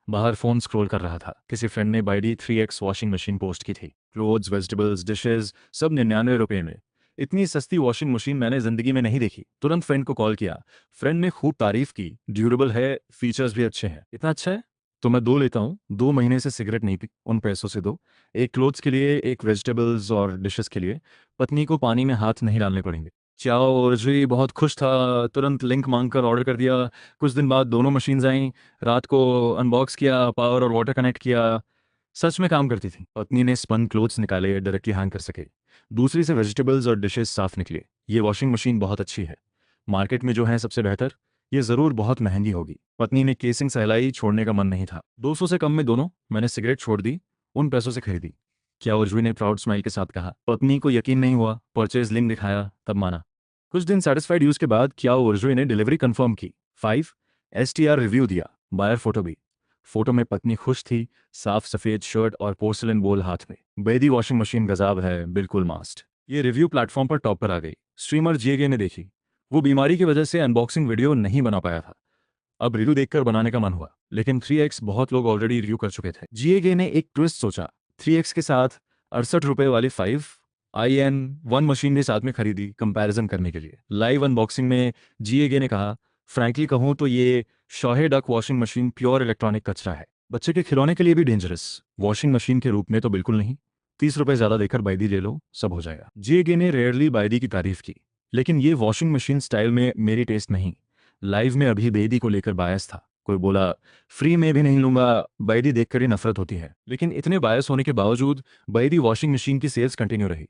बाहर फोन स्क्रॉल कर रहा था, किसी फ्रेंड ने बाइडी 3x वॉशिंग मशीन पोस्ट की थी। क्लोथ्स, वेजिटेबल्स, डिशेज, सब 99 रुपये में। इतनी सस्ती वॉशिंग मशीन मैंने जिंदगी में नहीं देखी। तुरंत फ्रेंड को कॉल किया। फ्रेंड ने खूब तारीफ की, ड्यूरेबल है, फीचर्स भी अच्छे हैं। इतना अच्छा है तो मैं 2 लेता हूँ। 2 महीने से सिगरेट नहीं पी, उन पैसों से दो। एक क्लोथ्स के लिए, एक वेजिटेबल्स और डिशेस के लिए। पत्नी को पानी में हाथ नहीं डालने पड़ेंगे। चाओ जी बहुत खुश था, तुरंत लिंक मांगकर ऑर्डर कर दिया। कुछ दिन बाद दोनों मशीन्स आईं। रात को अनबॉक्स किया, पावर और वाटर कनेक्ट किया। सच में काम करती थी। पत्नी ने स्पन क्लोथ्स निकाले, डायरेक्टली हैंग कर सके। दूसरी से वेजिटेबल्स और डिशेस साफ निकले। ये वॉशिंग मशीन बहुत अच्छी है, मार्केट में जो है सबसे बेहतर। ये जरूर बहुत महंगी होगी। पत्नी ने केसिंग सहलाई, छोड़ने का मन नहीं था। 200 से कम में दोनों। मैंने सिगरेट छोड़ दी, उन पैसों से खरीदी। क्या उर्जवी ने प्राउड स्माइल के साथ कहा। पत्नी को यकीन नहीं हुआ, परचेज लिंक दिखाया, तब माना। कुछ दिन सेटिस्फाइड यूज के बाद क्या उर्जवी ने डिलीवरी कंफर्म की। 5 STR रिव्यू दिया, बायर फोटो भी। फोटो में पत्नी खुश थी, साफ सफेद शर्ट और पोर्सलिन बोल हाथ में। बेदी वॉशिंग मशीन गजाब है, बिल्कुल मास्ट। ये रिव्यू प्लेटफॉर्म पर टॉप पर आ गई। स्ट्रीमर जीएगे ने देखी। वो बीमारी की वजह से अनबॉक्सिंग वीडियो नहीं बना पाया था। अब रिव्यू देखकर बनाने का मन हुआ, लेकिन 3x बहुत लोग ऑलरेडी रिव्यू कर चुके थे। जीएगे ने एक ट्विस्ट सोचा। 3x के साथ 68 रुपए वाली 5IN1 मशीन भी साथ में खरीदी, कंपैरिजन करने के लिए। लाइव अनबॉक्सिंग में जीएगे ने कहा, फ्रैंकली कहूं तो ये शॉहे duck washing machine pure electronic कचरा है। बच्चे के खिलौने के लिए भी डेंजरस, वॉशिंग मशीन के रूप में तो बिल्कुल नहीं। 30 रुपए ज्यादा देकर बाइडी ले लो, सब हो जाएगा। जीएगे ने रेयरली बाइडी की तारीफ की, लेकिन ये वॉशिंग मशीन स्टाइल में मेरी टेस्ट नहीं। लाइव में अभी बेदी को लेकर बायस था। कोई बोला, फ्री में भी नहीं लूंगा। बैदी देखकर ही नफरत होती है। लेकिन इतने बायस होने के बावजूद बैदी वॉशिंग मशीन की सेल्स कंटिन्यू रही।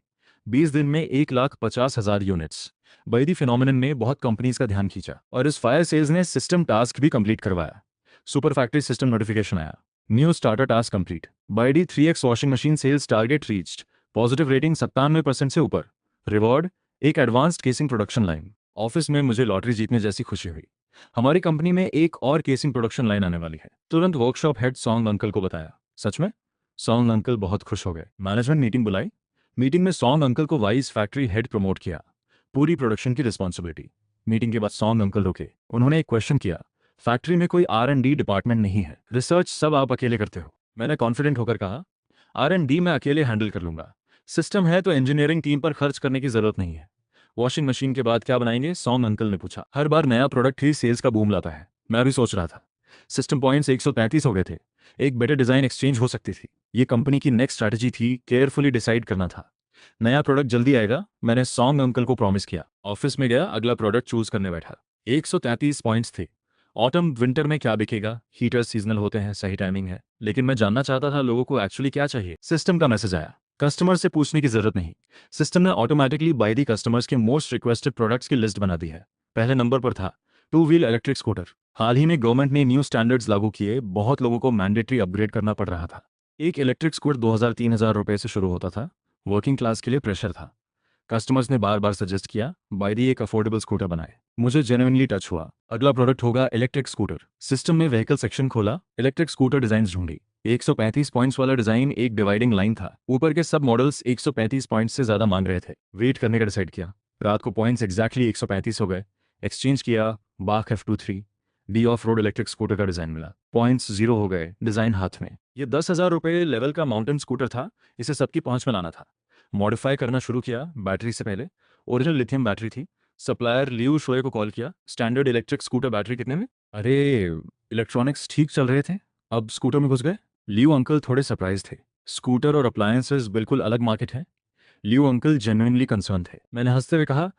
20 दिन में 1,50,000 यूनिट्स। बैदी फिनोमिनन ने बहुत कंपनीज का ध्यान खींचा, और इस फायर सेल्स ने सिस्टम टास्क भी कंप्लीट करवाया। सुपर फैक्ट्री सिस्टम नोटिफिकेशन आया, न्यू स्टार्टर टास्क कंप्लीट। बैडी 3x washing machine sales target reached. Positive rating 97% से ऊपर। रिवॉर्ड, एक advanced casing production line. Office में मुझे लॉटरी जीतने जैसी खुशी हुई। हमारी कंपनी में एक और केसिंग प्रोडक्शन लाइन आने वाली है। तुरंत वर्कशॉप हेड सॉन्ग अंकल को बताया। सच में? सॉन्ग अंकल बहुत खुश हो गए। मैनेजमेंट मीटिंग बुलाई। मीटिंग में सॉन्ग अंकल को वाइस फैक्ट्री हेड प्रमोट किया, पूरी प्रोडक्शन की रिस्पॉन्सिबिलिटी। मीटिंग के बाद सॉन्ग अंकल रुके। उन्होंने एक क्वेश्चन किया, फैक्ट्री में कोई R&D डिपार्टमेंट नहीं है, रिसर्च सब आप अकेले करते हो? मैंने कॉन्फिडेंट होकर कहा, R&D मैं अकेले हैंडल कर लूंगा। सिस्टम है तो इंजीनियरिंग टीम पर खर्च करने की जरूरत नहीं है। वॉशिंग मशीन के बाद क्या बनाएंगे? सॉन्ग अंकल ने पूछा। हर बार नया प्रोडक्ट ही सेल्स का बूम लाता है। मैं भी सोच रहा था। सिस्टम पॉइंट्स 133 हो गए थे। एक बेटर डिजाइन एक्सचेंज हो सकती थी। ये कंपनी की नेक्स्ट स्ट्रैटेजी थी, केयरफुली डिसाइड करना था। नया प्रोडक्ट जल्दी आएगा, मैंने सॉन्ग अंकल को प्रॉमिस किया। ऑफिस में गया, अगला प्रोडक्ट चूज करने बैठा। 133 पॉइंट्स थे। ऑटम विंटर में क्या बिकेगा? हीटर सीजनल होते हैं, सही टाइमिंग है, लेकिन मैं जानना चाहता था लोगों को एक्चुअली क्या चाहिए। सिस्टम का मैसेज आया, कस्टमर से पूछने की जरूरत नहीं। सिस्टम ने ऑटोमेटिकली बाय दी कस्टमर्स के मोस्ट रिक्वेस्टेड प्रोडक्ट्स की लिस्ट बना दी है। पहले नंबर पर था टू व्हील इलेक्ट्रिक स्कूटर। हाल ही में गवर्नमेंट ने न्यू स्टैंडर्ड्स लागू किए, बहुत लोगों को मैंडेटरी अपग्रेड करना पड़ रहा था। एक इलेक्ट्रिक स्कूटर 2000-3000 रुपए से शुरू होता था। वर्किंग क्लास के लिए प्रेशर था। कस्टमर्स ने बार बार सजेस्ट किया, बाय दी एक अफोर्डेबल स्कूटर बनाए। मुझे जेन्युइनली टच हुआ। अगला प्रोडक्ट होगा इलेक्ट्रिक स्कूटर। सिस्टम में व्हीकल सेक्शन खोला, इलेक्ट्रिक स्कूटर डिजाइन ढूंढी। 135 पॉइंट्स वाला डिजाइन एक डिवाइडिंग लाइन था। ऊपर के सब मॉडल्स 135 पॉइंट्स से ज्यादा मांग रहे थे। वेट करने का डिसाइड किया। रात को पॉइंट्स एग्जैक्टली 135 हो गए। एक्सचेंज किया, बाक F23 D of road electric scooter का डिजाइन मिला। पॉइंट्स 0 हो गए, डिजाइन हाथ में। ये 10,000 रुपये लेवल का माउंटेन स्कूटर था। इसे सबकी पहुंच में लाना था। मॉडिफाई करना शुरू किया। बैटरी से पहले ओरिजिनल लिथियम बैटरी थी। सप्लायर लियू शोए को कॉल किया, स्टैंडर्ड इलेक्ट्रिक स्कूटर बैटरी कितने में? अरे, इलेक्ट्रॉनिक्स ठीक चल रहे थे, अब स्कूटर में घुस गए। लियू अंकल थोड़े सरप्राइज थे। स्कूटर और अप्लायंसेस बिल्कुल अलग मार्केट है। लियू अंकल जेन्युइनली कंसर्न थे। मैंने हंसते हुए कहा,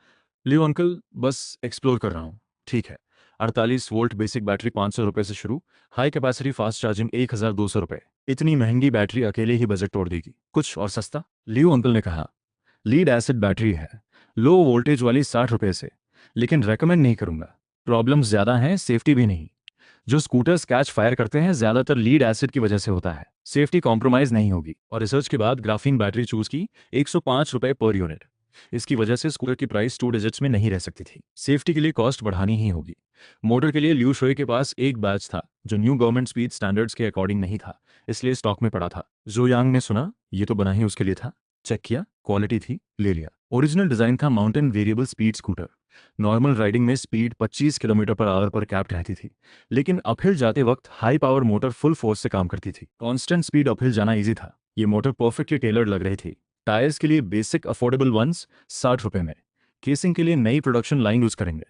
लियो अंकल बस एक्सप्लोर कर रहा हूँ। ठीक है। 48 वोल्ट बेसिक बैटरी 500 रुपये से शुरू, हाई कैपेसिटी फास्ट चार्जिंग 1200 रुपये। इतनी महंगी बैटरी अकेले ही बजट तोड़ देगी, कुछ और सस्ता? लियो अंकल ने कहा, लीड एसिड बैटरी है, लो वोल्टेज वाली 60 रुपये से, लेकिन रेकमेंड नहीं करूंगा। प्रॉब्लम्स ज़्यादा हैं, सेफ्टी भी नहीं। जो स्कूटर्स कैच फायर करते हैं ज्यादातर लीड एसिड की वजह से होता है। सेफ्टी कॉम्प्रोमाइज नहीं होगी। और रिसर्च के बाद ग्राफीन बैटरी चूज की, 105 रुपये पर यूनिट। इसकी वजह से स्कूटर की प्राइस 2 डिजिट्स में नहीं रह सकती थी। सेफ्टी के लिए कॉस्ट बढ़ानी ही होगी। मोटर के लिए लियू शोए के पास एक बैच था जो न्यू गवर्नमेंट स्पीड स्टैंडर्ड्स के अकॉर्डिंग नहीं था, इसलिए स्टॉक में पड़ा था। जो यांग ने सुना ये तो बना ही उसके लिए था। चेक किया, क्वालिटी थी, ले लिया। ओरिजिनल डिजाइन था mountain variable speed scooter. Normal riding में स्पीड 25 किलोमीटर पर आवर पर कैप्ड रहती थी, लेकिन अपहिल जाते वक्त high power motor full force से काम करती थी। कांस्टेंट स्पीड अपहिल जाना इजी था। ये मोटर परफेक्टली टेलर्ड लग रही थी। टायर्स के लिए बेसिक अफोर्डेबल वंस 60 रुपये में। केसिंग के लिए नई प्रोडक्शन लाइन यूज करेंगे।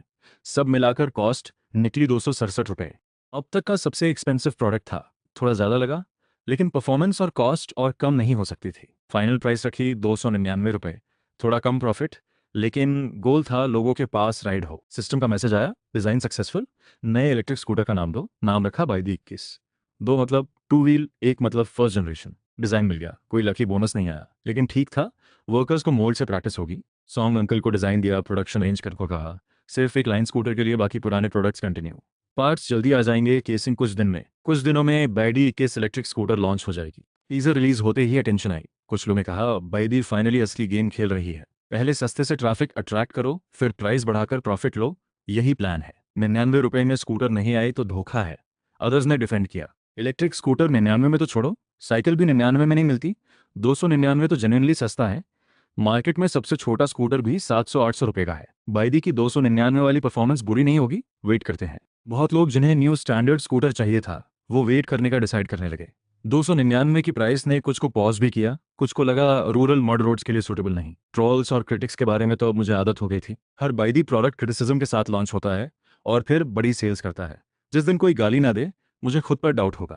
सब मिलाकर कॉस्ट निकली 267 रुपये। अब तक का सबसे एक्सपेंसिव प्रोडक्ट था। थोड़ा ज़्यादा लगा, लेकिन परफॉर्मेंस और कॉस्ट और कम नहीं हो सकती थी। फाइनल प्राइस रखी 299 रुपये। थोड़ा कम प्रॉफिट, लेकिन गोल था लोगों के पास राइड हो। सिस्टम का मैसेज आया, डिजाइन सक्सेसफुल, नए इलेक्ट्रिक स्कूटर का नाम दो। नाम रखा बाई दी 21। दो मतलब टू व्हील, एक मतलब फर्स्ट जनरेशन। डिजाइन मिल गया, कोई लकी बोनस नहीं आया, लेकिन ठीक था। वर्कर्स को मोल्ड से प्रैक्टिस होगी। सॉन्ग अंकल को डिजाइन दिया, प्रोडक्शन अरेंज करके कहा, सिर्फ एक लाइन स्कूटर के लिए, बाकी पुराने प्रोडक्ट्स कंटिन्यू। पार्ट्स जल्दी आ जाएंगे, केसिंग कुछ दिन में। कुछ दिनों में बाईडी 21 इलेक्ट्रिक स्कूटर लॉन्च हो जाएगी। टीजर रिलीज होते ही अटेंशन आई। कुछ लोगों ने कहा, बाईडी फाइनली असली गेम खेल रही है। पहले सस्ते से ट्रैफिक अट्रैक्ट करो, फिर प्राइस बढ़ाकर प्रॉफिट लो, यही प्लान है। 99 रुपए में स्कूटर नहीं आए तो धोखा है, अदर्स ने डिफेंड किया। इलेक्ट्रिक स्कूटर 99 में तो छोड़ो, साइकिल भी 99 में नहीं मिलती। 299 तो जेन्युइनली सस्ता है। मार्केट में सबसे छोटा स्कूटर भी 700-800 रुपए का है। बाईडी की 299 वाली परफॉर्मेंस बुरी नहीं होगी। वेट करते हैं। बहुत लोग जिन्हें न्यू स्टैंडर्ड स्कूटर चाहिए था, वो वेट करने का डिसाइड करने लगे। 299 की प्राइस ने कुछ को पॉज भी किया, कुछ को लगा रूरल मड रोड्स के लिए सूटेबल नहीं। ट्रोल्स और क्रिटिक्स के बारे में तो अब मुझे आदत हो गई थी। हर बाईडी प्रोडक्ट क्रिटिसिज्म के साथ लॉन्च होता है और फिर बड़ी सेल्स करता है। जिस दिन कोई गाली ना दे, मुझे खुद पर डाउट होगा।